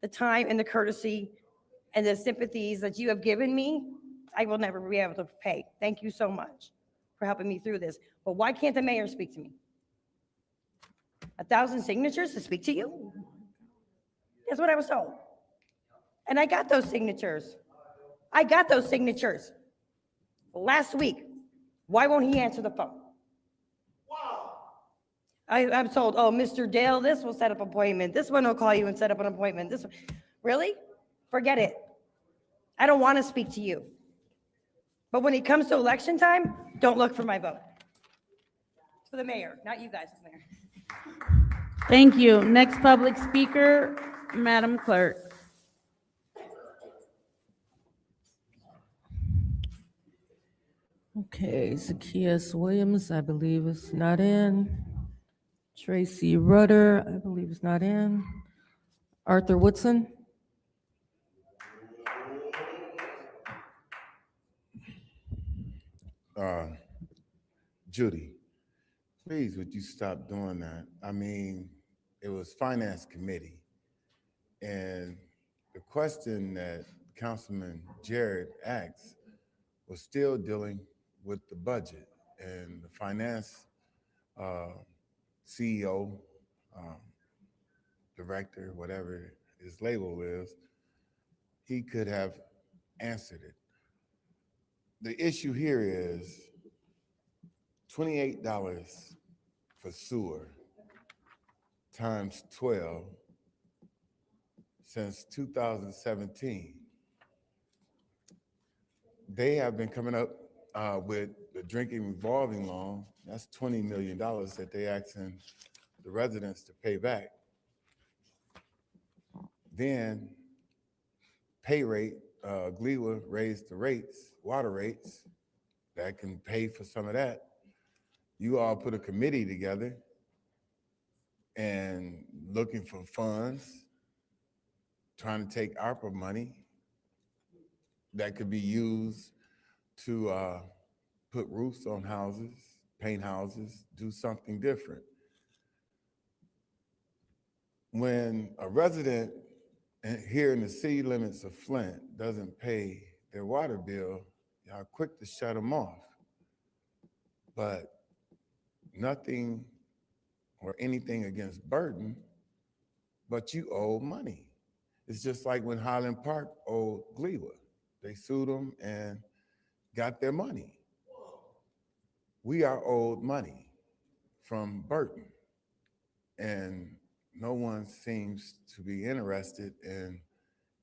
The time and the courtesy and the sympathies that you have given me, I will never be able to pay. Thank you so much for helping me through this. But why can't the mayor speak to me? 1,000 signatures to speak to you? That's what I was told. And I got those signatures. I got those signatures last week. Why won't he answer the phone? I'm told, oh, Mr. Dale, this will set up an appointment. This one will call you and set up an appointment. This one. Really? Forget it. I don't want to speak to you. But when it comes to election time, don't look for my vote. It's for the mayor, not you guys, the mayor. Thank you. Next public speaker, Madam Clerk. Okay, Zacchaeus Williams, I believe is not in. Tracy Rudder, I believe is not in. Arthur Woodson. Judy, please would you stop doing that? I mean, it was Finance Committee. And the question that Councilman Jared asked was still dealing with the budget, and the finance CEO, director, whatever his label is, he could have answered it. The issue here is $28 for sewer times 12 since 2017. They have been coming up with the drinking revolving loan. That's $20 million that they asking the residents to pay back. Then pay rate, GLEWA raised the rates, water rates, that can pay for some of that. You all put a committee together and looking for funds, trying to take ARPA money that could be used to put roofs on houses, paint houses, do something different. When a resident here in the city limits of Flint doesn't pay their water bill, y'all quick to shut them off. But nothing or anything against Burton, but you owe money. It's just like when Highland Park owed GLEWA. They sued them and got their money. We are owed money from Burton, and no one seems to be interested in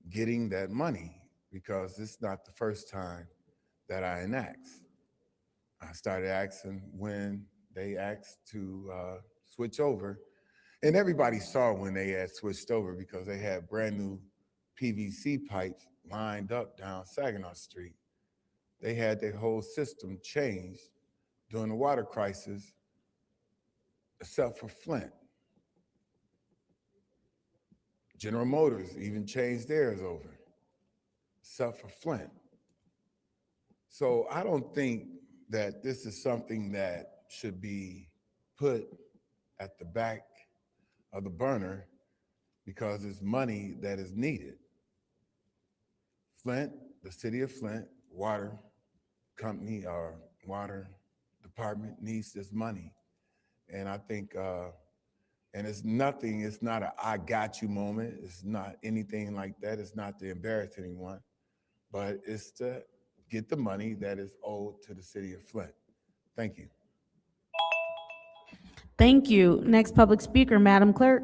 getting that money because it's not the first time that I enact. I started asking when they asked to switch over, and everybody saw when they had switched over because they had brand new PVC pipes lined up down Saginaw Street. They had their whole system changed during the water crisis, except for Flint. General Motors even changed theirs over, except for Flint. So I don't think that this is something that should be put at the back of the burner because it's money that is needed. Flint, the city of Flint, water company or water department needs this money. And I think, and it's nothing, it's not a I got you moment. It's not anything like that. It's not to embarrass anyone, but it's to get the money that is owed to the city of Flint. Thank you. Thank you. Next public speaker, Madam Clerk.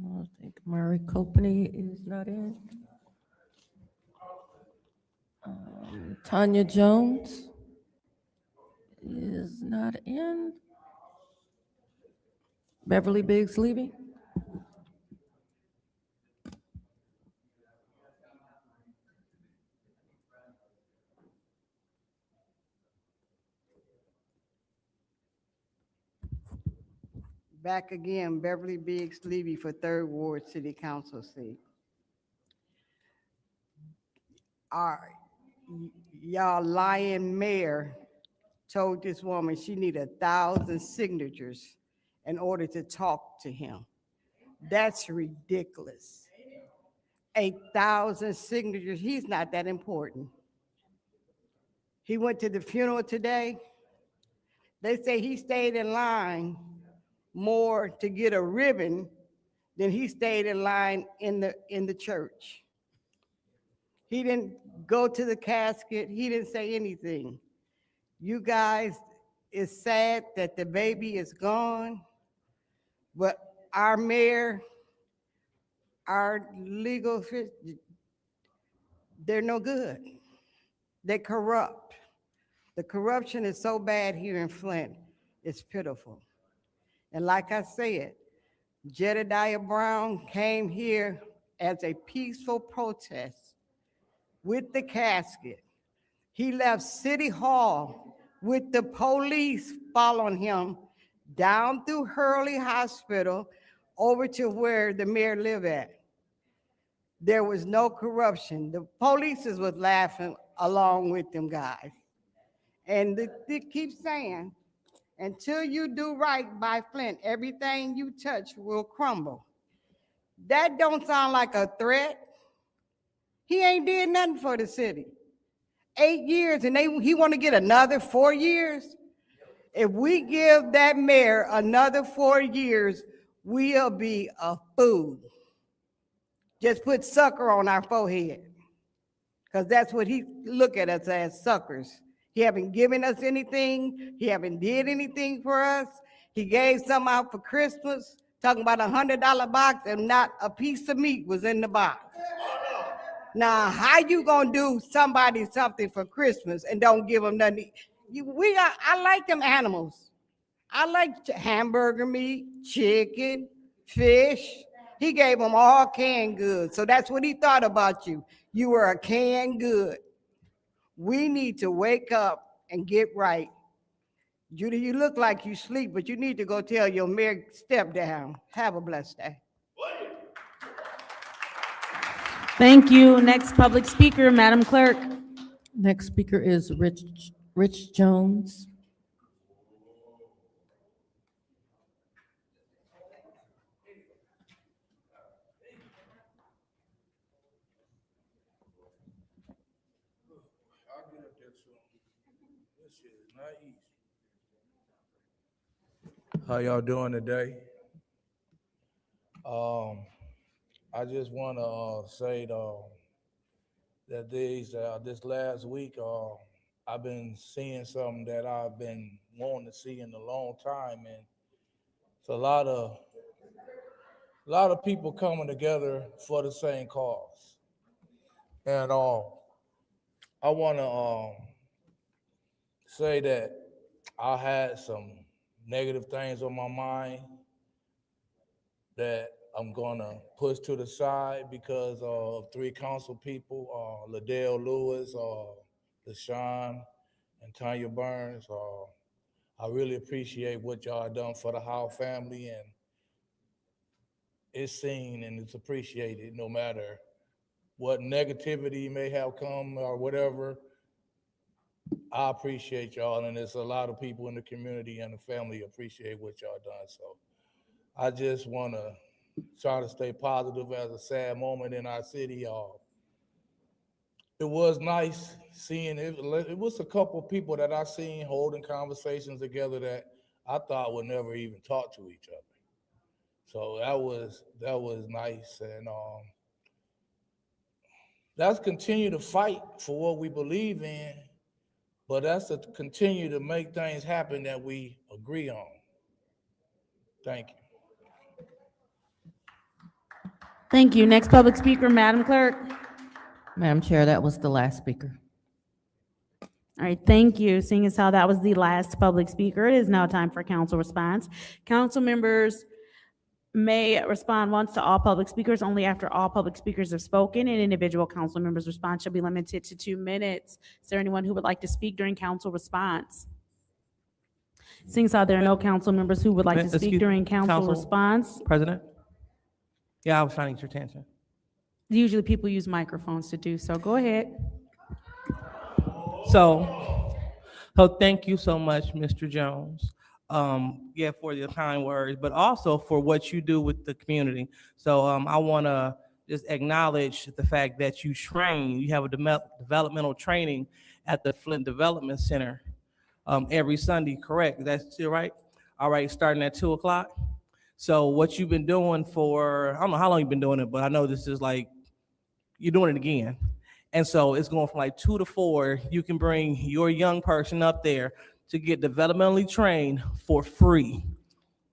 I think Murray Copney is not in. Tanya Jones is not in. Beverly Biggs Levy. Back again, Beverly Biggs Levy for 3rd Ward City Council seat. Y'all lying mayor told this woman she needed 1,000 signatures in order to talk to him. That's ridiculous. 1,000 signatures, he's not that important. He went to the funeral today. They say he stayed in line more to get a ribbon than he stayed in line in the church. He didn't go to the casket. He didn't say anything. You guys, it's sad that the baby is gone, but our mayor, our legal, they're no good. They're corrupt. The corruption is so bad here in Flint, it's pitiful. And like I said, Jedediah Brown came here as a peaceful protest with the casket. He left City Hall with the police following him down through Hurley Hospital over to where the mayor lived at. There was no corruption. The police was laughing along with them guys. And they keep saying, until you do right by Flint, everything you touch will crumble. That don't sound like a threat. He ain't did nothing for the city. 8 years, and he want to get another 4 years. If we give that mayor another 4 years, we'll be a fool. Just put sucker on our forehead, because that's what he look at us as, suckers. He haven't given us anything. He haven't did anything for us. He gave some out for Christmas, talking about $100 box, and not a piece of meat was in the box. Now, how you gonna do somebody something for Christmas and don't give them nothing? I like them animals. I like hamburger meat, chicken, fish. He gave them all canned goods. So that's what he thought about you. You were a canned good. We need to wake up and get right. Judy, you look like you sleep, but you need to go tell your mayor, step down. Have a blessed day. Thank you. Next public speaker, Madam Clerk. Next speaker is Rich Jones. How y'all doing today? I just want to say that this last week, I've been seeing something that I've been wanting to see in a long time, and it's a lot of people coming together for the same cause. And I want to say that I had some negative things on my mind that I'm gonna push to the side because of 3 council people, Liddell Lewis, LaShawn, and Tanya Burns. I really appreciate what y'all done for the Howe family, and it's seen and it's appreciated no matter what negativity may have come or whatever. I appreciate y'all, and there's a lot of people in the community and the family appreciate what y'all done. So I just want to try to stay positive as a sad moment in our city. It was nice seeing it. It was a couple of people that I seen holding conversations together that I thought would never even talk to each other. So that was nice, and let's continue to fight for what we believe in, but that's to continue to make things happen that we agree on. Thank you. Thank you. Next public speaker, Madam Clerk. Madam Chair, that was the last speaker. All right, thank you. Seeing as how that was the last public speaker, it is now time for council response. Council members may respond once to all public speakers, only after all public speakers have spoken, and individual council members' response shall be limited to 2 minutes. Is there anyone who would like to speak during council response? Seeing as how there are no council members who would like to speak during council response. President? Yeah, I was trying to get your attention. Usually people use microphones to do so. Go ahead. So thank you so much, Mr. Jones. For your kind words, but also for what you do with the community. So I want to just acknowledge the fact that you have a developmental training at the Flint Development Center every Sunday, correct? That's still right? All right, starting at 2 o'clock. So what you've been doing I don't know how long you've been doing it, but I know this is like, you're doing it again. And so it's going from like 2 to 4. You can bring your young person up there to get developmentally trained for free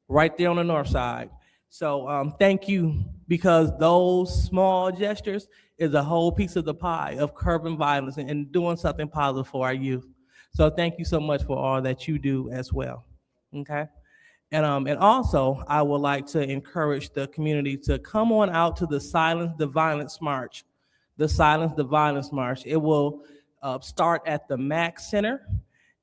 right there on the north side. So thank you, because those small gestures is a whole piece of the pie of curbing violence and doing something positive for our youth. So thank you so much for all that you do as well, okay? And also, I would like to encourage the community to come on out to the Silence the Violence March. The Silence the Violence March. It will start at the MAC Center,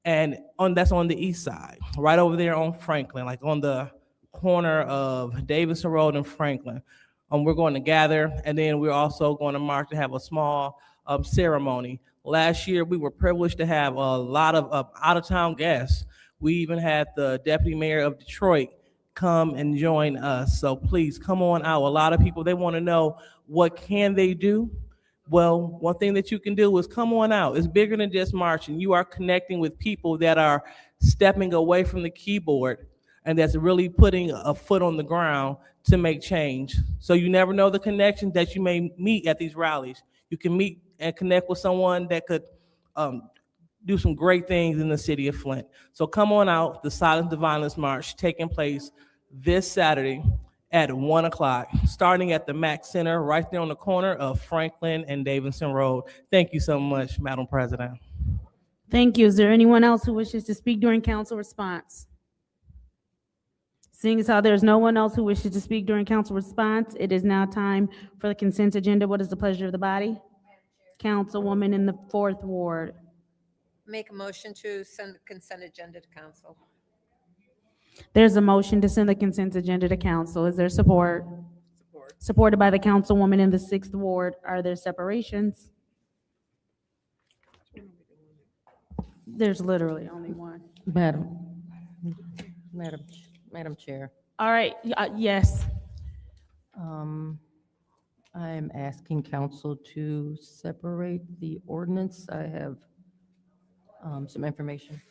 and that's on the east side, right over there on Franklin, like on the corner of Davidson Road and Franklin. We're going to gather, and then we're also going to march to have a small ceremony. Last year, we were privileged to have a lot of out-of-town guests. We even had the deputy mayor of Detroit come and join us. So please come on out. A lot of people, they want to know what can they do Well, one thing that you can do is come on out. It's bigger than just marching. You are connecting with people that are stepping away from the keyboard and that's really putting a foot on the ground to make change. So you never know the connections that you may meet at these rallies. You can meet and connect with someone that could do some great things in the city of Flint. So come on out, the Silence to Violence March taking place this Saturday at 1 o'clock, starting at the Mack Center right there on the corner of Franklin and Davidson Road. Thank you so much, Madam President. Thank you. Is there anyone else who wishes to speak during council response? Seeing as how there's no one else who wishes to speak during council response, it is now time for the consent agenda. What is the pleasure of the body? Councilwoman in the 4th Ward. Make a motion to send the consent agenda to council. There's a motion to send the consent agenda to council. Is there support? Support. Supported by the councilwoman in the 6th Ward. Are there separations? There's literally only one. Madam Chair. All right, yes. I am asking council to separate the ordinance. I have some information.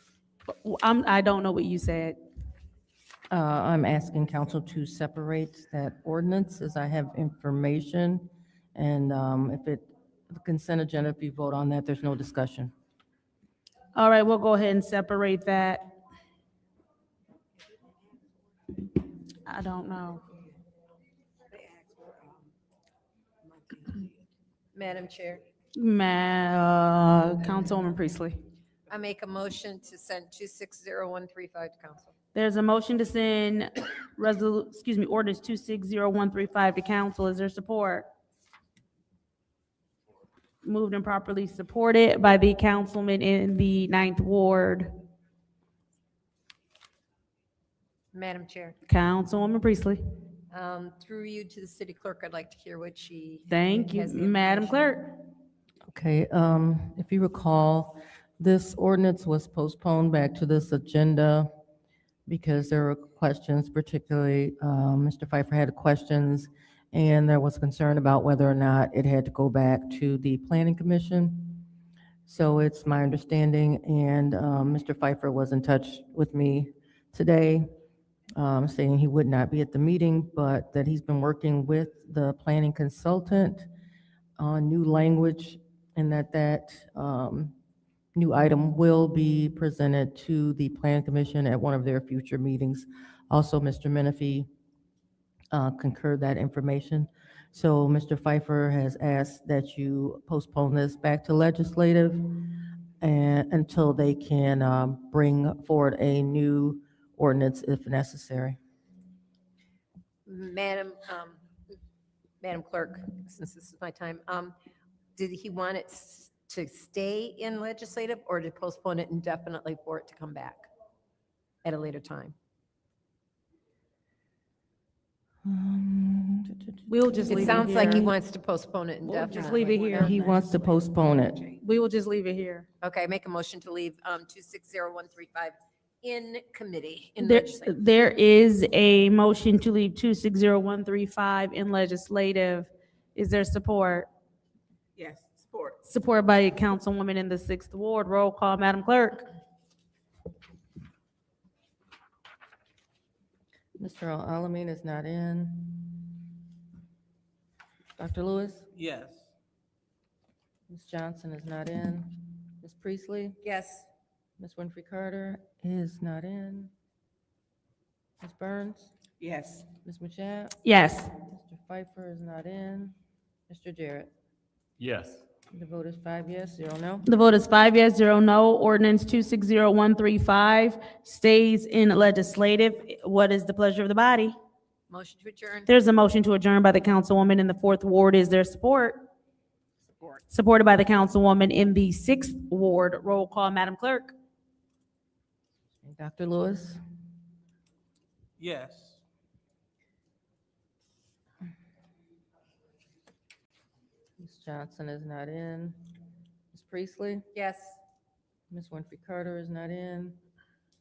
I don't know what you said. I'm asking council to separate that ordinance as I have information. And the consent agenda, if you vote on that, there's no discussion. All right, we'll go ahead and separate that. I don't know. Madam Chair, Councilwoman Priestley. I make a motion to send 260135 to council. There's a motion to send ordinance 260135 to council. Is there support? Moved and properly supported by the councilman in the 9th Ward. Madam Chair, Councilwoman Priestley. through you to the city clerk, I'd like to hear what she. Thank you, has the Madam information. Clerk. Okay, if you recall, this ordinance was postponed back to this agenda because there were questions, particularly Mr. Pfeiffer had questions, and there was concern about whether or not it had to go back to the Planning Commission. So it's my understanding, and Mr. Pfeiffer was in touch with me today, saying he would not be at the meeting, but that he's been working with the planning consultant on new language, and that new item will be presented to the Planning Commission at one of their future meetings. Also, Mr. Menifee concurred that information. So Mr. Pfeiffer has asked that you postpone this back to legislative and until they can bring forward a new ordinance if necessary. Madam Clerk, since this is my time, did he want it to stay in legislative or to postpone it indefinitely for it to come back at a later time? We'll just leave it here. It sounds like he wants to postpone it indefinitely. Just leave it here. He wants to postpone it. We will just leave it here. Okay, make a motion to leave 260135 in committee, in There, legislative. there is a motion to leave 260135 in legislative. Is there support? Yes, support. Supported by a councilwoman in the 6th Ward. Roll call, Madam Clerk. Mr. Alamin is not in. Dr. Lewis? Yes. Ms. Johnson is not in. Ms. Priestley? Yes. Ms. Winfrey Carter is not in. Ms. Burns? Yes. Ms. Mashat? Yes. Mr. Pfeiffer is not in. Mr. Jarrett? Yes. The vote is 5 yes, 0 no. The vote is 5 yes, 0 no. Ordinance 260135 stays in legislative. What is the pleasure of the body? Motion to adjourn. There's a motion to adjourn by the councilwoman in the 4th Ward. Is there support? Support. Supported by the councilwoman in the 6th Ward. Roll call, Madam Clerk. Dr. Lewis? Yes. Ms. Johnson is not in. Ms. Priestley? Yes. Ms. Winfrey Carter is not in.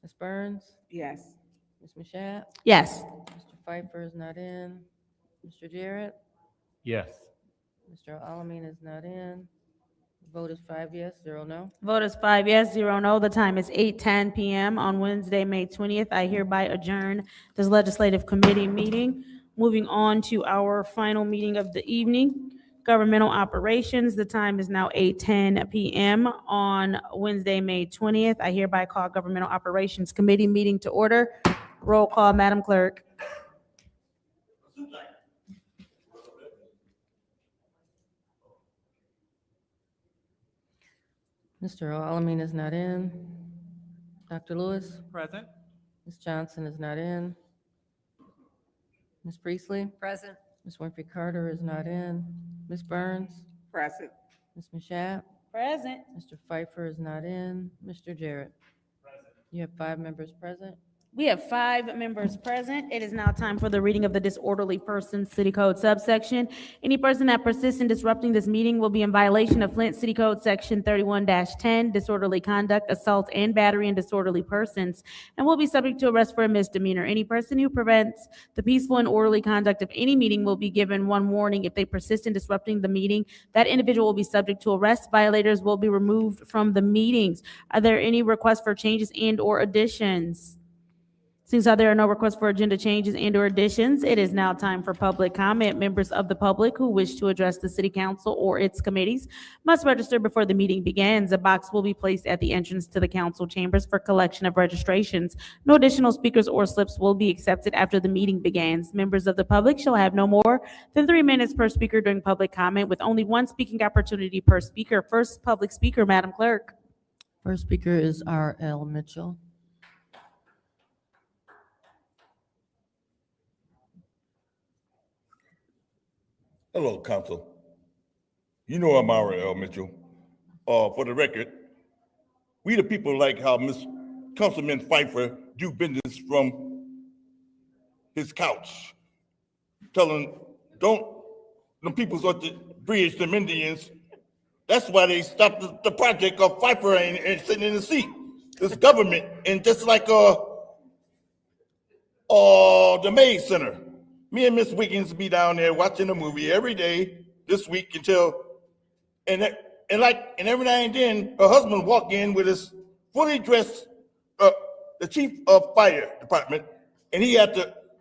Ms. Burns? Yes. Ms. Mashat? Yes. Mr. Pfeiffer is not in. Mr. Jarrett? Yes. Mr. Alamin is not in. Vote is 5 yes, 0 no. Vote is 5 yes, 0 no. The time is 8:10 p.m. on Wednesday, May 20th. I hereby adjourn this legislative committee meeting. Moving on to our final meeting of the evening, governmental operations. The time is now 8:10 p.m. on Wednesday, May 20th. I hereby call Governmental Operations Committee meeting to order. Roll call, Madam Clerk. Mr. Alamin is not in. Dr. Lewis? Present. Ms. Johnson is not in. Ms. Priestley? Present. Ms. Winfrey Carter is not in. Ms. Burns? Present. Ms. Mashat? Present. Mr. Pfeiffer is not in. Mr. Jarrett? You have 5 members present. We have 5 members present. It is now time for the reading of the disorderly person city code subsection. Any person that persists in disrupting this meeting will be in violation of Flint City Code Section 31-10, disorderly conduct, assault, and battery in disorderly persons, and will be subject to arrest for a misdemeanor. Any person who prevents the peaceful and orderly conduct of any meeting will be given 1 warning. If they persist in disrupting the meeting, that individual will be subject to arrest. Violators will be removed from the meetings. Are there any requests for changes and/or additions? Since there are no requests for agenda changes and/or additions, it is now time for public comment. Members of the public who wish to address the city council or its committees must register before the meeting begins. A box will be placed at the entrance to the council chambers for collection of registrations. No additional speakers or slips will be accepted after the meeting begins. Members of the public shall have no more than 3 minutes per speaker during public comment, with only 1 speaking opportunity per speaker. First public speaker, Madam Clerk. First speaker is R.L. Mitchell. Hello, council. You know I'm R.L. Mitchell. For the record, we the people like how Councilman Pfeiffer do business from his couch, telling them people's at the bridge, them Indians. That's why they stopped the project of Pfeiffer and sitting in the seat. This government, and just like the Maid Center. Me and Miss Wiggins be down there watching a movie every day this week and every now and then her husband walk in with his fully dressed, the chief of fire department, and he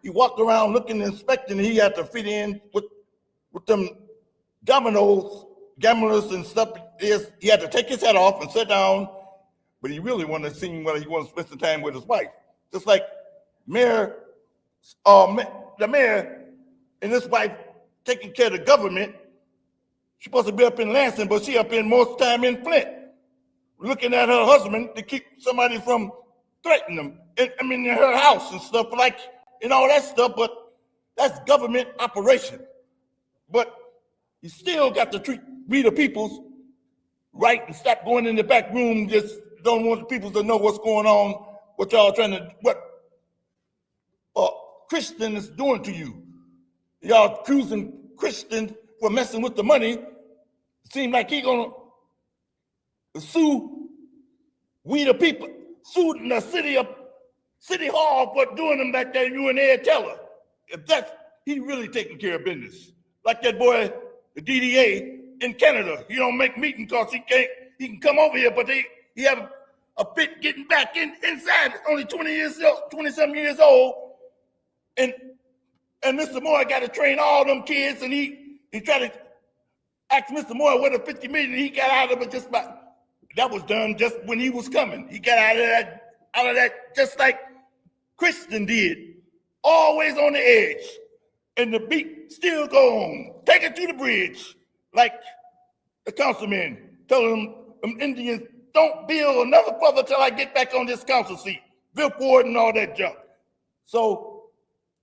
walked around looking and inspecting, and he had to fit in with them gamblers and stuff. He had to take his hat off and sit down, but he really wanted to seem he wanted to spend some time with his wife, just like the mayor and his wife taking care of the government. She's supposed to be up in Lansing, but she up in most time in Flint, looking at her husband to keep somebody from threatening them. In her house and stuff and all that stuff, but that's government operation. But you still got to read the people's right and stop going in the back room, just don't want the people to know what's going on, what y'all trying to, what Christian is doing to you. Y'all accusing Christian for messing with the money. Seem like he gonna sue we the people, sue the city hall for doing them back there, you and Ed Teller. If that's, he really taking care of business. Like that boy, the DDA in Canada. He don't make meeting because he can come over here, but he have a fit getting back inside, only 20-something years old. And Mr. Moore got to train all them kids, and he tried to ask Mr. Moore what a 50 million, he got out of it just about. That was done just when he was coming. He got out of that just like Christian did, always on the edge. And the beat still go on. Take it to the bridge, like the councilman telling them Indians, don't build another brother till I get back on this council seat. Bill Ford and all that junk. So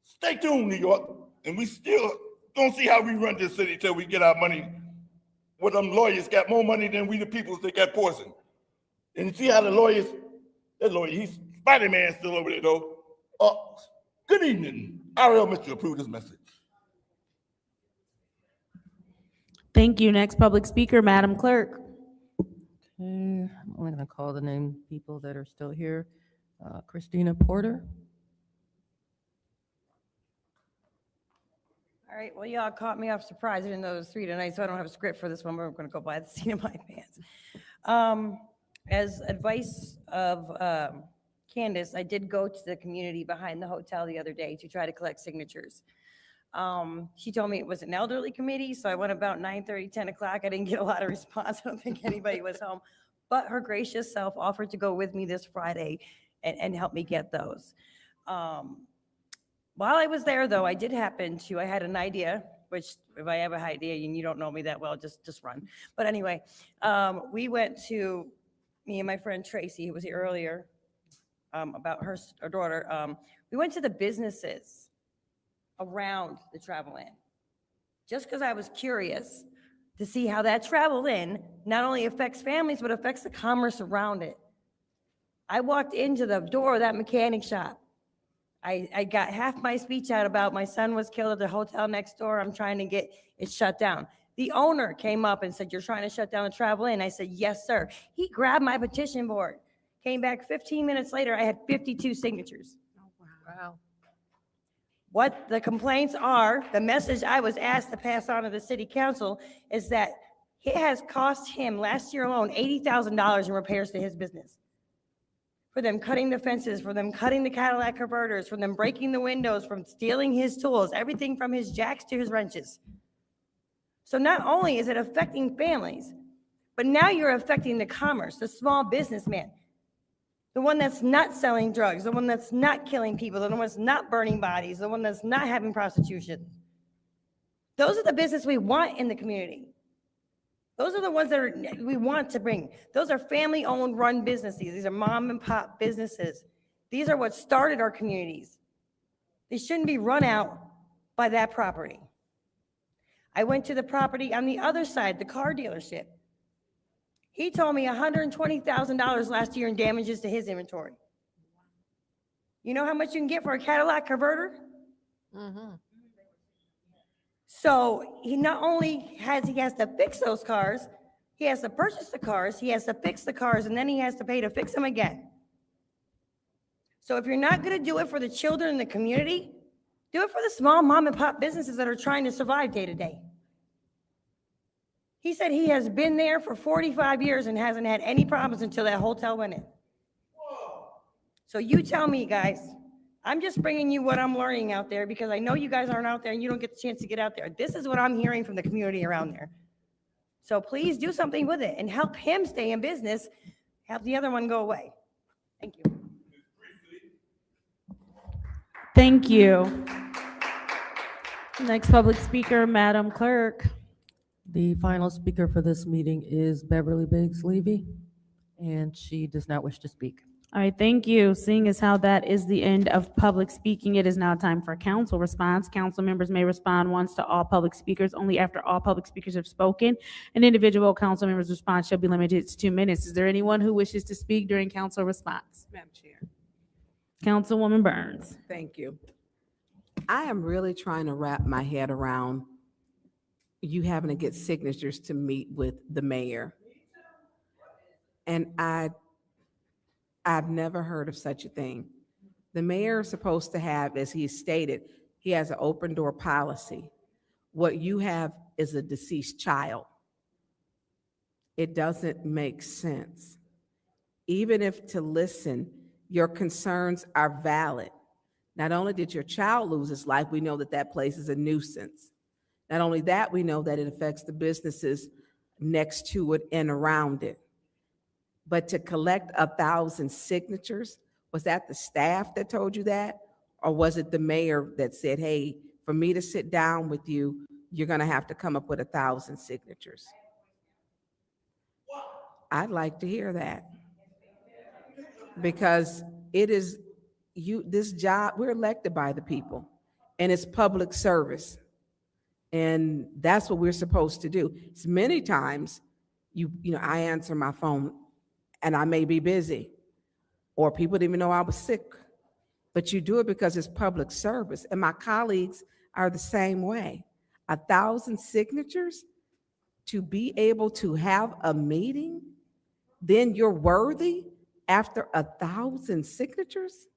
stay tuned, New York, and we still don't see how we run this city till we get our money. What them lawyers got more money than we the people that got poison. And you see how that lawyer, he's Spider-Man still over there though. Good evening. R.L. Mitchell approved this message. Thank you. Next public speaker, Madam Clerk. Okay, I'm only going to call the name people that are still here. Christina Porter. All right, well, y'all caught me off surprise. I didn't know there was 3 tonight, so I don't have a script for this one. We're going to go by the seat of my pants. As advice of Candace, I did go to the community behind the hotel the other day to try to collect signatures. She told me it was an elderly committee, so I went about 9:30, 10 o'clock. I didn't get a lot of response. I don't think anybody was home. But her gracious self offered to go with me this Friday and help me get those. While I was there, though, I had an idea, which if I have an idea and you don't know me that well, just run. But anyway, me and my friend Tracy, who was here earlier, about her daughter, we went to the businesses around the travel inn, just because I was curious to see how that travel inn not only affects families, but affects the commerce around it. I walked into the door of that mechanic shop. I got half my speech out about my son was killed at the hotel next door. I'm trying to get it shut down. The owner came up and said, "You're trying to shut down the travel inn?" I said, "Yes, sir." He grabbed my petition board, came back 15 minutes later, I had 52 signatures. Wow. What the complaints are, the message I was asked to pass on to the city council is that it has cost him last year alone $80,000 in repairs to his business. For them cutting the fences, for them cutting the Cadillac converters, for them breaking the windows, from stealing his tools, everything from his jacks to his wrenches. So not only is it affecting families, but now you're affecting the commerce, the small businessman, the one that's not selling drugs, the one that's not killing people, the one that's not burning bodies, the one that's not having prostitution. Those are the business we want in the community. Those are the ones that we want to bring. Those are family-owned, run businesses. These are mom and pop businesses. These are what started our communities. They shouldn't be run out by that property. I went to the property on the other side, the car dealership. He told me $120,000 last year in damages to his inventory. You know how much you can get for a Cadillac converter? So he not only has to fix those cars, he has to purchase the cars, he has to fix the cars, and then he has to pay to fix them again. So if you're not going to do it for the children in the community, do it for the small mom and pop businesses that are trying to survive day to day. He said he has been there for 45 years and hasn't had any problems until that hotel went in. So you tell me, guys. I'm just bringing you what I'm learning out there because I know you guys aren't out there and you don't get the chance to get out there. This is what I'm hearing from the community around there. So please do something with it and help him stay in business, help the other one go away. Thank you. Thank you. Next public speaker, Madam Clerk. The final speaker for this meeting is Beverly Biggs Levy, and she does not wish to speak. All right, thank you. Seeing as how that is the end of public speaking, it is now time for council response. Council members may respond once to all public speakers, only after all public speakers have spoken. An individual council member's response shall be limited to 2 minutes. Is there anyone who wishes to speak during council response? Madam Chair. Councilwoman Burns. Thank you. I am really trying to wrap my head around you having to get signatures to meet with the mayor. And I've never heard of such a thing. The mayor is supposed to have, as he stated, he has an open door policy. What you have is a deceased child. It doesn't make sense. Even if to listen, your concerns are valid. Not only did your child lose his life, we know that that place is a nuisance. Not only that, we know that it affects the businesses next to it and around it. But to collect 1,000 signatures, was that the staff that told you that? Or was it the mayor that said, hey, for me to sit down with you, you're gonna have to come up with 1,000 signatures? I'd like to hear that. Because it is this job, we're elected by the people, and it's public service. And that's what we're supposed to do. It's many times, I answer my phone and I may be busy, or people didn't even know I was sick, but you do it because it's public service. And my colleagues are the same way. 1,000 signatures to be able to have a meeting, then you're worthy after 1,000 signatures?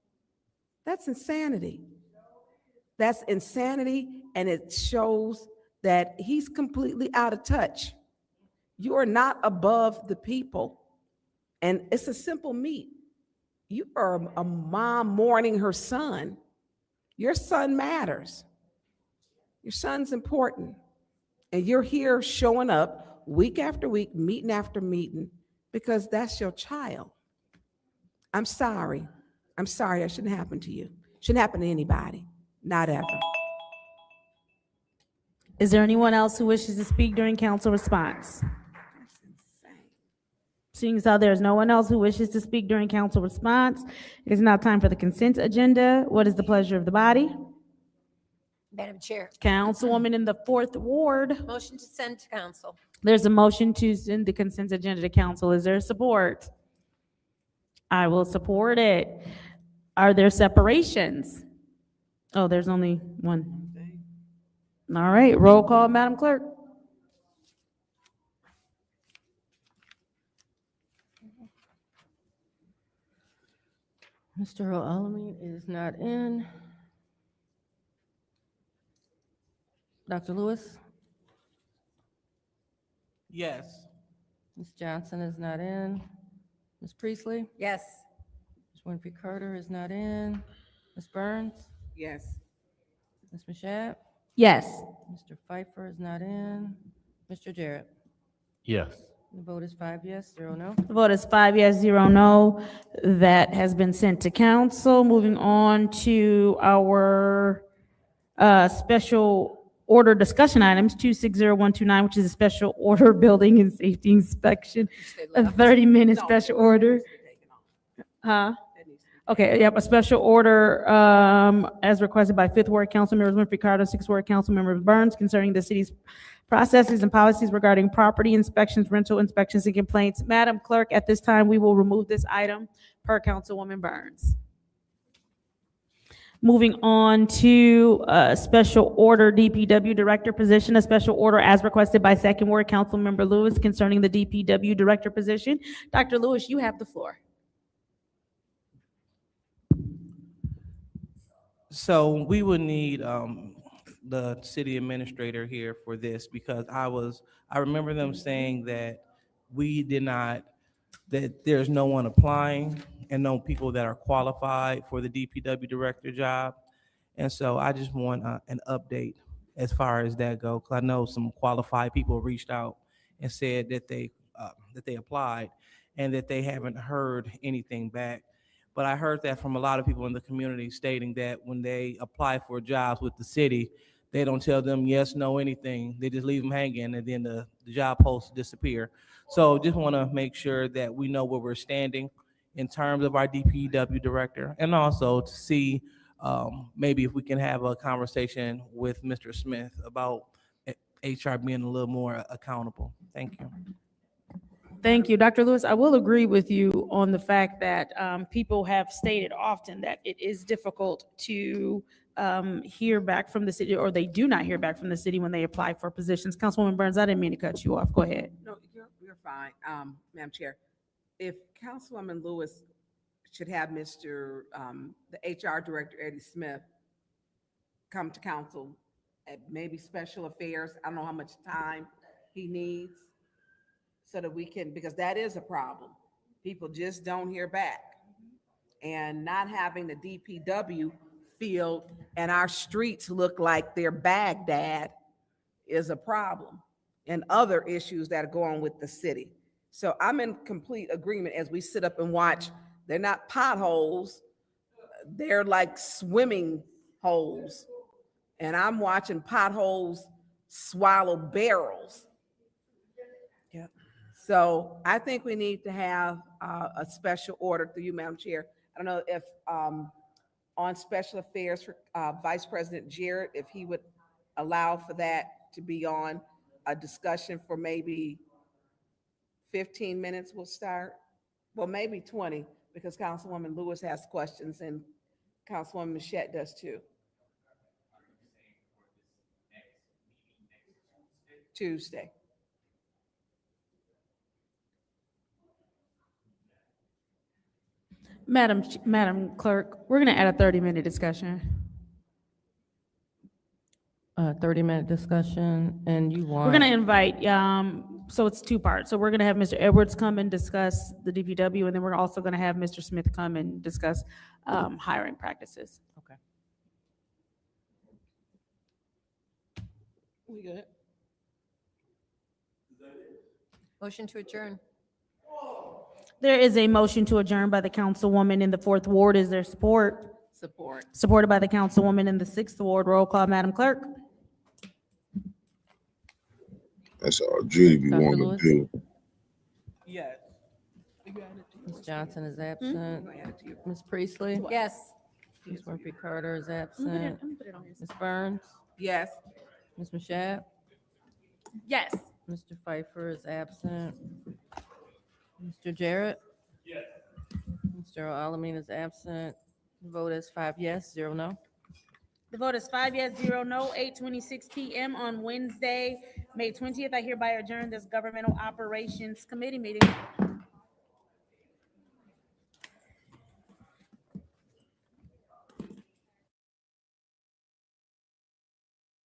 That's insanity. That's insanity, and it shows that he's completely out of touch. You are not above the people. And it's a simple meet. You are a mom mourning her son. Your son matters. Your son's important. And you're here showing up week after week, meeting after meeting, because that's your child. I'm sorry. I'm sorry that shouldn't happen to you. Shouldn't happen to anybody. Not ever. Is there anyone else who wishes to speak during council response? Seeing as how there's no one else who wishes to speak during council response, it is now time for the consent agenda. What is the pleasure of the body? Madam Chair. Councilwoman in the 4th Ward. Motion to send to council. There's a motion to send the consent agenda to council. Is there support? I will support it. Are there separations? Oh, there's only one. All right, roll call, Madam Clerk. Mr. Alamin is not in. Dr. Lewis? Yes. Ms. Johnson is not in. Ms. Priestley? Yes. Ms. Winfrey Carter is not in. Ms. Burns? Yes. Ms. Mashat? Yes. Mr. Pfeiffer is not in. Mr. Jarrett? Yes. The vote is 5 yes, 0 no. The vote is 5 yes, 0 no. That has been sent to council. Moving on to our special order discussion items, 260129, which is a special order building and safety inspection, a 30-minute special order. Huh? Okay, yep, a special order as requested by 5th Ward Council members Winfrey Carter, 6th Ward Council members Burns, concerning the city's processes and policies regarding property inspections, rental inspections, and complaints. Madam Clerk, at this time, we will remove this item per Councilwoman Burns. Moving on to special order DPW Director position, a special order as requested by 2nd Ward Councilmember Lewis concerning the DPW Director position. Dr. Lewis, you have the floor. So we would need the city administrator here for this, because I remember them saying that that there's no one applying and no people that are qualified for the DPW director job. And so I just want an update as far as that goes, because I know some qualified people reached out and said that they applied and that they haven't heard anything back. But I heard that from a lot of people in the community stating that when they apply for jobs with the city, they don't tell them yes, no, anything. They just leave them hanging, and then the job posts disappear. So just want to make sure that we know where we're standing in terms of our DPW director, and also to see maybe if we can have a conversation with Mr. Smith about HR being a little more accountable. Thank you. Thank you, Dr. Lewis. I will agree with you on the fact that people have stated often that it is difficult to hear back from the city, or they do not hear back from the city when they apply for positions. Councilwoman Burns, I didn't mean to cut you off. Go ahead. No, you're fine, Madam Chair. If Councilwoman Lewis should have Mr. The HR Director, Eddie Smith, come to council at maybe special affairs. I don't know how much time he needs, so that we can, because that is a problem. People just don't hear back. And not having the DPW field and our streets look like they're Baghdad is a problem, and other issues that are going with the city. So I'm in complete agreement as we sit up and watch. They're not potholes, they're like swimming holes. And I'm watching potholes swallow barrels. So I think we need to have a special order through you, Madam Chair. I don't know if on special affairs for Vice President Jarrett, if he would allow for that to be on a discussion for maybe 15 minutes, we'll start. Well, maybe 20, because Councilwoman Lewis has questions and Councilwoman Mashat does too. Tuesday. Madam Clerk, we're going to add a 30-minute discussion. 30-minute discussion, and you want. We're gonna invite, so it's two parts. So we're gonna have Mr. Edwards come and discuss the DPW, and then we're also gonna have Mr. Smith come and discuss, hiring practices. Okay. We good? Motion to adjourn. There is a motion to adjourn by the councilwoman in the 4th Ward. Is there support? Support. Supported by the councilwoman in the 6th Ward. Roll call, Madam Clerk. That's all Judy be Dr. wanting Lewis? to do. Yes. Ms. Johnson is absent. Ms. Priestley? Yes. Ms. Murphy Carter is absent. Ms. Burns? Yes. Ms. Mashat? Yes. Mr. Pfeiffer is absent. Mr. Jarrett? Yes. Mr. Alamin is absent. The vote is 5 yes, 0 no. The vote is 5 yes, 0 no, 8:26 PM on Wednesday, May 20th. I hereby adjourn this Governmental Operations Committee meeting.